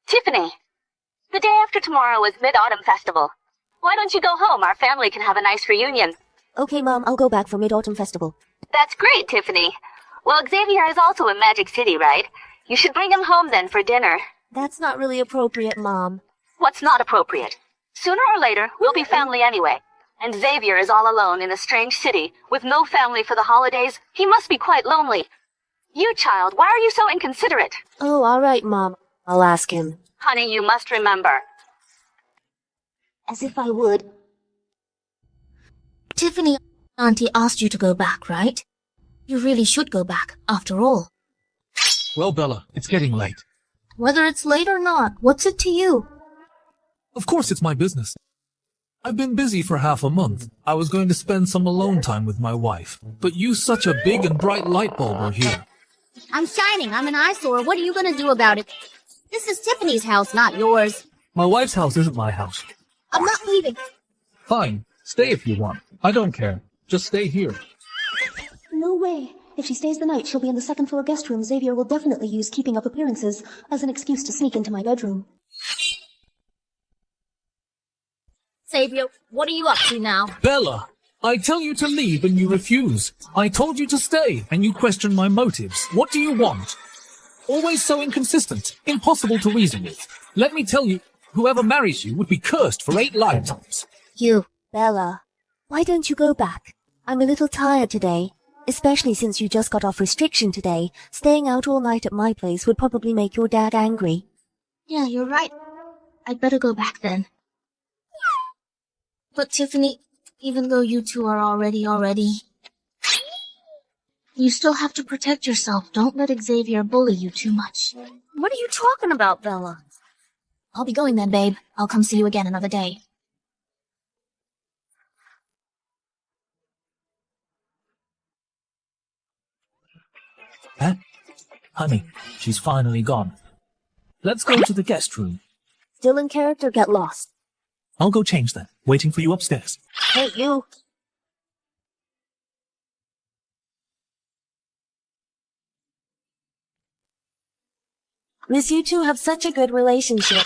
Tiffany, the day after tomorrow is Mid-Autumn Festival. Why don't you go home? Our family can have a nice reunion. Okay, Mom, I'll go back for Mid-Autumn Festival. That's great, Tiffany. Well, Xavier is also in Magic City, right? You should bring him home then for dinner. That's not really appropriate, Mom. What's not appropriate? Sooner or later, we'll be family anyway. And Xavier is all alone in a strange city, with no family for the holidays. He must be quite lonely. You, child, why are you so inconsiderate? Oh, all right, Mom. I'll ask him. Honey, you must remember. As if I would. Tiffany, Auntie asked you to go back, right? You really should go back, after all. Well, Bella, it's getting late. Whether it's late or not, what's it to you? Of course it's my business. I've been busy for half a month. I was going to spend some alone time with my wife, but you such a big and bright light bulb are here. I'm shining. I'm an eyesore. What are you gonna do about it? This is Tiffany's house, not yours. My wife's house isn't my house. I'm not leaving. Fine, stay if you want. I don't care. Just stay here. No way. If she stays the night, she'll be in the second floor guest room. Xavier will definitely use keeping up appearances as an excuse to sneak into my bedroom. Xavier, what are you up to now? Bella, I tell you to leave and you refuse. I told you to stay and you question my motives. What do you want? Always so inconsistent, impossible to reason with. Let me tell you, whoever marries you would be cursed for 8 lifetimes. You, Bella, why don't you go back? I'm a little tired today, especially since you just got off restriction today. Staying out all night at my place would probably make your dad angry. Yeah, you're right. I'd better go back then. But Tiffany, even though you two are already, you still have to protect yourself. Don't let Xavier bully you too much. What are you talking about, Bella? I'll be going then, babe. I'll come see you again another day. Huh? Honey, she's finally gone. Let's go to the guest room. Still in character, get lost. I'll go change then. Waiting for you upstairs. Hey, you. Miss, you two have such a good relationship.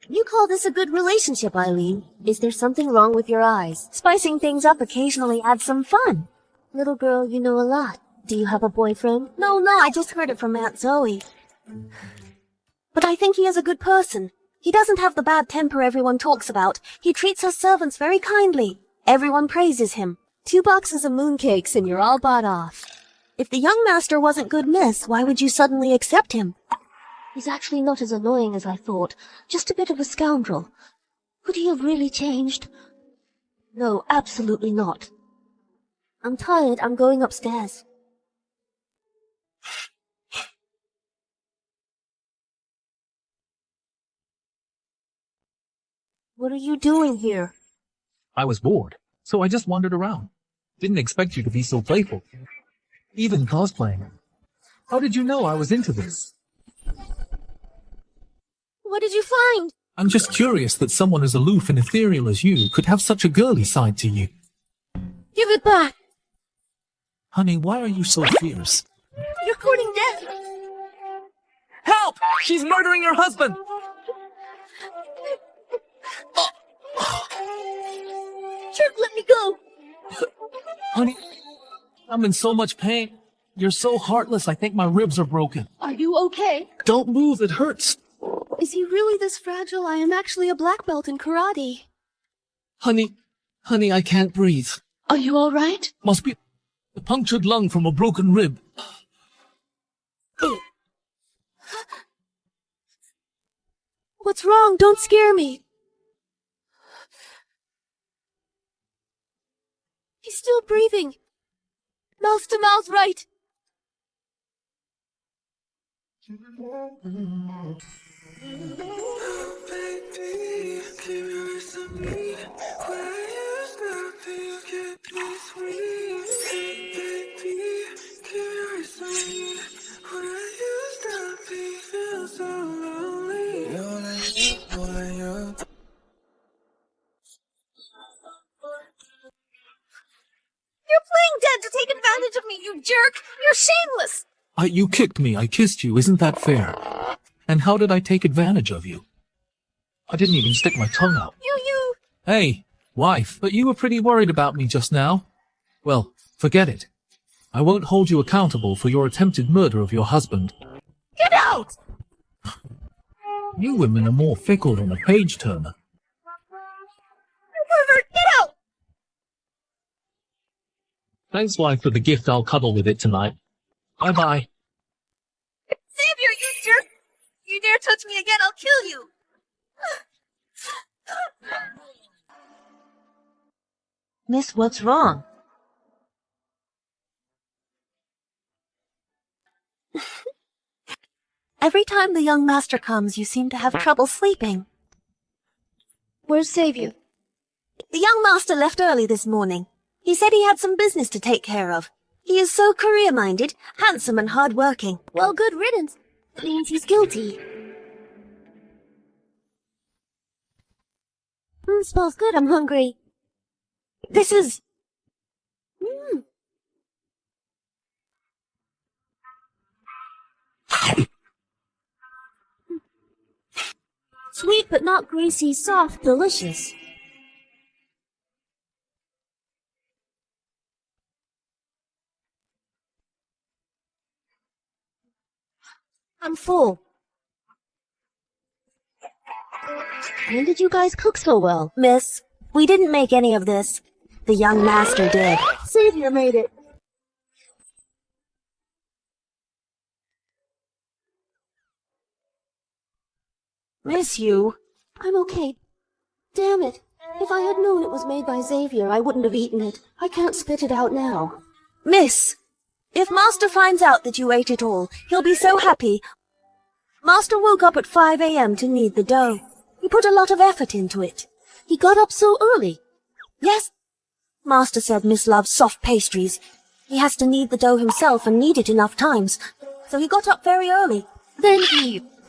You call this a good relationship, Eileen? Is there something wrong with your eyes? Spicing things up occasionally adds some fun. Little girl, you know a lot. Do you have a boyfriend? No, I just heard it from Aunt Zoe. But I think he is a good person. He doesn't have the bad temper everyone talks about. He treats us servants very kindly. Everyone praises him. 2 boxes of mooncakes and you're all bought off. If the young master wasn't good, miss, why would you suddenly accept him? He's actually not as annoying as I thought. Just a bit of a scoundrel. Could he have really changed? No, absolutely not. I'm tired. I'm going upstairs. What are you doing here? I was bored, so I just wandered around. Didn't expect you to be so playful. Even cosplaying. How did you know I was into this? What did you find? I'm just curious that someone as aloof and ethereal as you could have such a girly side to you. Give it back! Honey, why are you so fierce? You're courting death! Help! She's murdering her husband! Jerk, let me go! Honey, I'm in so much pain. You're so heartless, I think my ribs are broken. Are you okay? Don't move, it hurts. Is he really this fragile? I am actually a black belt in karate. Honey, I can't breathe. Are you all right? Must be a punctured lung from a broken rib. What's wrong? Don't scare me. He's still breathing. Mouth to mouth, right? You're playing dead to take advantage of me, you jerk! You're shameless! You kicked me, I kissed you, isn't that fair? And how did I take advantage of you? I didn't even stick my tongue out. You... Hey, Wife, but you were pretty worried about me just now. Well, forget it. I won't hold you accountable for your attempted murder of your husband. Get out! You women are more fickle than a page-turner. Pervert, get out! Thanks, wife, for the gift. I'll cuddle with it tonight. Bye-bye. Xavier, you jerk! You dare touch me again, I'll kill you! Miss, what's wrong? Every time the young master comes, you seem to have trouble sleeping. Where's Xavier? The young master left early this morning. He said he had some business to take care of. He is so career-minded, handsome and hard-working. Well, good riddance. That means he's guilty. Smells good, I'm hungry. This is... Sweet but not greasy, soft, delicious. I'm full. When did you guys cook so well? Miss, we didn't make any of this. The young master did. Xavier made it. Miss you. I'm okay. Damn it. If I had known it was made by Xavier, I wouldn't have eaten it. I can't spit it out now. Miss, if Master finds out that you ate it all, he'll be so happy. Master woke up at 5 a.m. to knead the dough. He put a lot of effort into it. He got up so early. Yes. Master said Miss loves soft pastries. He has to knead the dough himself and knead it enough times. So he got up very early. Then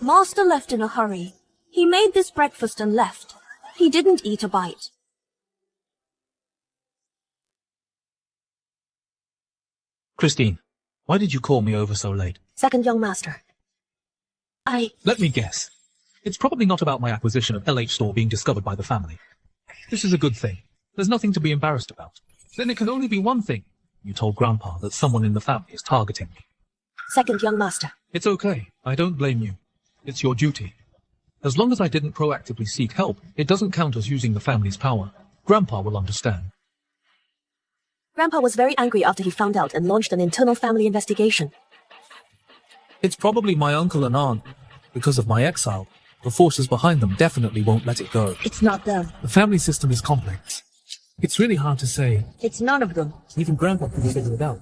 Master left in a hurry. He made this breakfast and left. He didn't eat a bite. Christine, why did you call me over so late? Second young master. Let me guess. It's probably not about my acquisition of LH Store being discovered by the family. This is a good thing. There's nothing to be embarrassed about. Then it can only be one thing. You told Grandpa that someone in the family is targeting me. Second young master. It's okay. I don't blame you. It's your duty. As long as I didn't proactively seek help, it doesn't count as using the family's power. Grandpa will understand. Grandpa was very angry after he found out and launched an internal family investigation. It's probably my uncle and aunt. Because of my exile, the forces behind them definitely won't let it go. It's not them. The family system is complex. It's really hard to say. It's none of them. Even Grandpa couldn't figure it out.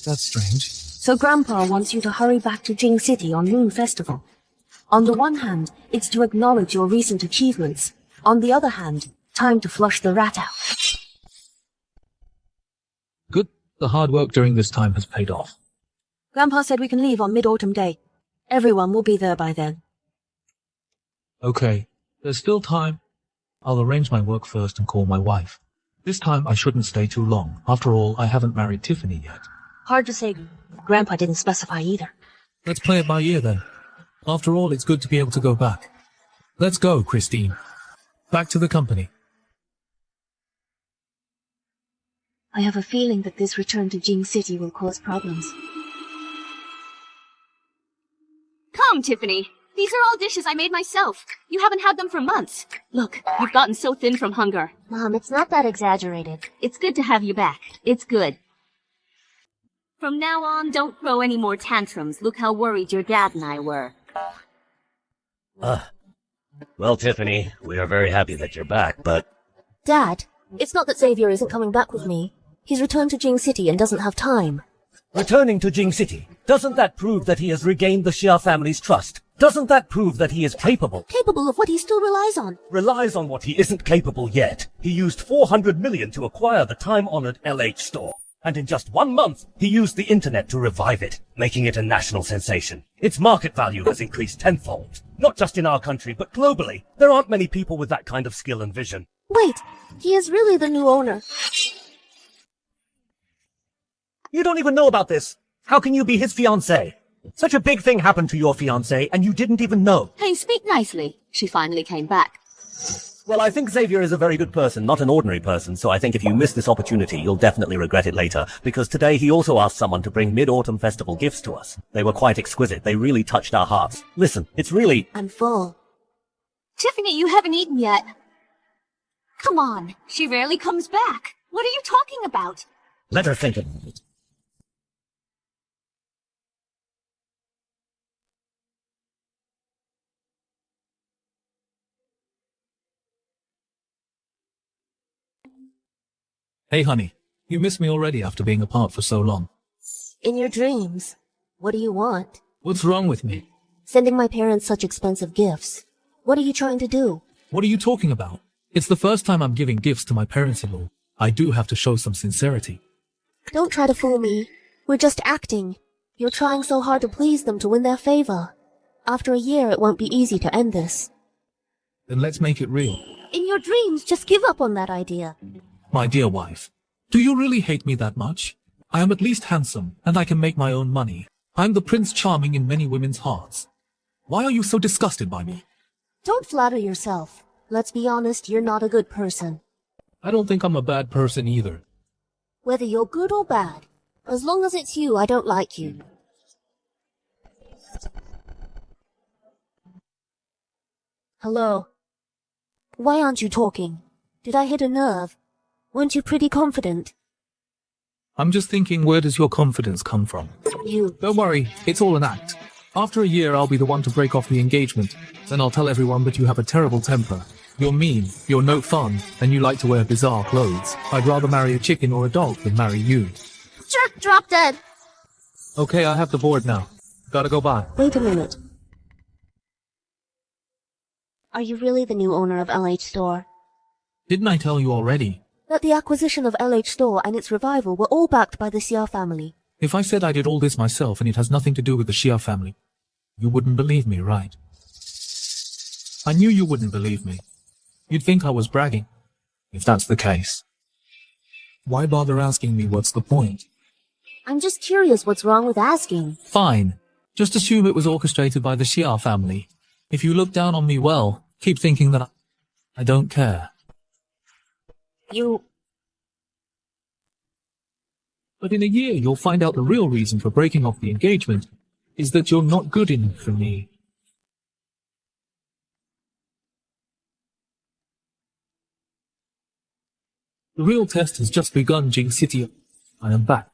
That's strange. So Grandpa wants you to hurry back to Jing City on Moon Festival. On the one hand, it's to acknowledge your recent achievements. On the other hand, time to flush the rat out. Good. The hard work during this time has paid off. Grandpa said we can leave on Mid-Autumn Day. Everyone will be there by then. Okay. There's still time. I'll arrange my work first and call my wife. This time I shouldn't stay too long. After all, I haven't married Tiffany yet. Hard to say. Grandpa didn't specify either. Let's play it by ear then. After all, it's good to be able to go back. Let's go, Christine. Back to the company. I have a feeling that this return to Jing City will cause problems. Come, Tiffany. These are all dishes I made myself. You haven't had them for months. Look, you've gotten so thin from hunger. Mom, it's not that exaggerated. It's good to have you back. It's good. From now on, don't throw any more tantrums. Look how worried your dad and I were. Well, Tiffany, we are very happy that you're back, but... Dad, it's not that Xavier isn't coming back with me. He's returned to Jing City and doesn't have time. Returning to Jing City, doesn't that prove that he has regained the Xia family's trust? Doesn't that prove that he is capable? Capable of what he still relies on. Relies on what he isn't capable yet. He used 400 million to acquire the time-honored LH Store. And in just 1 month, he used the internet to revive it, making it a national sensation. Its market value has increased tenfold. Not just in our country, but globally. There aren't many people with that kind of skill and vision. Wait, he is really the new owner. You don't even know about this. How can you be his fiancée? Such a big thing happened to your fiancée, and you didn't even know. Hey, speak nicely. She finally came back. Well, I think Xavier is a very good person, not an ordinary person, so I think if you miss this opportunity, you'll definitely regret it later, because today he also asked someone to bring Mid-Autumn Festival gifts to us. They were quite exquisite. They really touched our hearts. Listen, it's really... I'm full. Tiffany, you haven't eaten yet. Come on, she rarely comes back. What are you talking about? Let her think about it. Hey honey, you miss me already after being apart for so long. In your dreams. What do you want? What's wrong with me? Sending my parents such expensive gifts. What are you trying to do? What are you talking about? It's the first time I'm giving gifts to my parents-in-law. I do have to show some sincerity. Don't try to fool me. We're just acting. You're trying so hard to please them to win their favor. After a year, it won't be easy to end this. Then let's make it real. In your dreams, just give up on that idea. My dear wife, do you really hate me that much? I am at least handsome, and I can make my own money. I'm the Prince Charming in many women's hearts. Why are you so disgusted by me? Don't flatter yourself. Let's be honest, you're not a good person. I don't think I'm a bad person either. Whether you're good or bad, as long as it's you, I don't like you. Hello? Why aren't you talking? Did I hit a nerve? Weren't you pretty confident? I'm just thinking, where does your confidence come from? You. Don't worry, it's all an act. After a year, I'll be the one to break off the engagement. Then I'll tell everyone that you have a terrible temper. You're mean, you're no fun, and you like to wear bizarre clothes. I'd rather marry a chicken or a dog than marry you. Jerk, drop dead! Okay, I have the board now. Gotta go by. Wait a minute. Are you really the new owner of LH Store? Didn't I tell you already? That the acquisition of LH Store and its revival were all backed by the Xia family. If I said I did all this myself and it has nothing to do with the Xia family, you wouldn't believe me, right? I knew you wouldn't believe me. You'd think I was bragging, if that's the case. Why bother asking me what's the point? I'm just curious what's wrong with asking. Fine. Just assume it was orchestrated by the Xia family. If you look down on me, well, keep thinking that I don't care. You... But in a year, you'll find out the real reason for breaking off the engagement is that you're not good enough for me. The real test has just begun, Jing City. I am back.